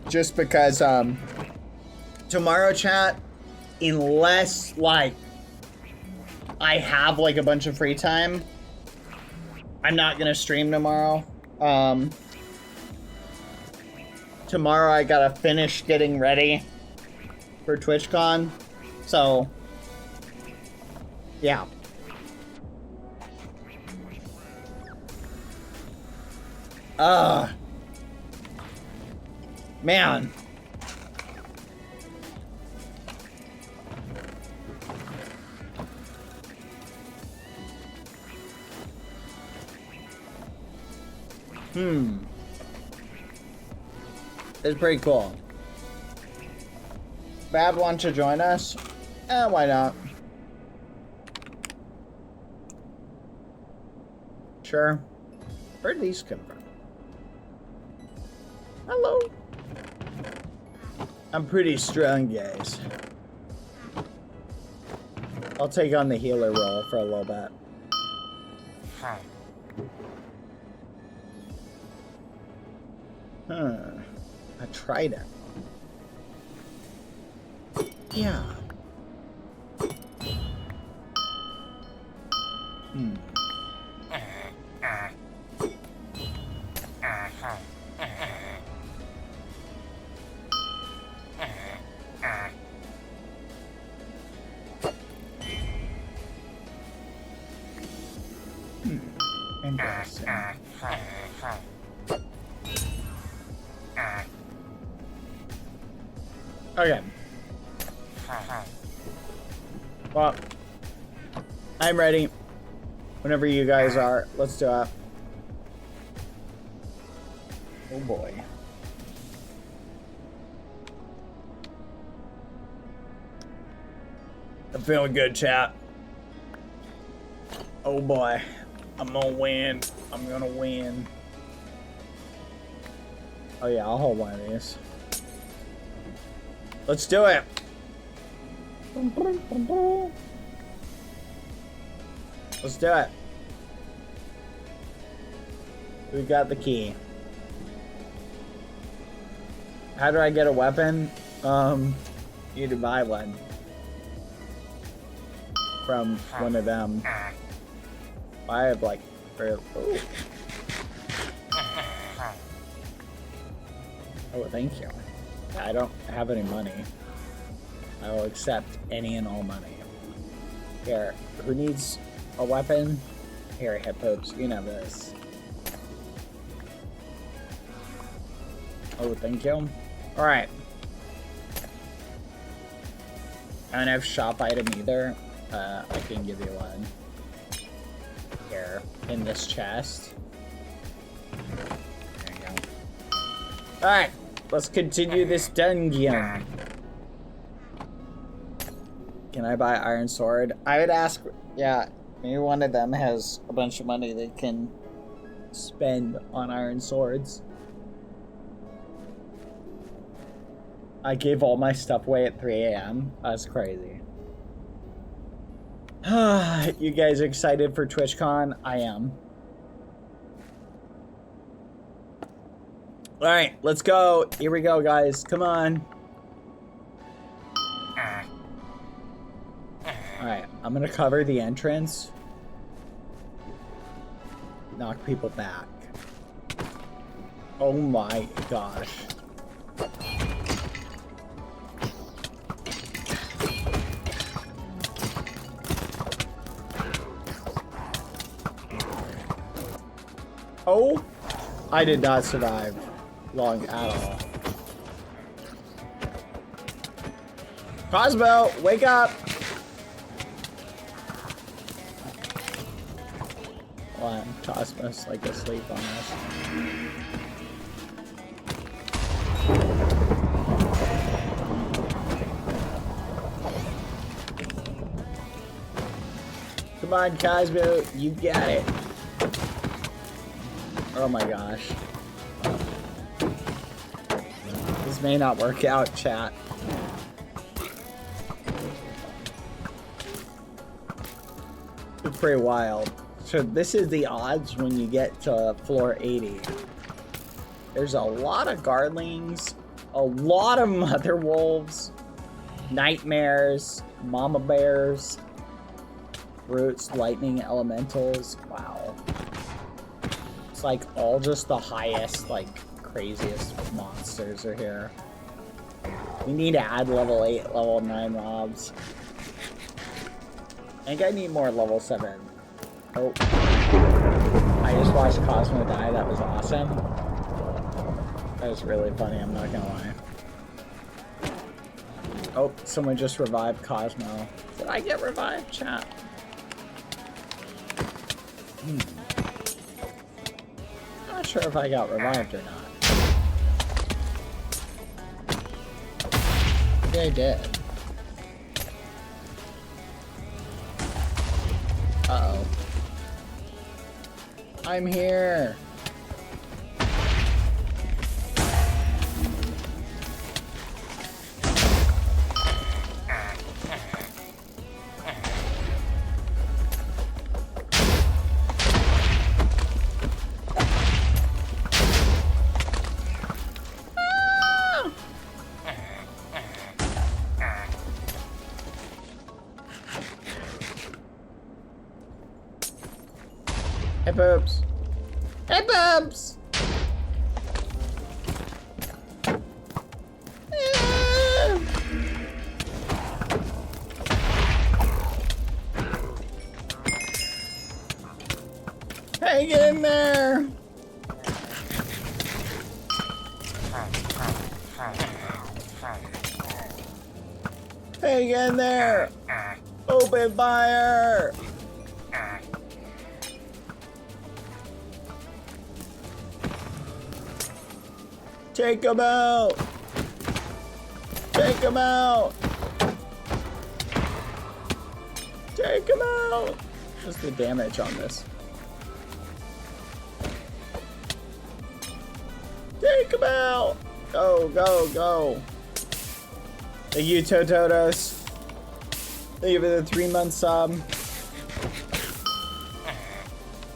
Just because tomorrow, chat, unless like I have like a bunch of free time, I'm not gonna stream tomorrow. Tomorrow I gotta finish getting ready for Twitchcon, so yeah. Man. It's pretty cool. Bad want to join us? Why not? Sure. Where'd these come from? Hello. I'm pretty strong, guys. I'll take on the healer role for a little bit. A trident. Yeah. Interesting. Okay. Well, I'm ready. Whenever you guys are, let's do it. Oh boy. I'm feeling good, chat. Oh boy. I'm gonna win. I'm gonna win. Oh yeah, I'll hold one of these. Let's do it. Let's do it. We got the key. How do I get a weapon? You need to buy one from one of them. I have like, oh, thank you. I don't have any money. I will accept any and all money. Here, who needs a weapon? Here, hippos, you know this. Oh, thank you. All right. I don't have shop item either. I can give you one. Here, in this chest. There you go. All right, let's continue this dungeon. Can I buy iron sword? I would ask, yeah, maybe one of them has a bunch of money they can spend on iron swords. I gave all my stuff away at 3 a.m. That's crazy. You guys excited for TwitchCon? I am. All right, let's go. Here we go, guys. Come on. All right, I'm gonna cover the entrance. Knock people back. Oh my gosh. Oh, I did not survive long at all. Cosmo, wake up! Well, Cosmo's like asleep on us. Come on, Cosmo, you got it. Oh my gosh. This may not work out, chat. It's pretty wild. So this is the odds when you get to floor 80. There's a lot of guardlings, a lot of mother wolves, nightmares, mama bears, roots, lightning elementals. Wow. It's like all just the highest, like craziest monsters are here. We need to add level 8, level 9 mobs. I think I need more level 7. Oh. I just watched Cosmo die. That was awesome. That was really funny, I'm not gonna lie. Oh, someone just revived Cosmo. Did I get revived, chat? Not sure if I got revived or not. Maybe I did. Uh-oh. I'm here. Hey, boobs. Hey, boobs. Hang in there. Hang in there. Open fire. Take him out! Take him out! Take him out! What's the damage on this? Take him out! Go, go, go! Thank you, Tototos. Thank you for the 3-month sub.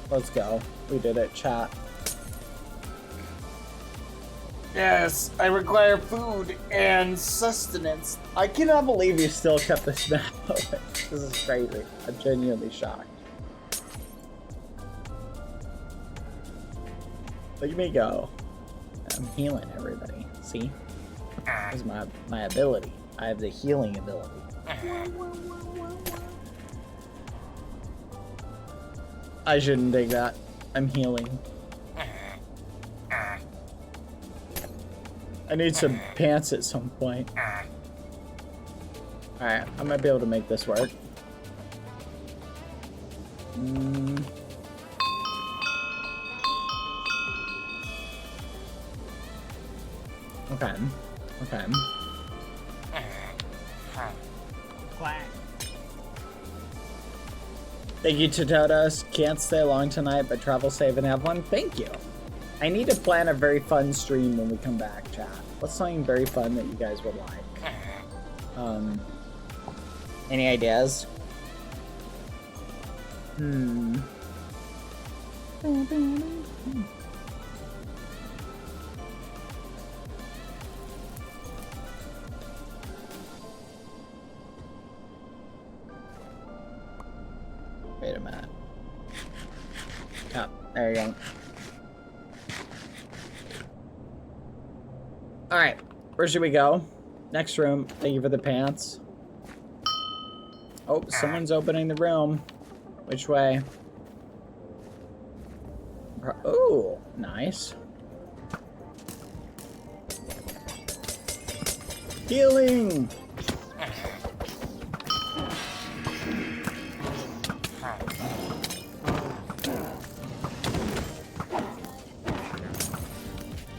Let's go. We did it, chat. Yes, I require food and sustenance. I cannot believe you still kept this map open. This is crazy. I'm genuinely shocked. Look at me go. I'm healing everybody. See? This is my ability. I have the healing ability. I shouldn't take that. I'm healing. I need some pants at some point. Alright, I might be able to make this work. Okay. Okay. Thank you, Tototos. Can't stay long tonight, but travel safe and have fun. Thank you. I need to plan a very fun stream when we come back, chat. What's something very fun that you guys would like? Any ideas? Wait a minute. Oh, there you go. Alright, where should we go? Next room. Thank you for the pants. Oh, someone's opening the room. Which way? Oh, nice. Healing!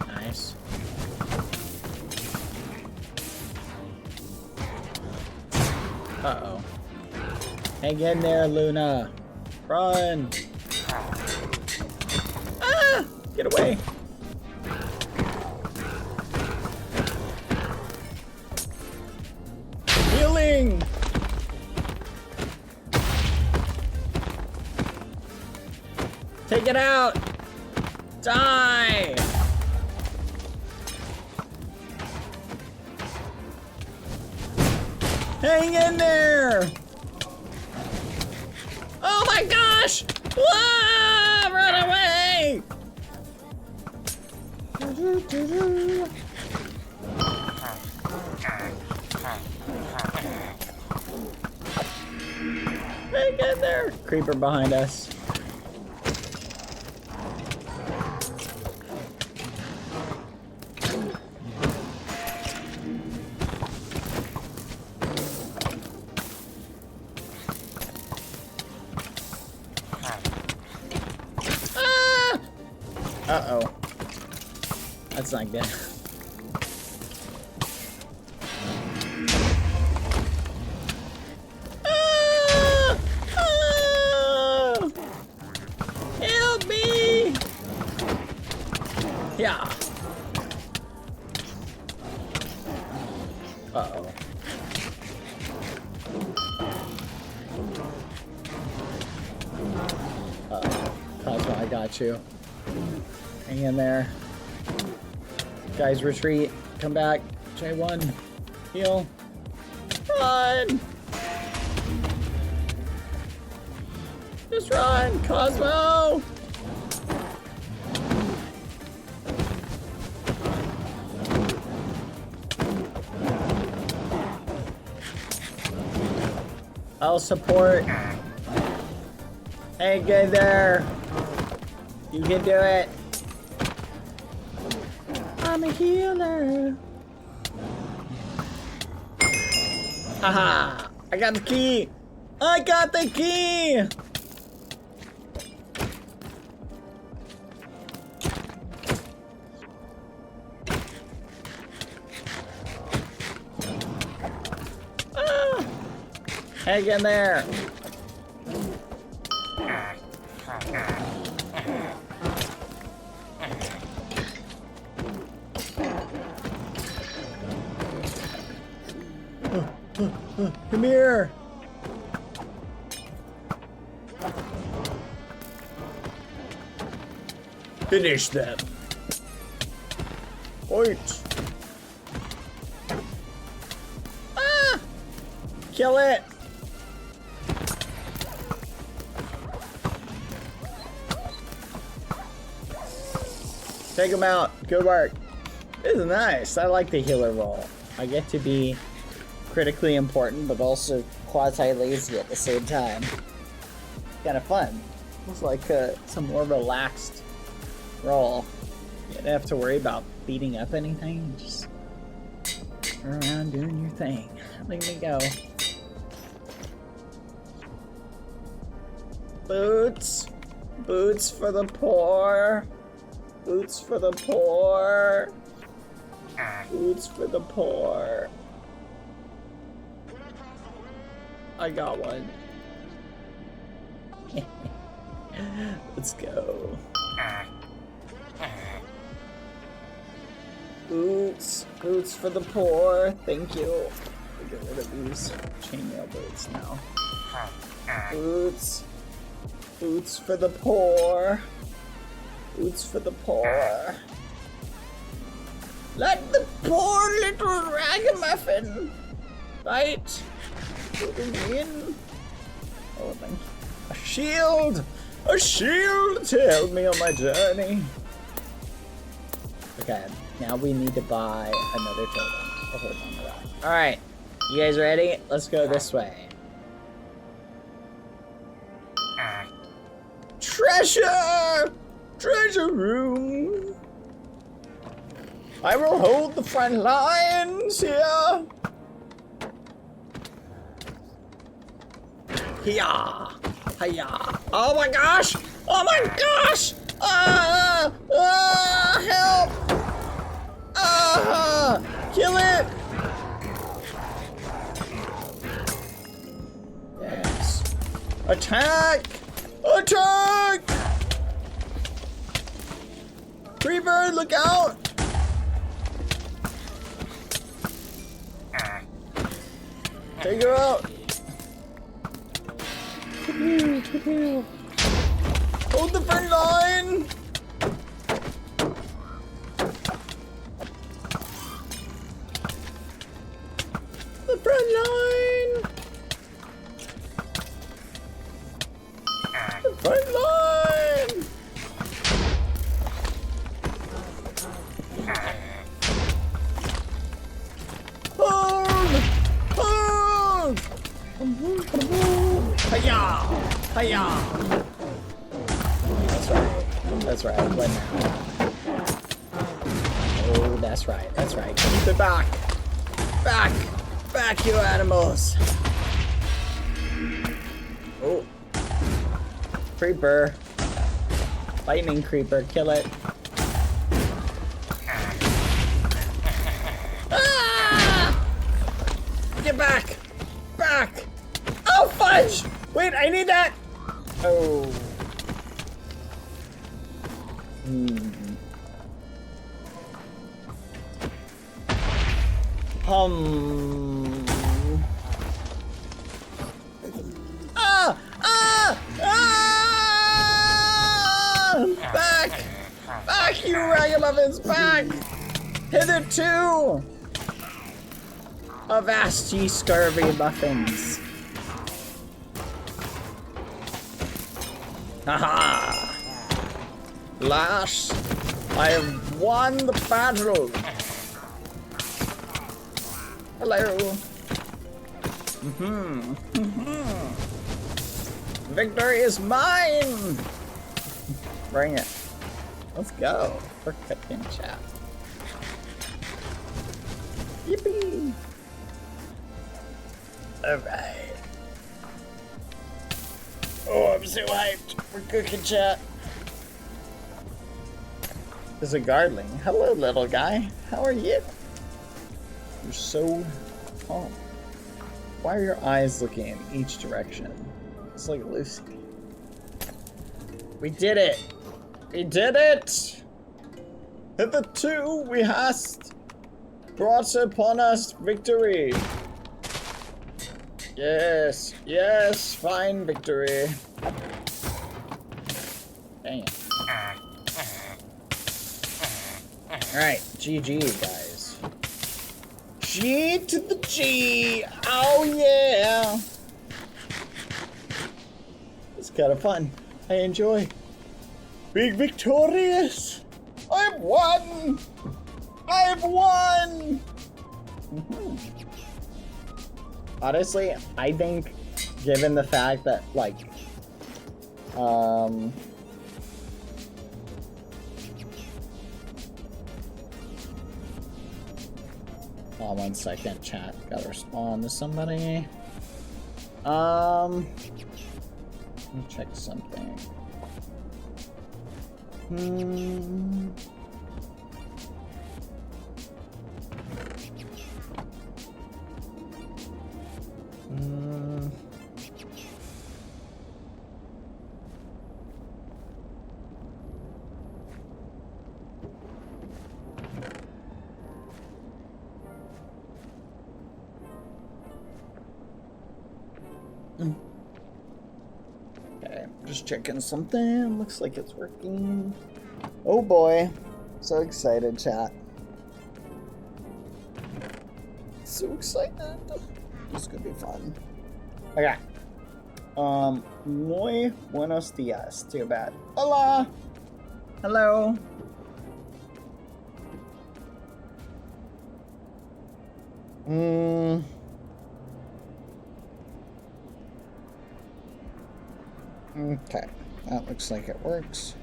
Nice. Uh-oh. Hang in there, Luna. Run! Ah! Get away! Healing! Take it out! Die! Hang in there! Oh my gosh! Whoa! Run away! Hang in there! Creeper behind us. Uh-oh. That's not good. Ah! Ah! Help me! Yeah. Uh-oh. Uh-oh. Cosmo, I got you. Hang in there. Guys, retreat. Come back. J1. Heal. Run! Just run, Cosmo! I'll support. Hang in there. You can do it. I'm a healer. Haha! I got the key. I got the key. Ah! Hang in there. Come here. Finish them. Point. Ah! Kill it. Take him out. Good work. This is nice. I like the healer role. I get to be critically important, but also quasi-lazy at the same time. Kind of fun. It's like some more relaxed role. You don't have to worry about beating up anything. Just run around doing your thing. Leave me go. Boots. Boots for the poor. Boots for the poor. Boots for the poor. I got one. Let's go. Boots. Boots for the poor. Thank you. I'll get rid of these chainmail boots now. Boots. Boots for the poor. Boots for the poor. Let the poor little ragamuffin fight. Put him in. Oh, thank you. A shield! A shield to help me on my journey. Okay, now we need to buy another totem. Alright, you guys ready? Let's go this way. Treasure! Treasure room! I will hold the front lines here! Hiya! Hiya! Oh my gosh! Oh my gosh! Help! Kill it! Yes. Attack! Attack! Creeper, look out! Take her out! Hold the front line! The front line! The front line! Hold! Hold! Hiya! Hiya! That's right. That's right. What now? Oh, that's right. That's right. Keep it back. Back. Back, you animals. Oh. Creeper. Lightning creeper. Kill it. Ah! Get back. Back. Oh, fudge. Wait, I need that. Oh. Back! Back, you ragamuffins! Back! Hitherto! Avast ye scurvy muffins! Haha! Last, I have won the battle! Hello! Victory is mine! Bring it. Let's go. For cutting chat. Yippee! Alright. Oh, I'm so hyped. We're cooking chat. There's a guardling. Hello, little guy. How are you? You're so calm. Why are your eyes looking in each direction? It's like Lucy. We did it! We did it! Hitherto we hast brought upon us victory. Yes, yes, fine victory. Dang it. Alright, GG, guys. G to the G! Oh, yeah! It's kind of fun. I enjoy. Big victorious! I've won! I've won! Honestly, I think, given the fact that, like, oh, 1 second, chat. Gotta respond to somebody. Let me check something. Okay, just checking something. Looks like it's working. Oh boy. So excited, chat. So excited. This is gonna be fun. Okay. Muy buenos dias. Too bad. Hola! Hello. Okay, that looks like it works.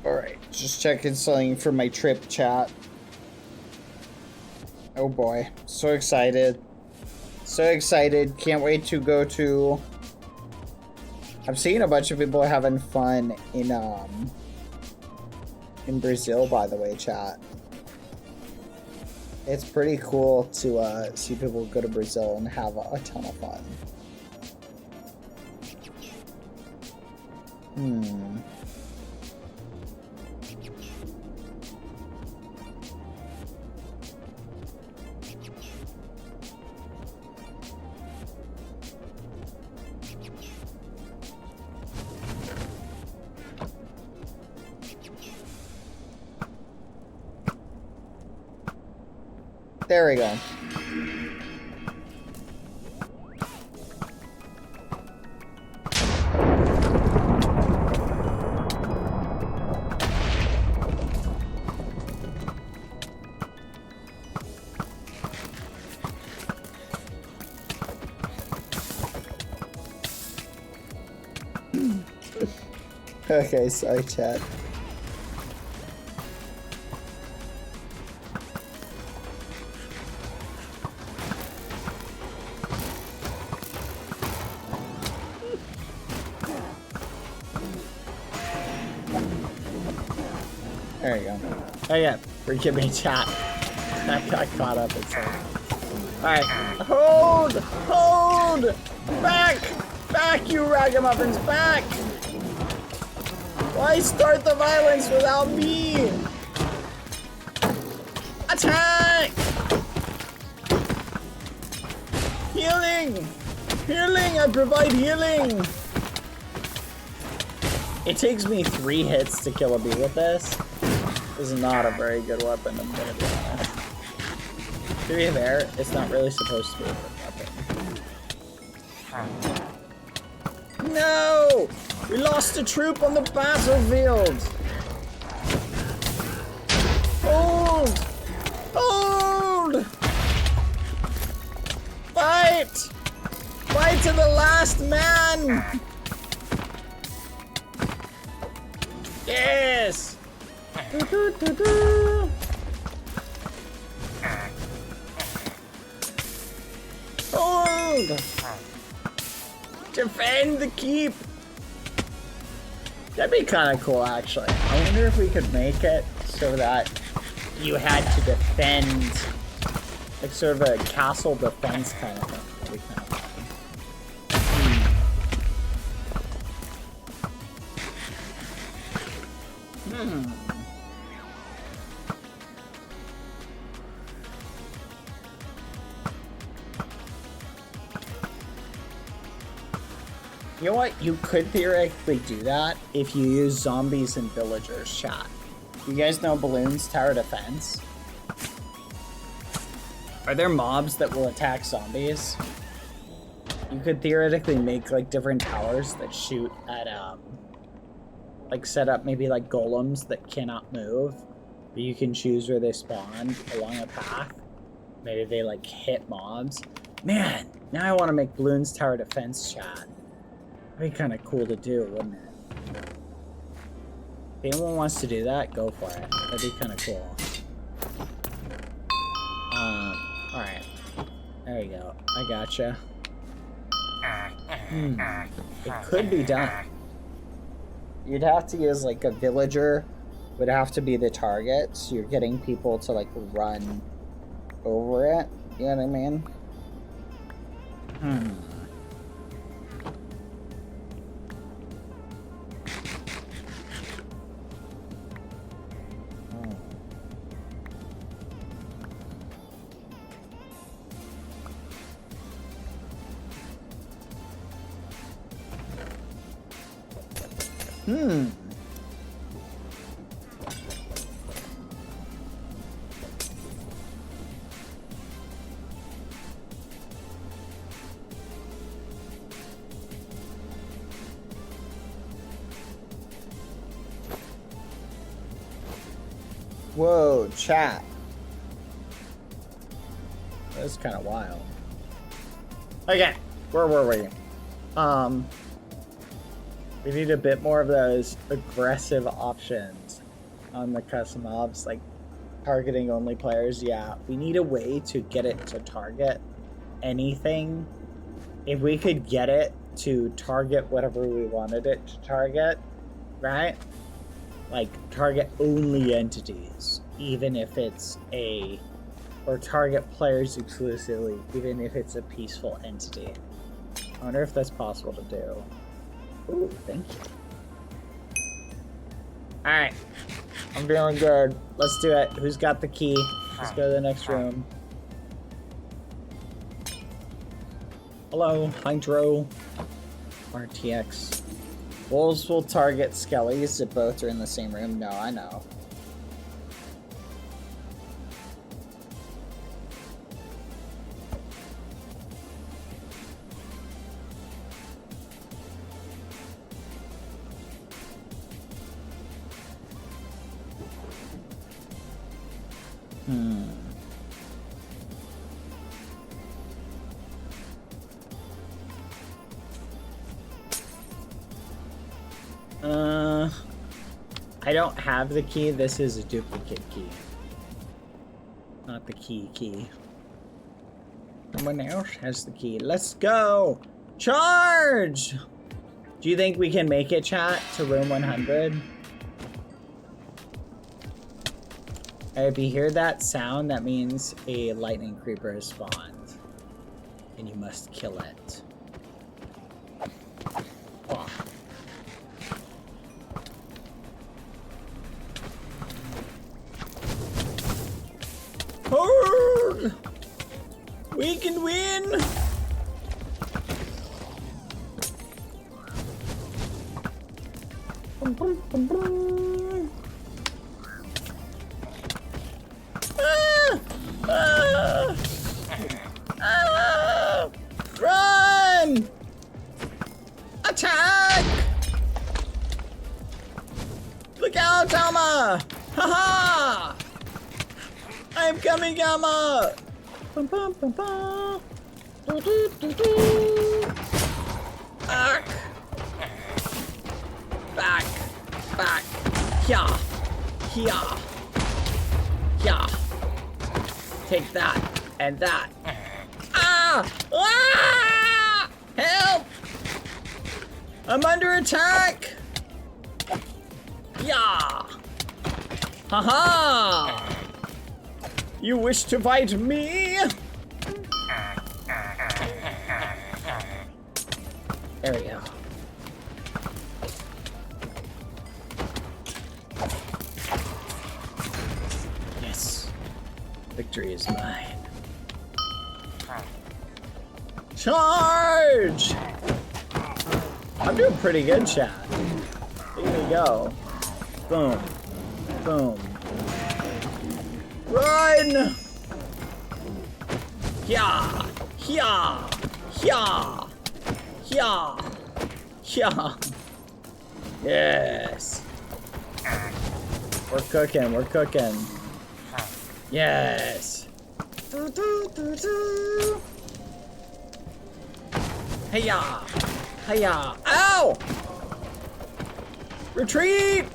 Alright, just checking something for my trip, chat. Oh boy, so excited. So excited, can't wait to go to... I've seen a bunch of people having fun in Brazil, by the way, chat. It's pretty cool to see people go to Brazil and have a ton of fun. There we go. Okay, sorry, chat. There you go. Oh yeah, forgive me, chat. I got caught up in something. Alright. Hold! Hold! Back! Back, you ragamuffins! Back! Why start the violence without me? Attack! Healing! Healing! I provide healing! It takes me 3 hits to kill a bee with this. This is not a very good weapon, I'm gonna be honest. To be fair, it's not really supposed to be a good weapon. No! We lost a troop on the battlefield! Hold! Hold! Fight! Fight to the last man! Yes! Hold! Defend the keep! That'd be kind of cool, actually. I wonder if we could make it so that you had to defend, like sort of a castle defense kind of thing. That'd be kind of fun. You know what? You could theoretically do that if you use zombies and villagers, chat. You guys know Balloon's tower defense? Are there mobs that will attack zombies? You could theoretically make like different towers that shoot at like set up maybe like golems that cannot move. But you can choose where they spawn along a path. Maybe they like hit mobs. Man, now I want to make Balloon's tower defense, chat. That'd be kind of cool to do, wouldn't it? If anyone wants to do that, go for it. That'd be kind of cool. Alright. There you go. I gotcha. It could be done. You'd have to use like a villager would have to be the target, so you're getting people to like run over it. You know what I mean? Whoa, chat. That's kind of wild. Okay, where were we? We need a bit more of those aggressive options on the custom mobs, like targeting only players. Yeah, we need a way to get it to target anything. If we could get it to target whatever we wanted it to target, right? Like target only entities, even if it's or target players exclusively, even if it's a peaceful entity. I wonder if that's possible to do. Ooh, thank you. Alright. I'm feeling good. Let's do it. Who's got the key? Let's go to the next room. Hello, Hydro. RTX. Wolves will target skellies if both are in the same room. No, I know. I don't have the key. This is a duplicate key. Not the key. Someone else has the key. Let's go! Charge! Do you think we can make it, chat, to room 100? If you hear that sound, that means a lightning creeper has spawned. And you must kill it. Oh. Hurr! We can win! Run! Attack! Look out, Alma! Haha! I'm coming, Alma! Bum, bum, bum, bum. Do, do, do, do. Back! Back! Back! Yeah! Yeah! Yeah! Take that and that. Ah! Ah! Help! I'm under attack! Yeah! Haha! You wish to fight me? There we go. Yes. Victory is mine. Charge! I'm doing pretty good, chat. Here we go. Boom. Boom. Run! Yeah! Yeah! Yeah! Yeah! Yeah! Yes! We're cooking, we're cooking. Yes! Hey-ya! Hey-ya! Ow! Retreat!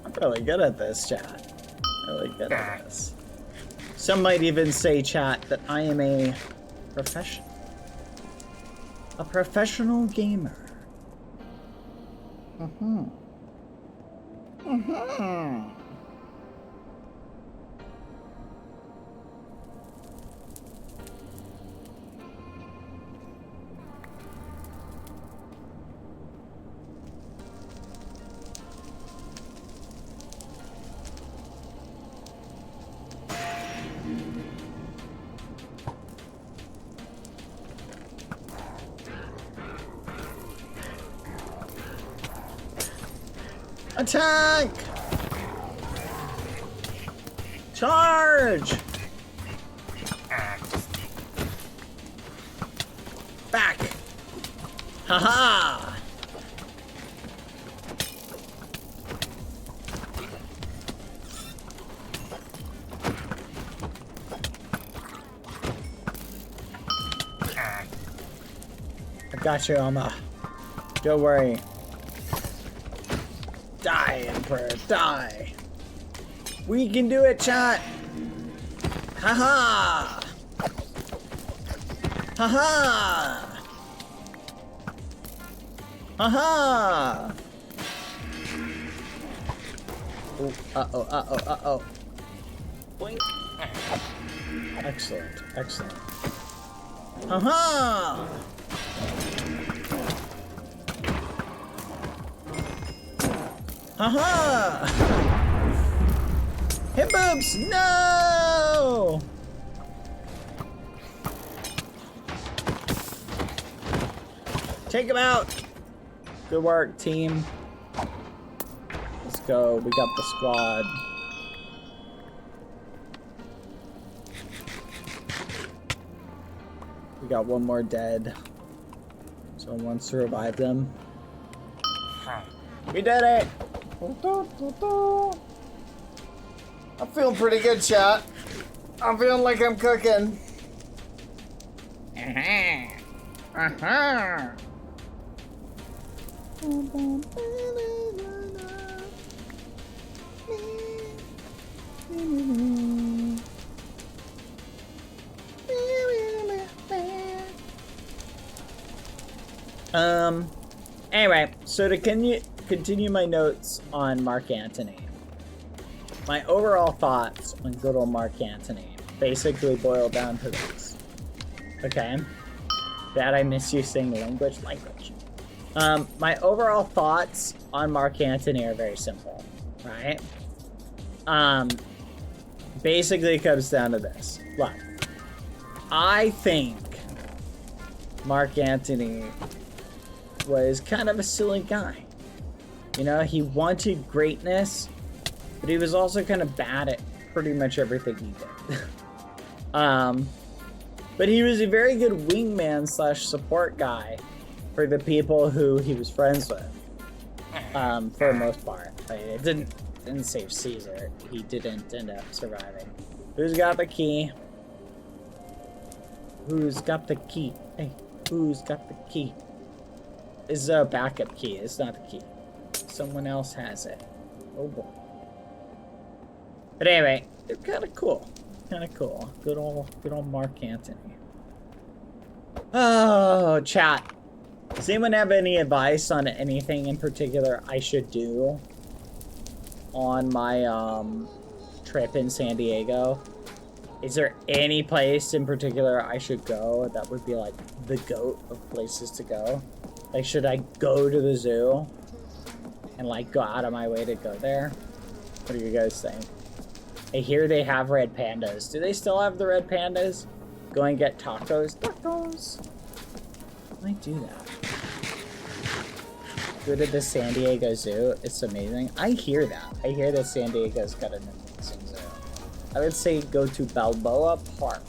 I'm really good at this, chat. Really good at this. Some might even say, chat, that I am a professional. A professional gamer. Mm-hmm. Mm-hmm. Attack! Charge! Back! Haha! I got you, Alma. Don't worry. Die, Emperor, die! We can do it, chat! Haha! Haha! Haha! Oh, uh-oh, uh-oh, uh-oh. Boink! Excellent, excellent. Haha! Haha! Hip boobs! No! Take him out! Good work, team. Let's go. We got the squad. We got one more dead. Someone survived them. We did it! I'm feeling pretty good, chat. I'm feeling like I'm cooking. Anyway, so to continue my notes on Mark Antony. My overall thoughts on good old Mark Antony basically boil down to this. Okay? Dad, I miss you saying language. My overall thoughts on Mark Antony are very simple, right? Basically it comes down to this. Look, I think Mark Antony was kind of a silly guy. You know, he wanted greatness, but he was also kind of bad at pretty much everything he did. But he was a very good wingman / support guy for the people who he was friends with, for the most part. It didn't save Caesar. He didn't end up surviving. Who's got the key? Who's got the key? Hey, who's got the key? It's a backup key. It's not the key. Someone else has it. Oh boy. But anyway, they're kind of cool. Kind of cool. Good old Mark Antony. Oh, chat. Does anyone have any advice on anything in particular I should do on my trip in San Diego? Is there any place in particular I should go that would be like the GOAT of places to go? Like, should I go to the zoo and like go out of my way to go there? What do you guys think? I hear they have red pandas. Do they still have the red pandas? Go and get tacos. Tacos! I might do that. Go to the San Diego Zoo. It's amazing. I hear that. I hear that San Diego's got an amazing zoo. I would say go to Balboa Park.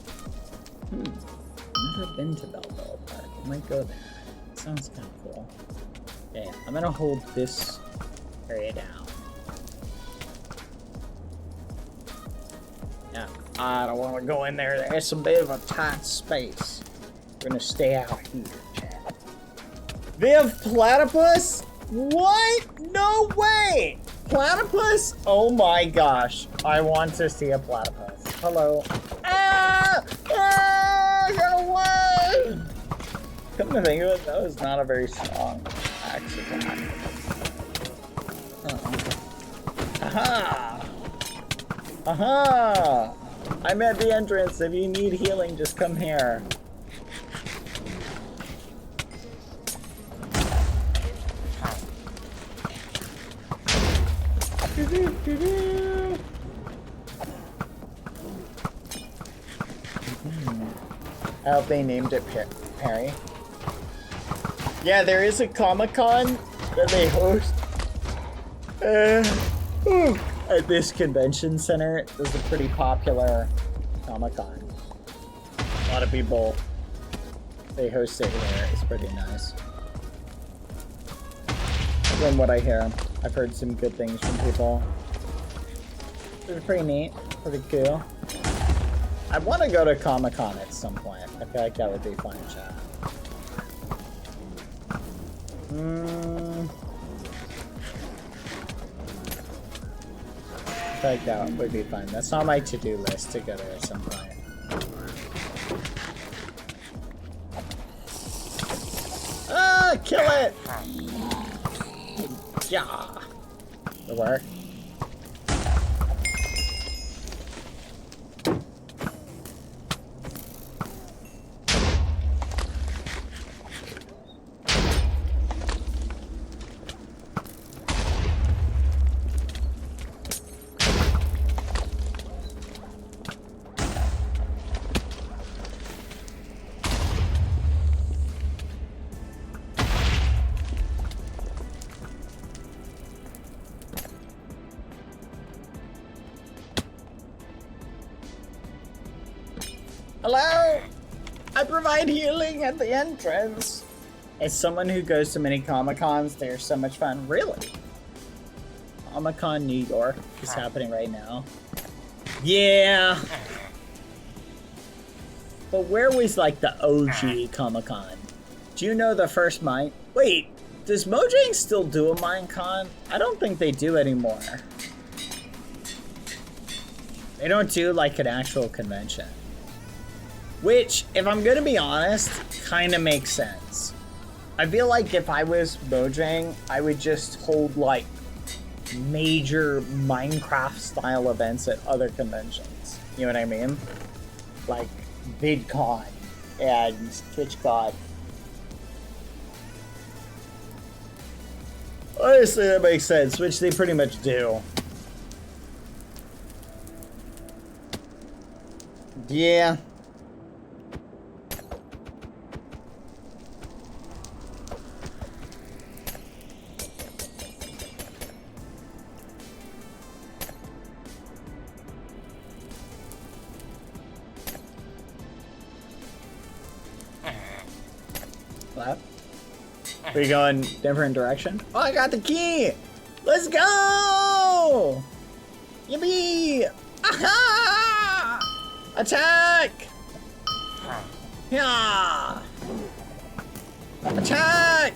Never been to Balboa Park. I might go there. It sounds kind of cool. Okay, I'm gonna hold this area down. Yeah, I don't want to go in there. There's a bit of a tight space. We're gonna stay out here, chat. They have platypus? What? No way! Platypus? Oh my gosh. I want to see a platypus. Hello. Ah! Ah! Go away! Come to think of it, that was not a very strong axe attack. Aha! Aha! I'm at the entrance. If you need healing, just come here. I hope they named it Perry. Yeah, there is a Comic-Con that they host at this convention center. There's a pretty popular Comic-Con. A lot of people, they host it here. It's pretty nice. From what I hear, I've heard some good things from people. It's pretty neat, pretty cool. I want to go to Comic-Con at some point. I feel like that would be fun, chat. I feel like that would be fun. That's on my to-do list to go there at some point. Ah, kill it! Yeah. The work. Hello? I provide healing at the entrance. As someone who goes to many Comic-Cons, they're so much fun. Really? Comic-Con New York is happening right now. Yeah. But where was like the OG Comic-Con? Do you know the first mine? Wait, does Mojang still do a Minecon? I don't think they do anymore. They don't do like an actual convention. Which, if I'm gonna be honest, kind of makes sense. I feel like if I was Mojang, I would just hold like major Minecraft style events at other conventions. You know what I mean? Like VidCon and Twitchcon. Honestly, that makes sense, which they pretty much do. Yeah. What? We going different direction? Oh, I got the key! Let's go! Yippee! Aha! Attack! Yeah! Attack!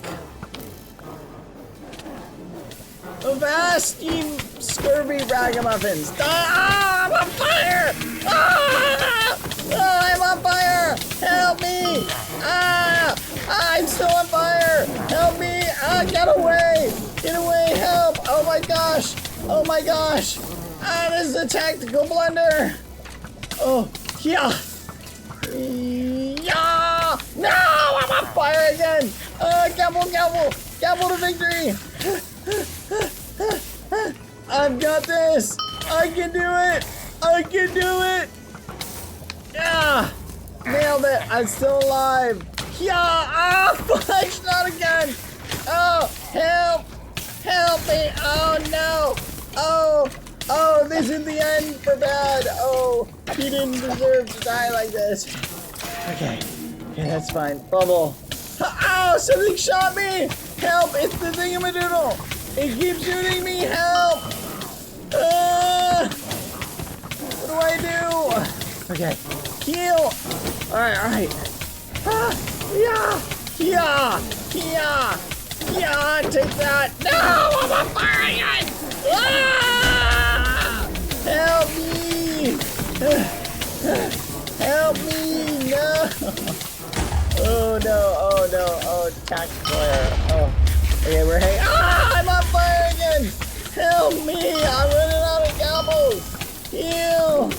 Move fast, you scurvy ragamuffins! Ah! I'm on fire! Ah! Oh, I'm on fire! Help me! Ah! I'm still on fire! Help me! Ah, get away! Get away! Help! Oh my gosh! Oh my gosh! Ah, this is a tactical blunder! Oh, yeah! Yeah! No! I'm on fire again! Gavel, gavel! Gavel to victory! I've got this! I can do it! I can do it! Yeah! Nailed it! I'm still alive! Yeah! Ah! Fudge! Not again! Oh! Help! Help me! Oh no! Oh! Oh! This is the end for Bad! Oh! He didn't deserve to die like this. Okay. Okay, that's fine. Bubble. Ow! Something shot me! Help! It's the thingamadoodle! It keeps shooting me! Help! What do I do? Okay. Heal! Alright, alright. Ah! Yeah! Yeah! Yeah! Yeah! Take that! No! I'm on fire again! Ah! Help me! Help me! No! Oh no! Oh no! Oh, attack flare! Oh. Okay, we're hanging. Ah! I'm on fire again! Help me! I'm running out of combos! Heal!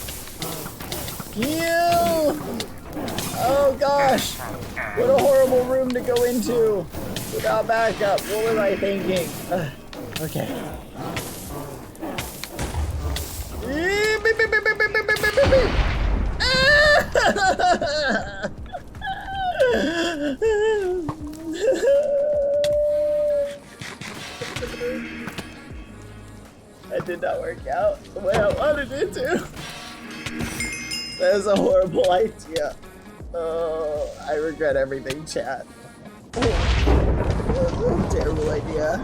Heal! Oh gosh! What a horrible room to go into without backup. What was I thinking? Okay. That did not work out the way I wanted it to. That is a horrible idea. Oh, I regret everything, chat. That was a terrible idea.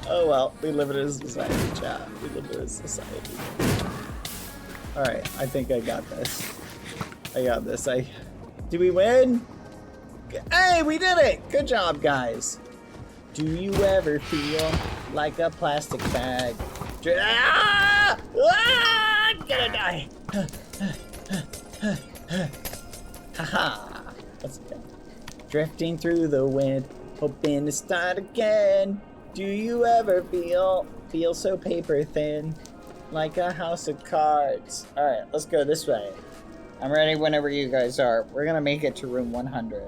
Oh well, we live in a society, chat. We live in a society. Alright, I think I got this. I got this. Did we win? Hey, we did it! Good job, guys. Do you ever feel like a plastic bag? Ah! Ah! I'm gonna die. Haha. Let's go. Drifting through the wind, hoping to start again. Do you ever feel so paper thin, like a house of cards? All right, let's go this way. I'm ready whenever you guys are. We're gonna make it to room 100.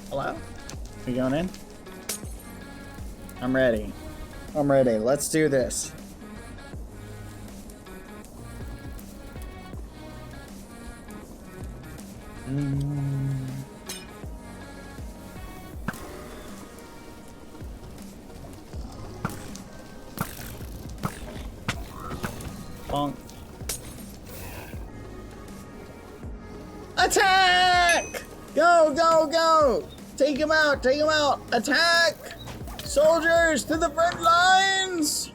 Hello? You going in? I'm ready. I'm ready. Let's do this. Bonk. Attack! Go, go, go! Take him out! Take him out! Attack! Soldiers to the front lines!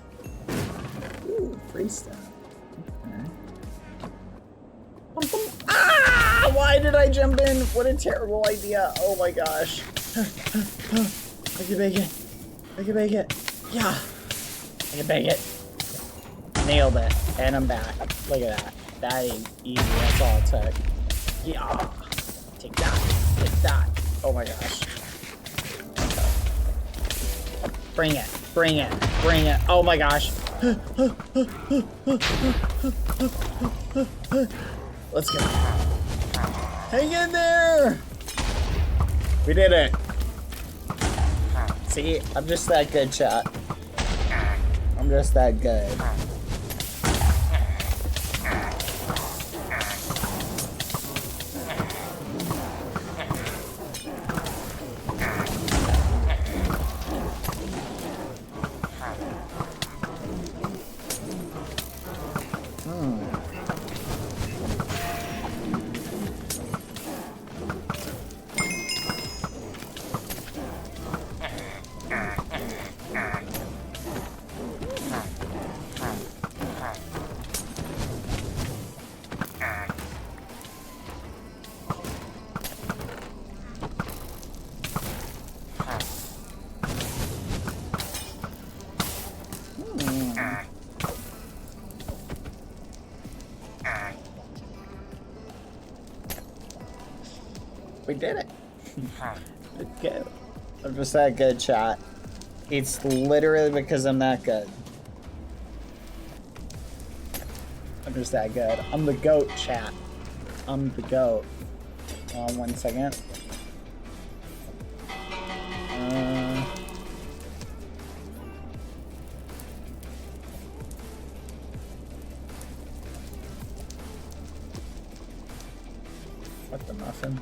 Ooh, free stuff. Okay. Ah! Why did I jump in? What a terrible idea. Oh my gosh. I can make it. I can make it. Yeah. I can make it. Nailed it. And I'm back. Look at that. That ain't easy. That's all it took. Yeah. Take that. Take that. Oh my gosh. Bring it. Bring it. Bring it. Oh my gosh. Let's go. Hang in there. We did it. See, I'm just that good, chat. I'm just that good. We did it. Good. I'm just that good, chat. It's literally because I'm that good. I'm just that good. I'm the GOAT, chat. I'm the GOAT. Hold on 1 second. What the muffin?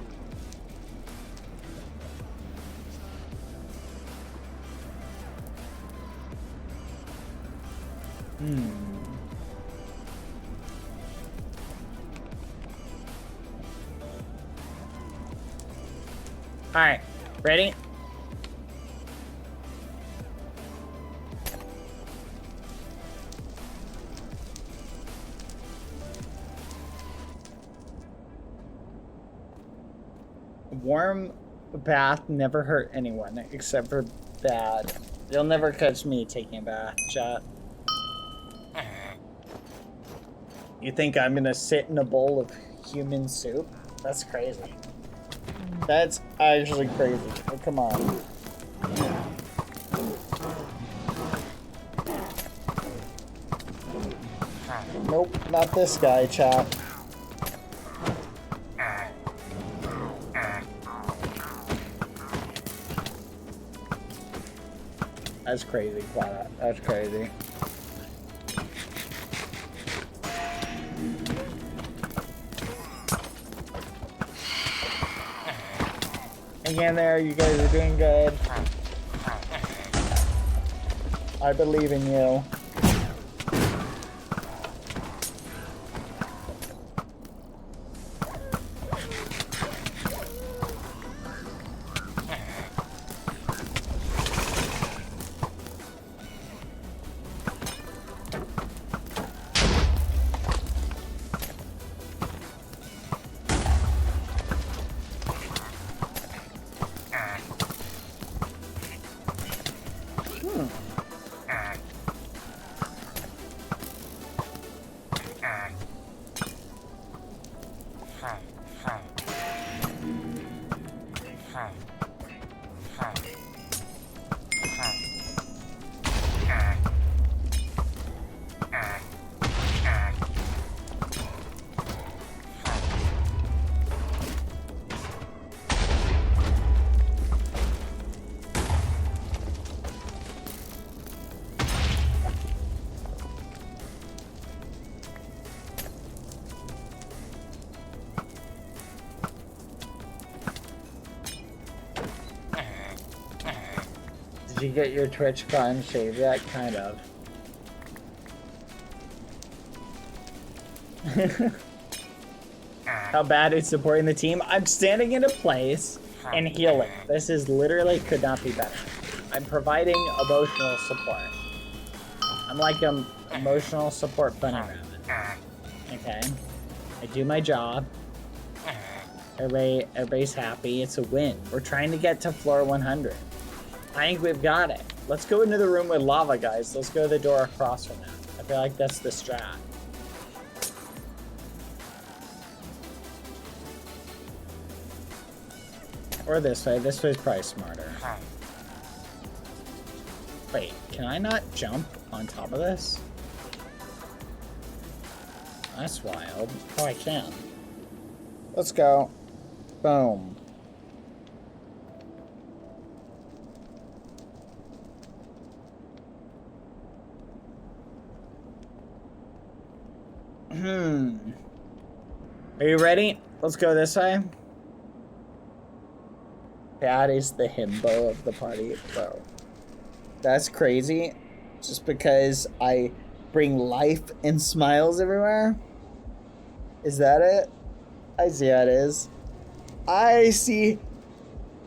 Alright, ready? Warm bath never hurt anyone except for bad. You'll never catch me taking a bath, chat. You think I'm gonna sit in a bowl of human soup? That's crazy. That's actually crazy. Oh, come on. Nope, not this guy, chat. That's crazy, Clara. That's crazy. Hang in there, you guys are doing good. I believe in you. Did you get your Twitchcon shave yet? Kind of. How bad is supporting the team? I'm standing in a place and healing. This is literally could not be better. I'm providing emotional support. I'm like an emotional support bunny rabbit. Okay. I do my job. Everybody's happy. It's a win. We're trying to get to floor 100. I think we've got it. Let's go into the room with lava, guys. Let's go to the door across from that. I feel like that's the strat. Or this way. This way's probably smarter. Wait, can I not jump on top of this? That's wild. Oh, I can. Let's go. Boom. Are you ready? Let's go this way. That is the himbo of the party, bro. That's crazy. Just because I bring life and smiles everywhere? Is that it? I see how it is. I see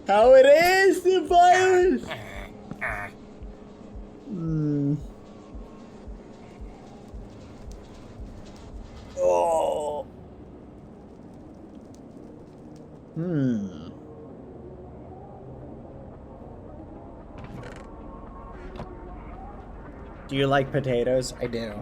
how it is, the violence! Oh. Do you like potatoes? I do.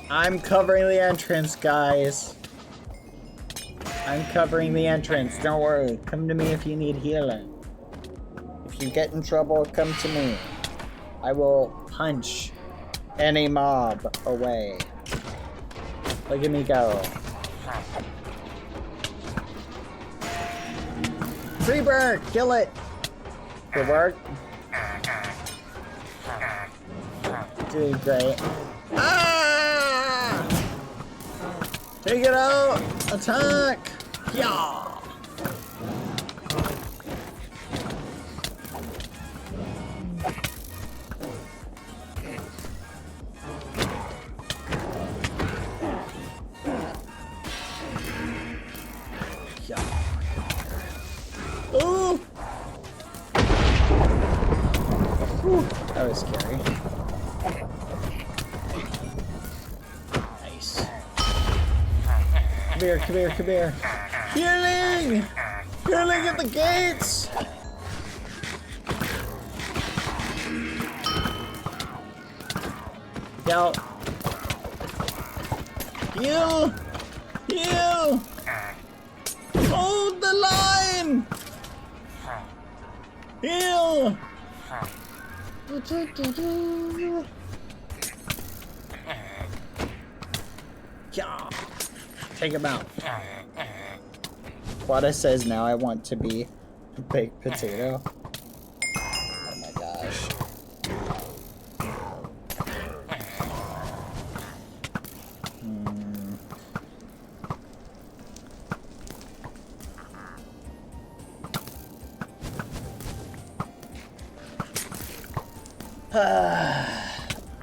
I'm covering the entrance, guys. I'm covering the entrance. Don't worry. Come to me if you need healing. If you get in trouble, come to me. I will punch any mob away. Look at me go. Creeper! Kill it! Good work. Doing great. Ah! Take it out! Attack! Yeah! Ooh! Ooh, that was scary. Nice. Come here, come here, come here. Healing! Healing at the gates! Yo. Heal! Heal! Hold the line! Heal! Yeah. Take him out. Quada says now I want to be a baked potato. Oh my gosh.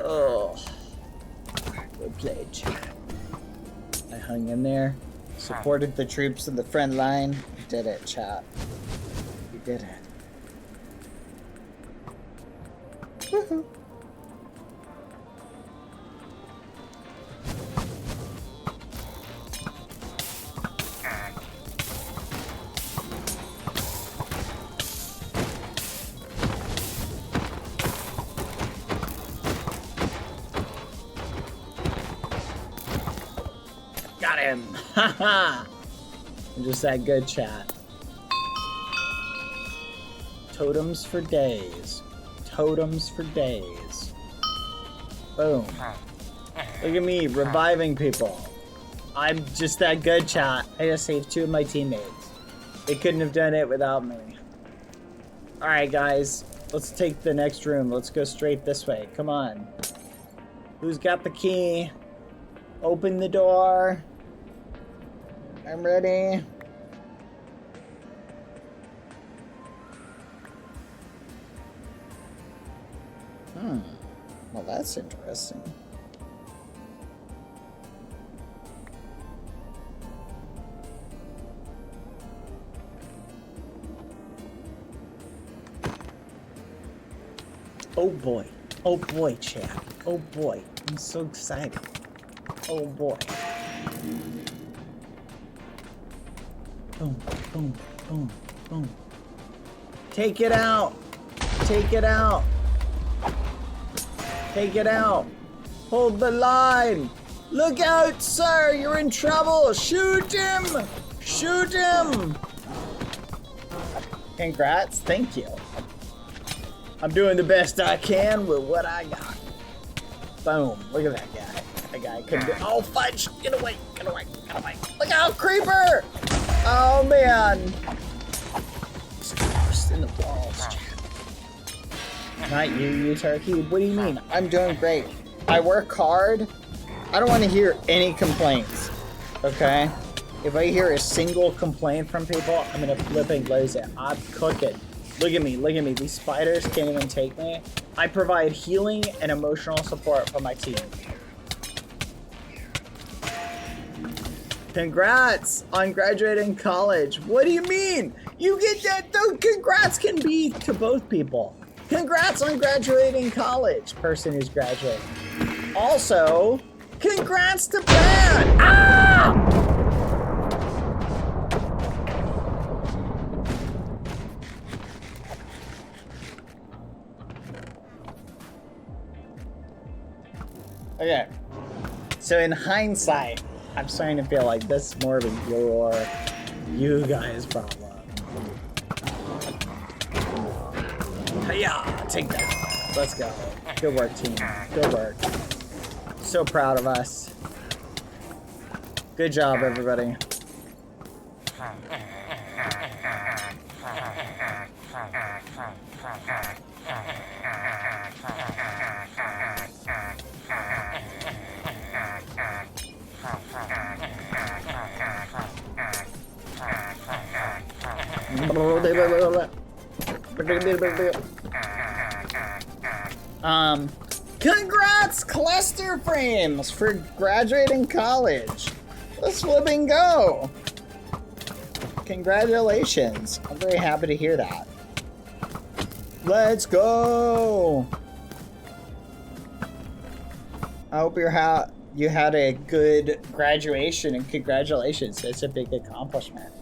Oh, good play, chat. I hung in there, supported the troops in the front line. We did it, chat. We did it. Woohoo. Got him! Haha! I'm just that good, chat. Totems for days. Totems for days. Boom. Look at me, reviving people. I'm just that good, chat. I just saved 2 of my teammates. They couldn't have done it without me. Alright, guys. Let's take the next room. Let's go straight this way. Come on. Who's got the key? Open the door. I'm ready. Well, that's interesting. Oh boy. Oh boy, chat. Oh boy. I'm so excited. Oh boy. Boom, boom, boom, boom. Take it out. Take it out. Take it out. Hold the line. Look out, sir. You're in trouble. Shoot him. Shoot him. Congrats. Thank you. I'm doing the best I can with what I got. Boom. Look at that guy. That guy couldn't do. Oh, fudge. Get away. Get away. Get away. Look out, creeper. Oh, man. Just in the walls. Not you turkey. What do you mean? I'm doing great. I work hard. I don't want to hear any complaints. Okay? If I hear a single complaint from people, I'm going to flip and glaze it. I'm cooking. Look at me. Look at me. These spiders can't even take me. I provide healing and emotional support for my team. Congrats on graduating college. What do you mean? You get that? The congrats can be to both people. Congrats on graduating college, person who's graduating. Also, congrats to Bad. Ah! Okay. So in hindsight, I'm starting to feel like this is more of a you guys problem. Yeah, take that. Let's go. Good work, team. Good work. So proud of us. Good job, everybody. Congrats, Cluster Frames, for graduating college. Let's flip and go. Congratulations. I'm very happy to hear that. Let's go. I hope you had a good graduation, and congratulations. It's a big accomplishment.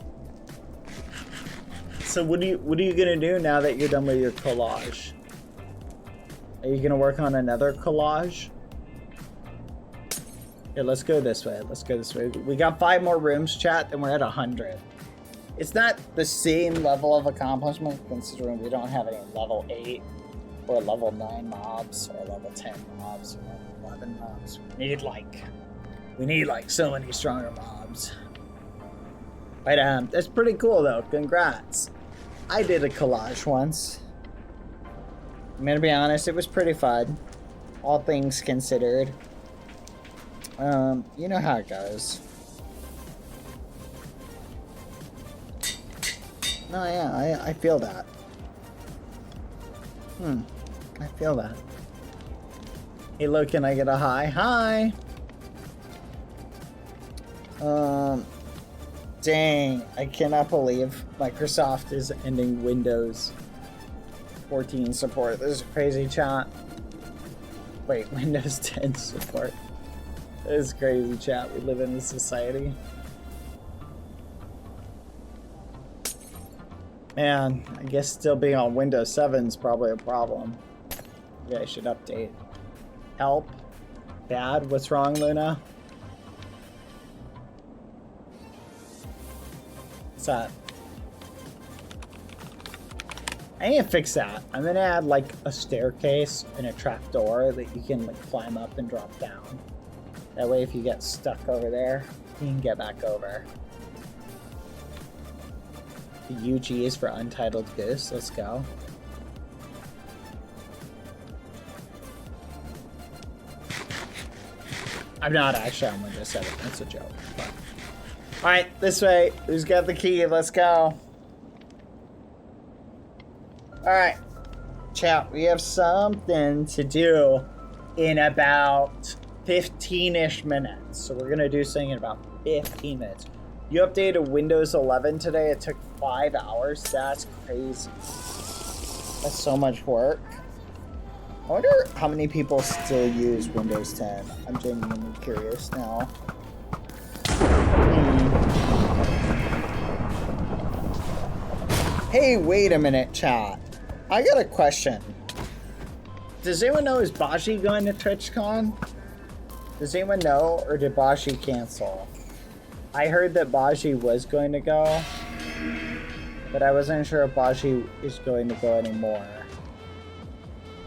So what are you gonna do now that you're done with your collage? Are you gonna work on another collage? Here, let's go this way. Let's go this way. We got 5 more rooms, chat, and we're at 100. It's not the same level of accomplishment considering we don't have any level 8 or level 9 mobs or level 10 mobs or level 11 mobs. We need like so many stronger mobs. But that's pretty cool though. Congrats. I did a collage once. I'm gonna be honest, it was pretty fun. All things considered. You know how it goes. No, yeah, I feel that. I feel that. Hey, look, can I get a hi? Hi! Dang, I cannot believe Microsoft is ending Windows 14 support. This is crazy, chat. Wait, Windows 10 support. This is crazy, chat. We live in a society. Man, I guess still being on Windows 7 is probably a problem. Maybe I should update. Help? Bad? What's wrong, Luna? What's that? I need to fix that. I'm gonna add like a staircase and a trapdoor that you can like climb up and drop down. That way if you get stuck over there, you can get back over. The UG is for Untitled Goose. Let's go. I'm not actually on Windows 7. That's a joke. Alright, this way. Who's got the key? Let's go. Alright. Chat, we have something to do in about 15-ish minutes. So we're going to do something in about 15 minutes. You updated Windows 11 today. It took 5 hours. That's crazy. That's so much work. I wonder how many people still use Windows 10. I'm genuinely curious now. Hey, wait a minute, chat. I got a question. Does anyone know, is Baji going to TwitchCon? Does anyone know, or did Baji cancel? I heard that Baji was going to go, but I wasn't sure if Baji is going to go anymore.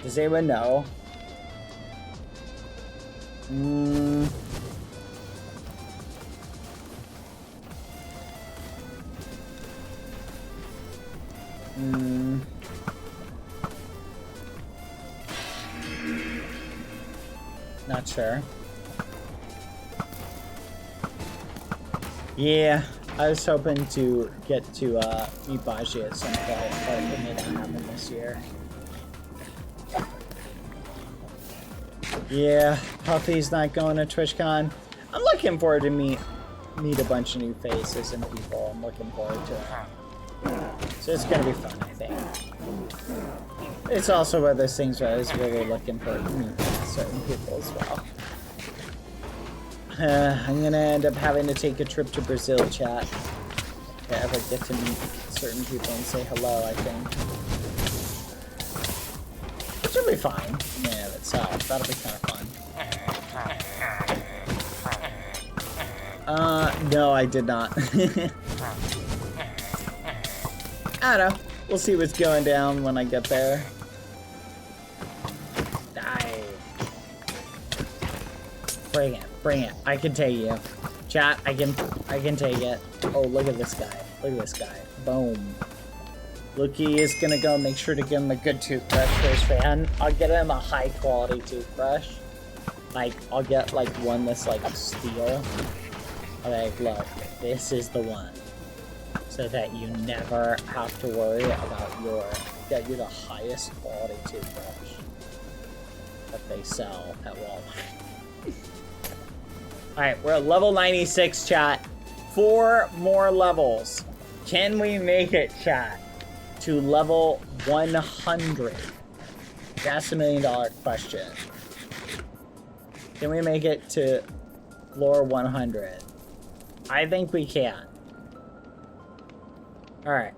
Does anyone know? Not sure. Yeah, I was hoping to get to meet Baji at some point, but it may not happen this year. Yeah, Puffy's not going to TwitchCon. I'm looking forward to meet meet a bunch of new faces and people. I'm looking forward to it. So it's gonna be fun, I think. It's also one of those things where I was really looking for to meet certain people as well. I'm gonna end up having to take a trip to Brazil, chat. If I ever get to meet certain people and say hello, I think. Which will be fine in and of itself. That'll be kind of fun. No, I did not. I don't know. We'll see what's going down when I get there. Die. Bring it. Bring it. I can take you. Chat, I can take it. Oh, look at this guy. Look at this guy. Boom. Luki is gonna go make sure to give him a good toothbrush for his fan. I'll get him a high quality toothbrush. Like, I'll get like one that's like steel. I'm like, look, this is the one. So that you never have to worry about get you the highest quality toothbrush that they sell at Walmart. Alright, we're at level 96, chat. 4 more levels. Can we make it, chat, to level 100? That's $1 million question. Can we make it to floor 100? I think we can. Alright.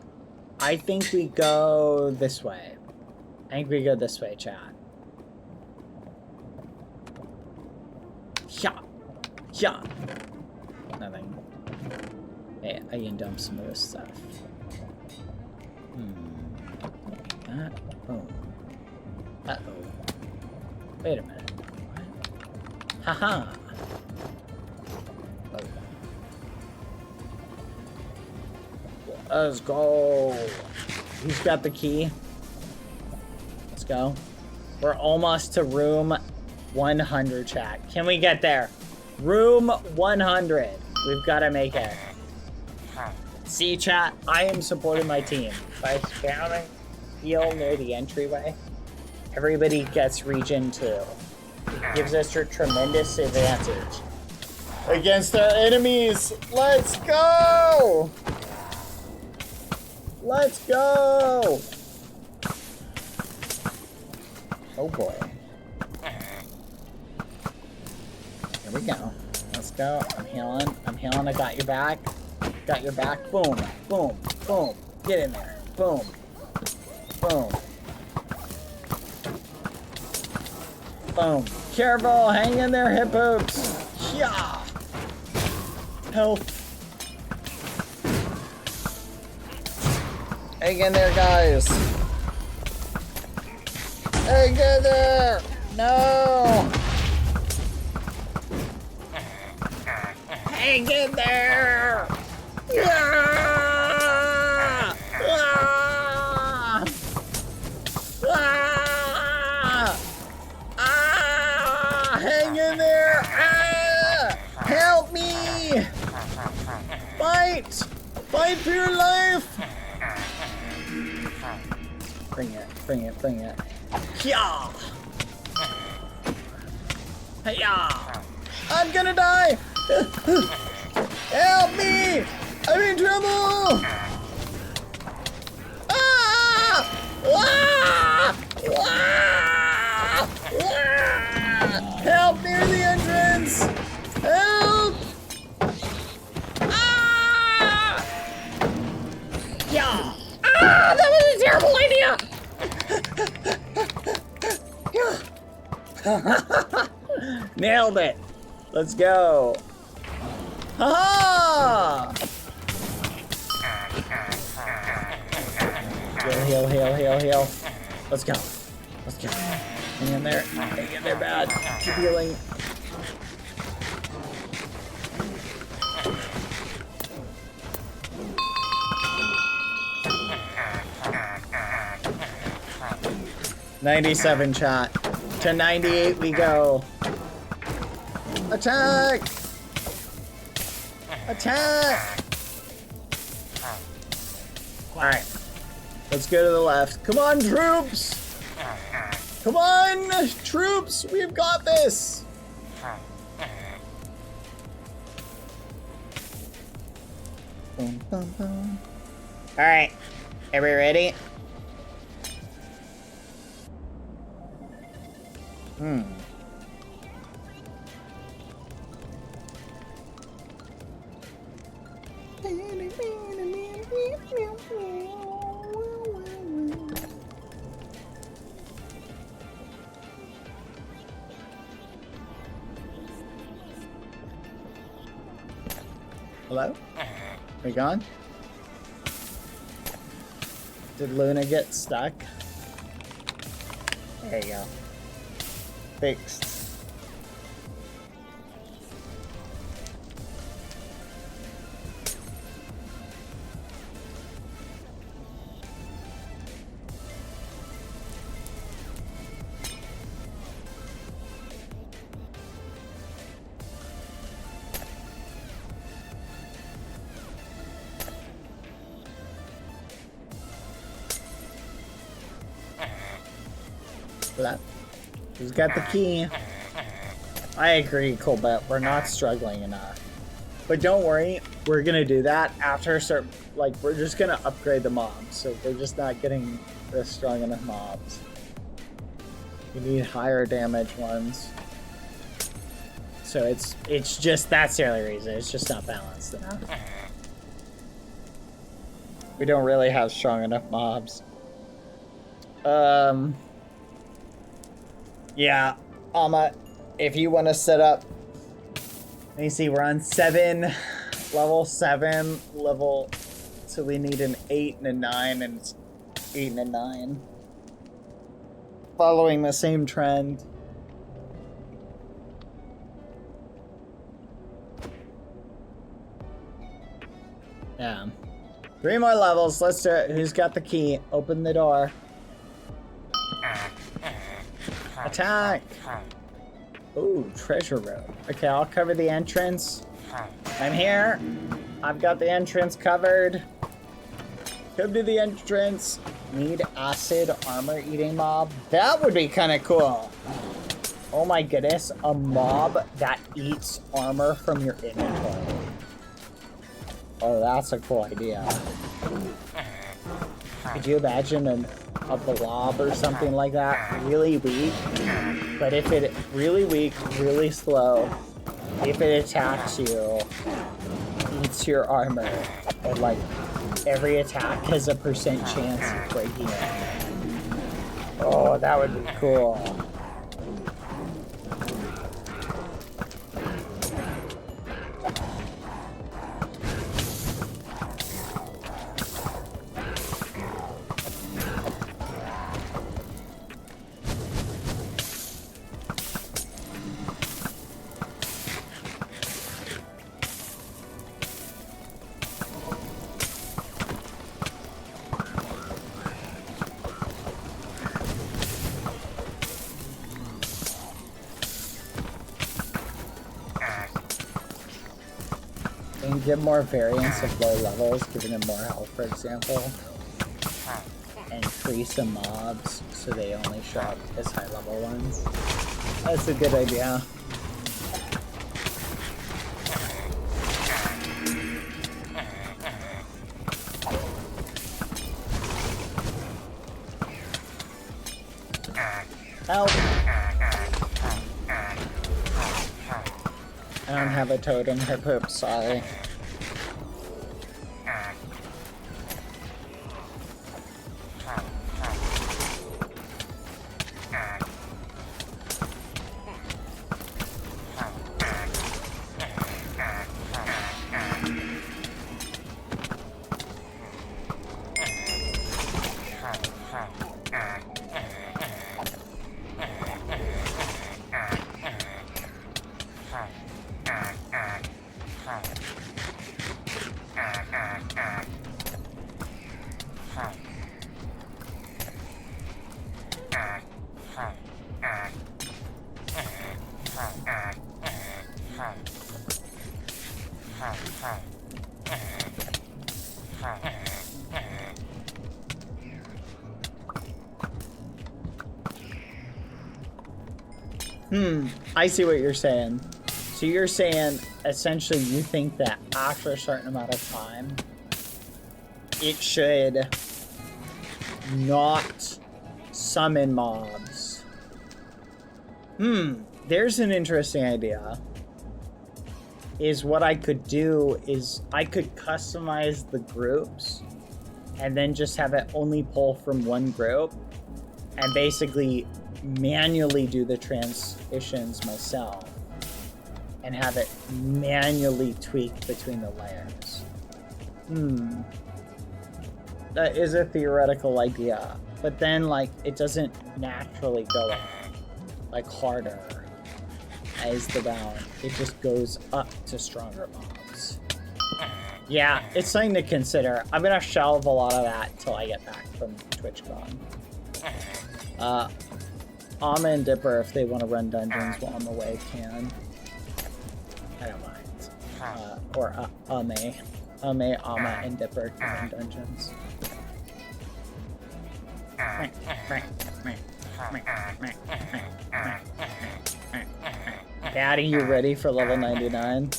I think we go this way. I think we go this way, chat. Yeah. Yeah. Nothing. Hey, I can dump some of this stuff. Like that. Boom. Uh-oh. Wait a minute. What? Haha. Oh. Let's go. Who's got the key? Let's go. We're almost to room 100, chat. Can we get there? Room 100. We've got to make it. See, chat, I am supporting my team. By spamming heal near the entryway, everybody gets region 2. It gives us a tremendous advantage against our enemies. Let's go! Let's go! Oh boy. Here we go. Let's go. I'm healing. I'm healing. I got your back. Got your back. Boom. Boom. Boom. Get in there. Boom. Boom. Boom. Careful. Hang in there, hip hoops. Yeah. Help. Hang in there, guys. Hang in there. No. Hang in there! Yeah! Ah! Ah! Ah! Hang in there! Ah! Help me! Fight! Fight for your life! Bring it, bring it, bring it. Yeah! Yeah! I'm gonna die! Help me! I'm in trouble! Ah! Ah! Ah! Ah! Help near the entrance! Help! Ah! Yeah! Ah! That was a terrible idea! Nailed it! Let's go! Ha! Heal, heal, heal, heal. Let's go. Let's go. Hang in there. Hang in there, bad. Keep healing. $97 shot. To 98 we go. Attack! Attack! Alright. Let's go to the left. Come on, troops! Come on, troops! We've got this! Boom, boom, boom. All right, are we ready? Hello? We gone? Did Luna get stuck? There you go. Fixed. Who's got the key? I agree, Colbert. We're not struggling enough. But don't worry, we're gonna do that after certain. Like, we're just gonna upgrade the mobs, so we're just not getting the strong enough mobs. We need higher damage ones. So it's just that's the only reason. It's just not balanced enough. We don't really have strong enough mobs. Yeah, Alma, if you want to set up, let me see, we're on level 7, so we need an 8 and a 9, and it's 8 and a 9. Following the same trend. Yeah. 3 more levels, let's do it. Who's got the key? Open the door. Attack! Ooh, treasure room. Okay, I'll cover the entrance. I'm here. I've got the entrance covered. Come to the entrance. Need acid armor eating mob. That would be kind of cool. Oh my goodness, a mob that eats armor from your inventory. Oh, that's a cool idea. Could you imagine a blob or something like that? Really weak. But if it really weak, really slow, if it attacks you, eats your armor, and like every attack has a % chance of breaking it. Oh, that would be cool. Give more variance of low levels, giving them more health, for example. And increase the mobs so they only show up as high level ones. That's a good idea. Help! I don't have a totem, her poop, sorry. I see what you're saying. So you're saying, essentially, you think that after a certain amount of time, it should not summon mobs. There's an interesting idea. Is what I could do is I could customize the groups and then just have it only pull from one group and basically manually do the transitions myself and have it manually tweak between the layers. That is a theoretical idea, but then like it doesn't naturally go like harder as the bound. It just goes up to stronger mobs. Yeah, it's something to consider. I'm gonna shelve a lot of that till I get back from Twitchcon. Amma and Dipper, if they want to run dungeons while I'm away, can. I don't mind. Or Amma, Amma, and Dipper can run dungeons. Daddy, you ready for level 99?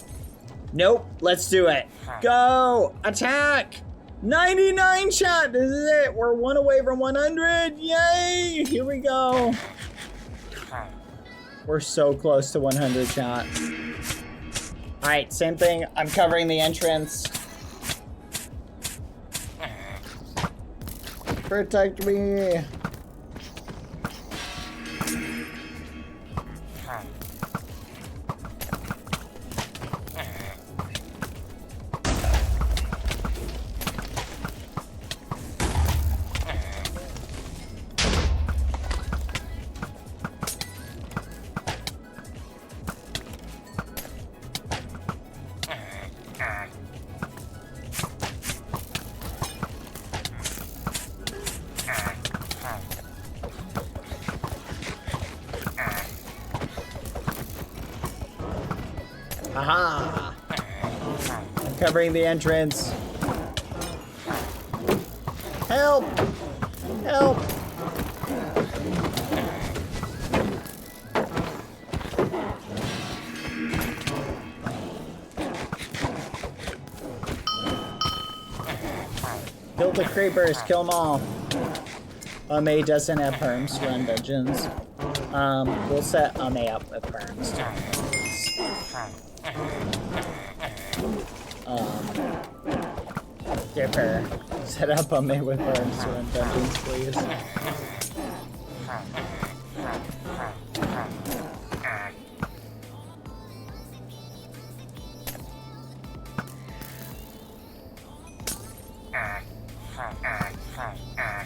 Nope, let's do it. Go! Attack! 99, chat! This is it! We're one away from 100! Yay! Here we go! We're so close to 100, chat. Alright, same thing. I'm covering the entrance. Protect me! Aha! I'm covering the entrance. Help! Help! Kill the creepers, kill them all. May doesn't have perms to run dungeons. We'll set May up with perms to run dungeons. Dipper, set up May with perms to run dungeons, please.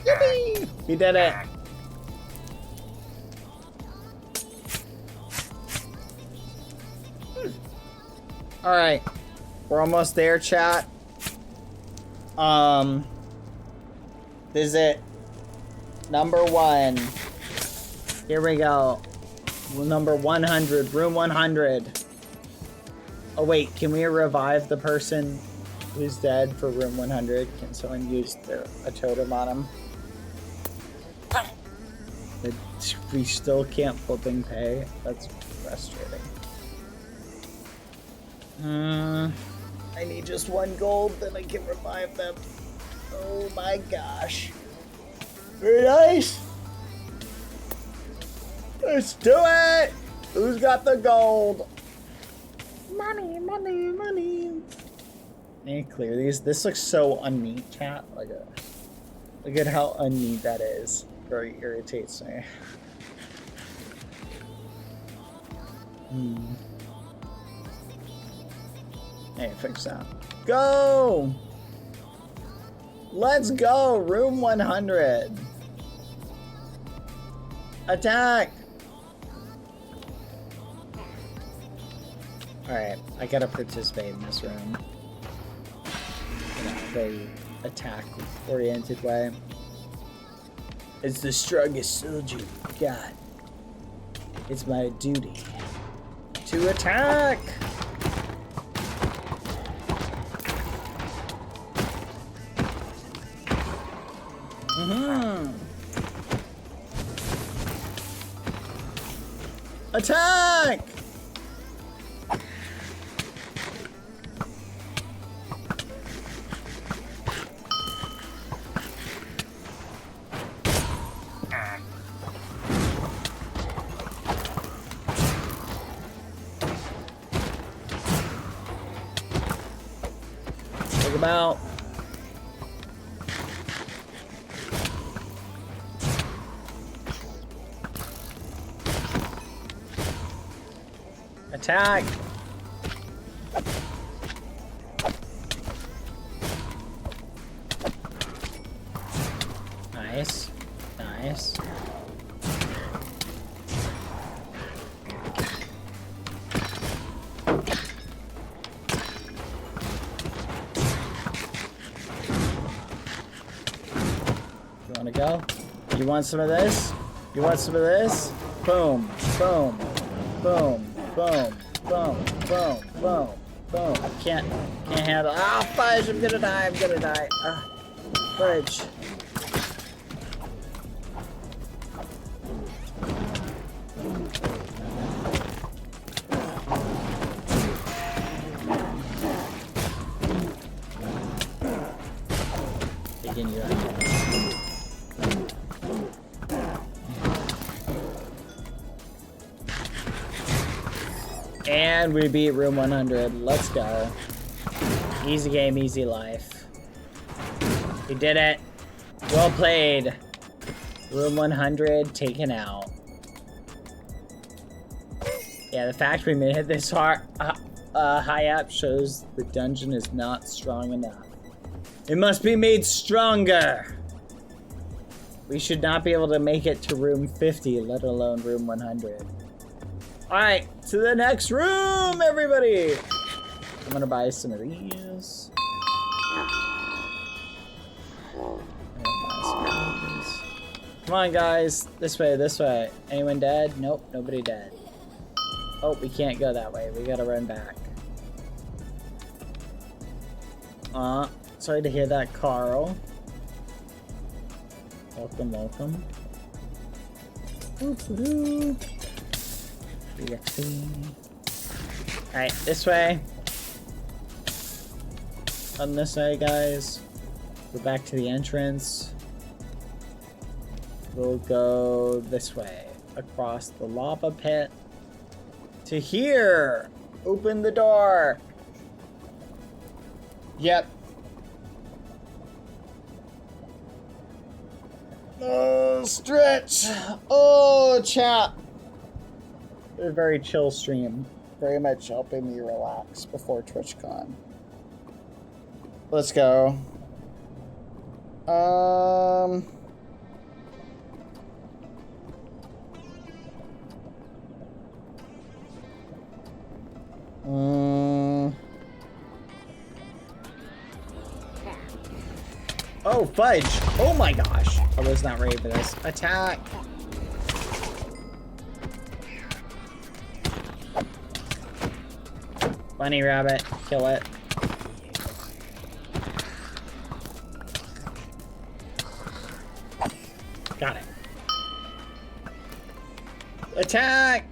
Yippee! We did it! Alright. We're almost there, chat. This is it. Number 1. Here we go. Number 100. Room 100. Oh wait, can we revive the person who's dead for room 100? Can someone use a totem on him? But we still can't flipping pay. That's frustrating. I need just 1 gold, then I can revive them. Oh my gosh. Very nice. Let's do it. Who's got the gold? Money, money, money. I need to clear these. This looks so unneat, chat. Look at how unneat that is. Very irritates me. Hey, fix that. Go! Let's go! Room 100. Attack! Alright, I gotta participate in this room. In a very attack-oriented way. It's the strongest soldier we got. It's my duty to attack! Attack! Take him out. Attack! Nice. Nice. You wanna go? You want some of this? You want some of this? Boom, boom, boom. Boom, boom, boom, boom, boom. Can't handle. Ah, fudge! I'm gonna die. I'm gonna die. Ah, fudge. Taking you out. And we beat room 100. Let's go. Easy game, easy life. We did it. Well played. Room 100 taken out. Yeah, the fact we made it this high up shows the dungeon is not strong enough. It must be made stronger. We should not be able to make it to room 50, let alone room 100. Alright, to the next room, everybody! I'm gonna buy some of these. Come on, guys. This way, this way. Anyone dead? Nope, nobody dead. Oh, we can't go that way. We gotta run back. Sorry to hear that, Carl. Welcome, welcome. Doo-doo-doo. Alright, this way. On this way, guys. Go back to the entrance. We'll go this way. Across the lava pit. To here! Open the door! Yep. Oh, stretch! Oh, chat! A very chill stream. Very much helping me relax before TwitchCon. Let's go. Oh, fudge! Oh my gosh! I was not ready for this. Attack! Bunny rabbit, kill it. Got it. Attack!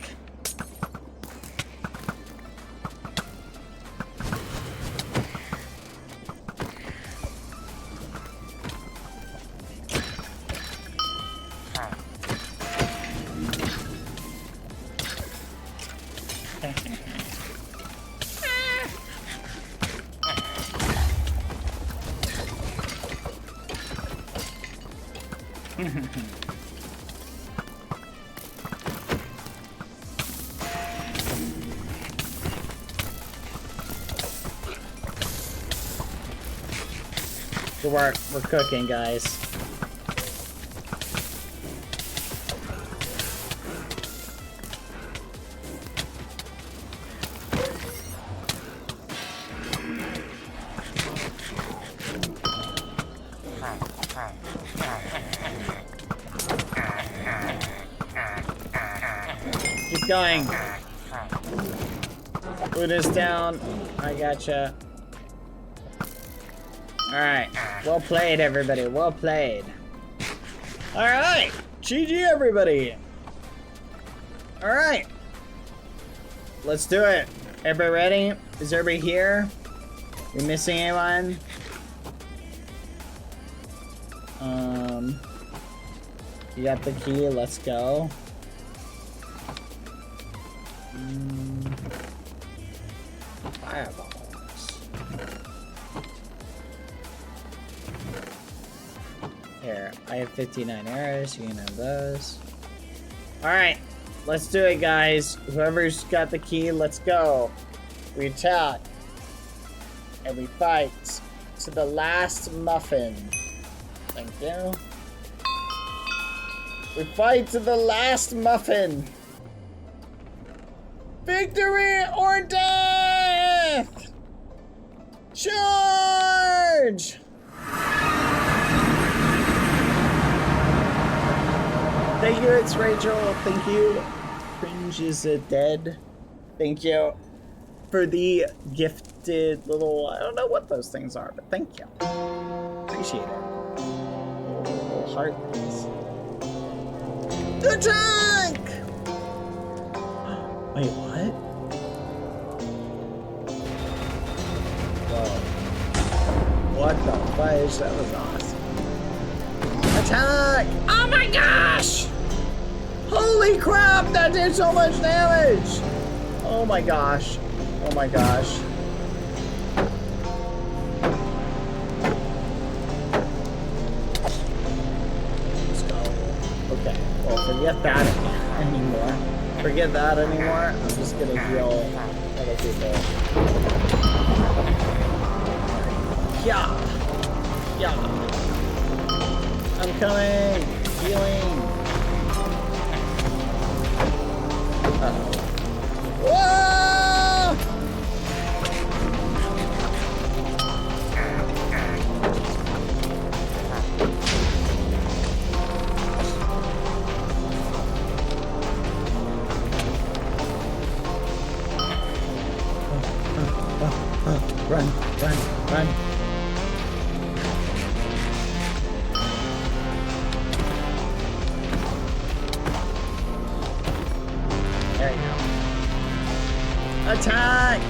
Good work. We're cooking, guys. Keep going. Food is down. I gotcha. Alright. Well played, everybody. Well played. Alright. GG, everybody. Alright. Let's do it. Everybody ready? Is everybody here? We missing anyone? You got the key. Let's go. Fireballs. Here, I have 59 arrows. You can have those. Alright, let's do it, guys. Whoever's got the key, let's go. We attack. And we fight to the last muffin. Thank you. We fight to the last muffin. Victory or death! Charge! Thank you, it's Rachel. Thank you. Cringe is dead. Thank you for the gifted little, I don't know what those things are, but thank you. Appreciate it. Little heart things. Attack! Wait, what? Whoa. What the fudge? That was awesome. Attack! Oh my gosh! Holy crap, that did so much damage! Oh my gosh. Oh my gosh. Let's go. Okay, well, forget that anymore. Forget that anymore. I'm just gonna heal other people. Yeah! Yeah! I'm coming! Healing! Uh-oh. Whoa! Run, run, run. There you go. Attack!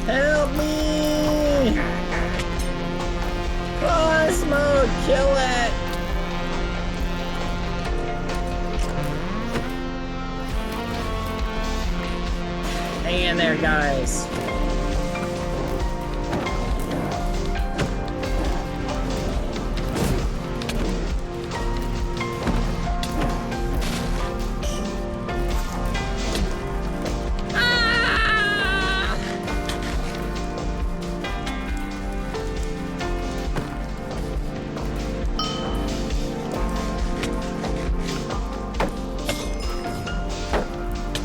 Help me! Cosmo, kill it! Hang in there, guys.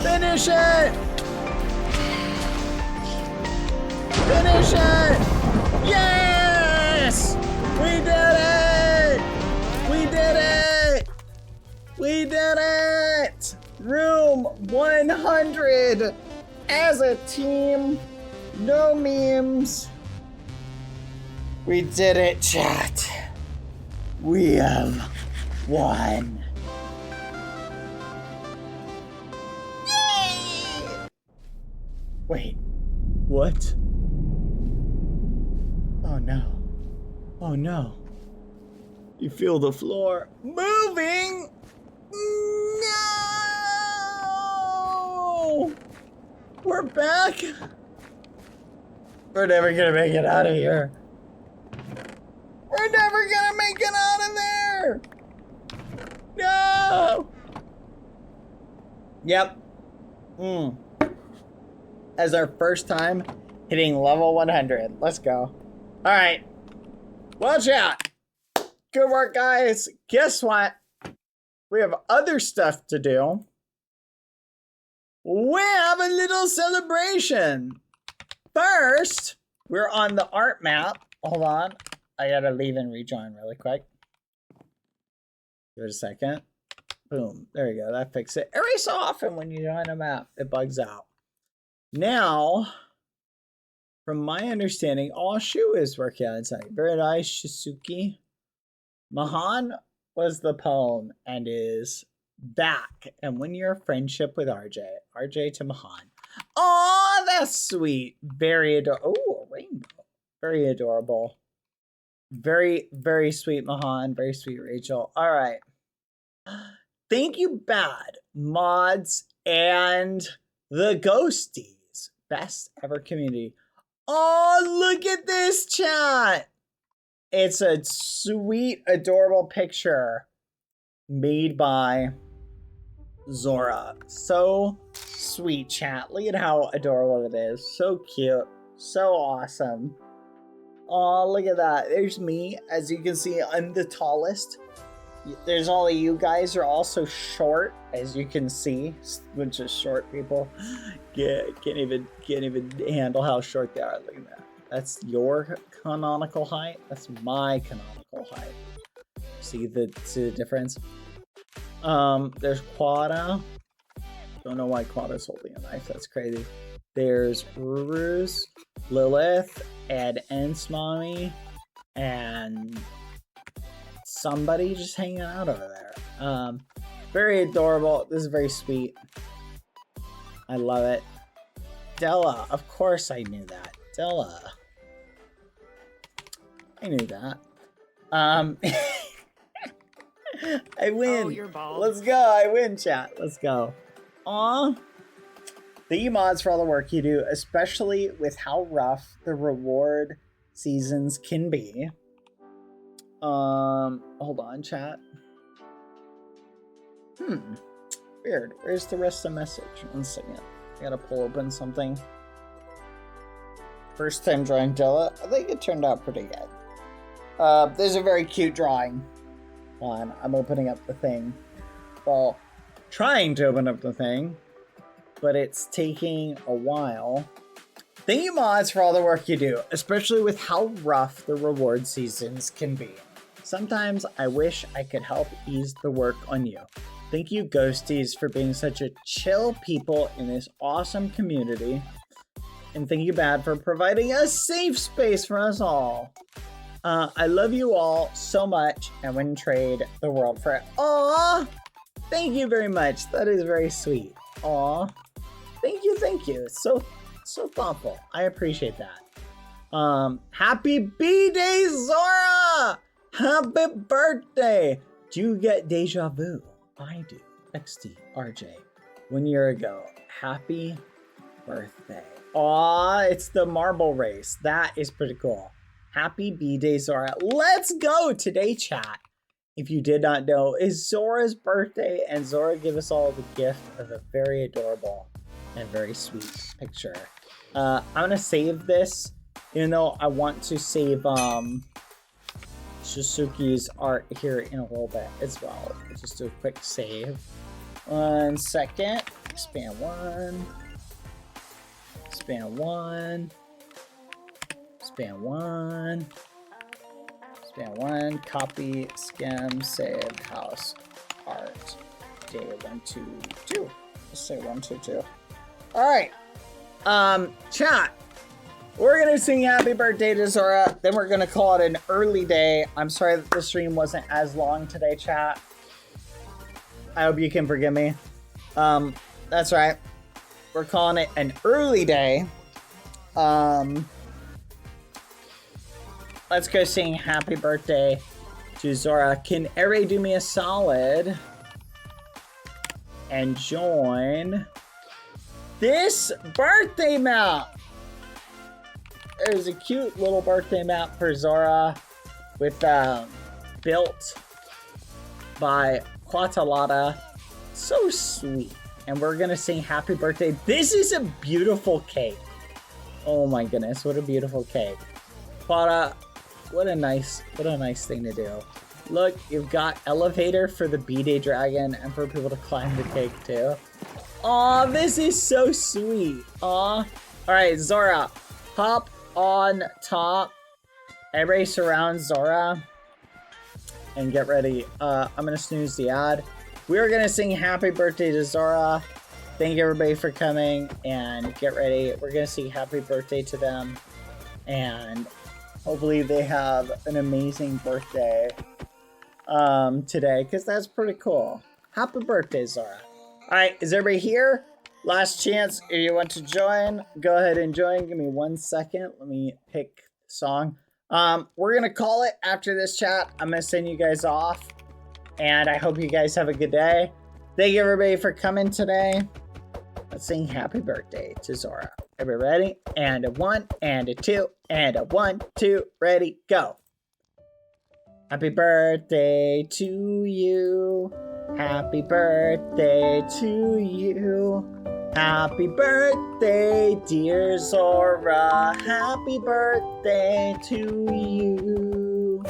Finish it! Finish it! Yes! We did it! We did it! We did it! Room 100 as a team. No memes. We did it, chat. We have won. Wait, what? Oh no. Oh no. You feel the floor moving? No! We're back? We're never gonna make it out of here. We're never gonna make it out of there! No! Yep. As our first time hitting level 100. Let's go. All right. Watch out. Good work, guys. Guess what? We have other stuff to do. We have a little celebration. First, we're on the art map. Hold on. I gotta leave and rejoin really quick. Give it a second. Boom. There you go. That fixed it. Every so often when you join a map, it bugs out. Now, from my understanding, Shu is working on something. Very nice, Shisuke. Mahan, was the poem and is back. And when you're a friendship with RJ to Mahan. Oh, that's sweet. Very adorable. Oh, a rainbow. Very adorable. Very, very sweet, Mahan. Very sweet, Rachel. All right. Thank you, Bad, Mods, and the Ghosties. Best ever community. Oh, look at this chat. It's a sweet, adorable picture made by Zora. So sweet, chat. Look at how adorable it is. So cute. So awesome. Oh, look at that. There's me. As you can see, I'm the tallest. There's all of you guys are also short, as you can see. Bunch of short people. Yeah, can't even handle how short they are. Look at that. That's your canonical height. That's my canonical height. See the difference? There's Quada. Don't know why Quada's holding a knife. That's crazy. There's Rurus, Lilith, Ed and Smommy, and somebody just hanging out over there. Very adorable. This is very sweet. I love it. Della, of course I knew that. Della. I knew that. I win. Oh, you're bald. Let's go. I win, chat. Let's go. Aw. Thank you, mods, for all the work you do, especially with how rough the reward seasons can be. Hold on, chat. Weird. Where's the rest of the message? 1 second. I gotta pull open something. First time drawing Della. I think it turned out pretty good. There's a very cute drawing. Hold on, I'm opening up the thing. Well, trying to open up the thing, but it's taking a while. Thank you, mods, for all the work you do, especially with how rough the reward seasons can be. Sometimes I wish I could help ease the work on you. Thank you, Ghosties, for being such a chill people in this awesome community. And thank you, Bad, for providing a safe space for us all. I love you all so much and wouldn't trade the world for it. Aww! Thank you very much. That is very sweet. Aww. Thank you. It's so thoughtful. I appreciate that. Happy B-Day, Zora! Happy birthday! Do you get deja vu? I do. XD, RJ. 1 year ago. Happy birthday. Aw, it's the marble race. That is pretty cool. Happy B-Day, Zora. Let's go today, chat. If you did not know, is Zora's birthday, and Zora gave us all the gift of a very adorable and very sweet picture. I'm gonna save this, even though I want to save Suzuki's art here in a little bit as well. Just do a quick save. 1 second. Span one. Span one. Span one. Span one. Copy, skim, save, house, art. Day 1, 2, 2. Let's say 1, 2, 2. All right. Chat. We're gonna sing happy birthday to Zora, then we're gonna call it an early day. I'm sorry that the stream wasn't as long today, chat. I hope you can forgive me. That's right. We're calling it an early day. Let's go sing happy birthday to Zora. Can everybody do me a solid and join this birthday map? There's a cute little birthday map for Zora with built by Quatalata. So sweet. And we're gonna sing happy birthday. This is a beautiful cake. Oh my goodness, what a beautiful cake. Quata, what a nice thing to do. Look, you've got elevator for the B-Day dragon and for people to climb the cake too. Aw, this is so sweet. Aw. Alright, Zora, hop on top. Everybody surround Zora and get ready. I'm gonna snooze the ad. We're gonna sing happy birthday to Zora. Thank you everybody for coming and get ready. We're gonna sing happy birthday to them and hopefully they have an amazing birthday. today, because that's pretty cool. Happy birthday, Zora. Alright, is everybody here? Last chance, if you want to join, go ahead and join. Give me 1 second. Let me pick the song. We're gonna call it after this chat. I'm gonna send you guys off, and I hope you guys have a good day. Thank you everybody for coming today. Let's sing happy birthday to Zora. Everybody ready? And a 1, and a 2, and a 1, 2, ready, go. Happy birthday to you. Happy birthday to you. Happy birthday, dear Zora. Happy birthday to you.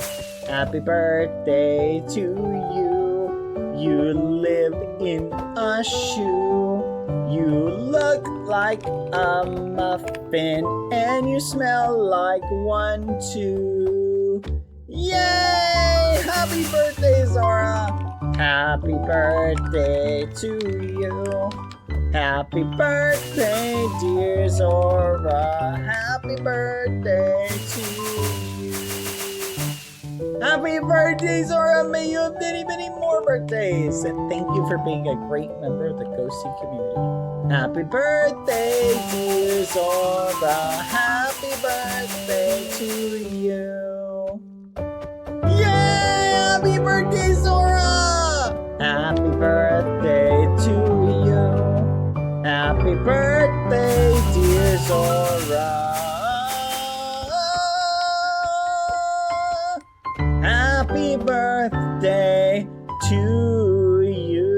Happy birthday to you. You live in a shoe. You look like a muffin and you smell like one too. Yay! Happy birthday, Zora! Happy birthday to you. Happy birthday, dear Zora. Happy birthday to you. Happy birthday, Zora. May you have many, many more birthdays. And thank you for being a great member of the Ghosty community. Happy birthday, dear Zora. Happy birthday to you. Yay! Happy birthday, Zora! Happy birthday to you. Happy birthday, dear Zora. Happy birthday to you.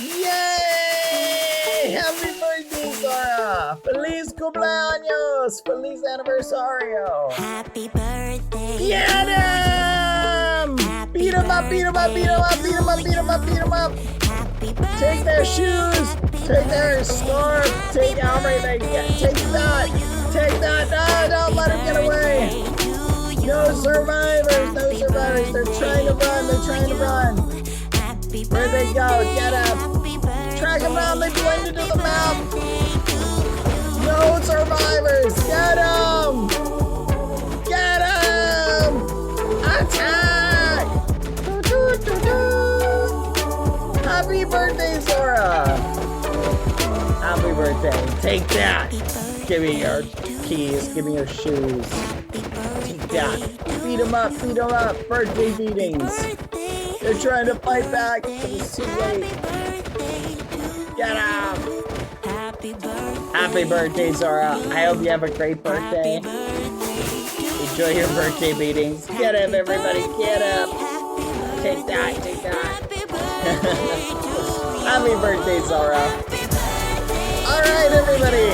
Yay! Happy birthday, Zora! Feliz cumpleaños! Feliz aniversario! Happy birthday. Get him! Beat him up, beat him up, beat him up, beat him up, beat him up, beat him up! Happy birthday. Take their shoes! Take their scarf! Take everything! Take that! Take that! No, don't let him get away! No survivors! No survivors! They're trying to run! They're trying to run! Where'd they go? Get him! Track them down! They blended into the map! No survivors! Get him! Get him! Attack! Happy birthday, Zora! Happy birthday. Take that! Give me your keys. Give me your shoes. Take that. Beat them up. Beat them up. Birthday beatings. They're trying to fight back, but it's too late. Get out! Happy birthday, Zora. I hope you have a great birthday. Enjoy your birthday beatings. Get up, everybody. Get up. Take that. Take that. Happy birthday, Zora. Alright, everybody.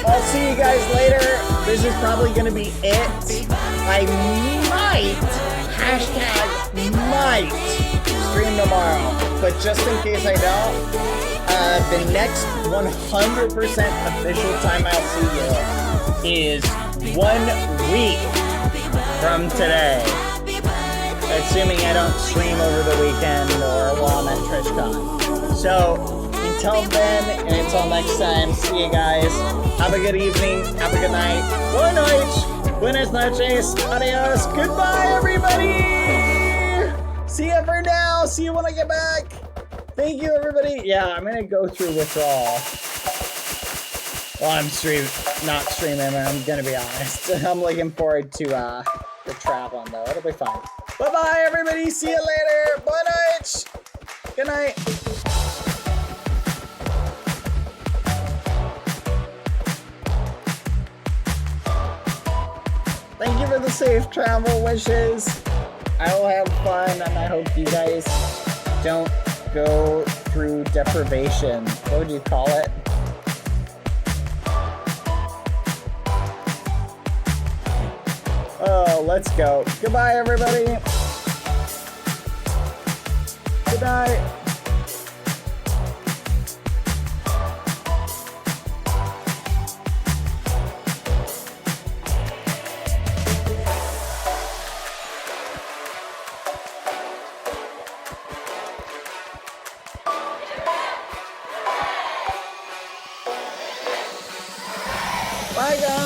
I'll see you guys later. This is probably going to be it. I might, #might, stream tomorrow. But just in case I don't, the next 100% official time I'll see you is 1 week from today. Assuming I don't stream over the weekend or while I'm at Twitchcon. So, until then, and until next time, see you guys. Have a good evening. Have a good night. Buenas noches. Adios. Goodbye, everybody. See you for now. See you when I get back. Thank you, everybody. Yeah, I'm going to go through withdrawal. Well, I'm not streaming, I'm going to be honest. I'm looking forward to the traveling, though. It'll be fun. Bye-bye, everybody. See you later. Buenas noches. Good night. Thank you for the safe travel wishes. I will have fun, and I hope you guys don't go through deprivation. What would you call it? Oh, let's go. Goodbye, everybody. Good night. Bye, guys.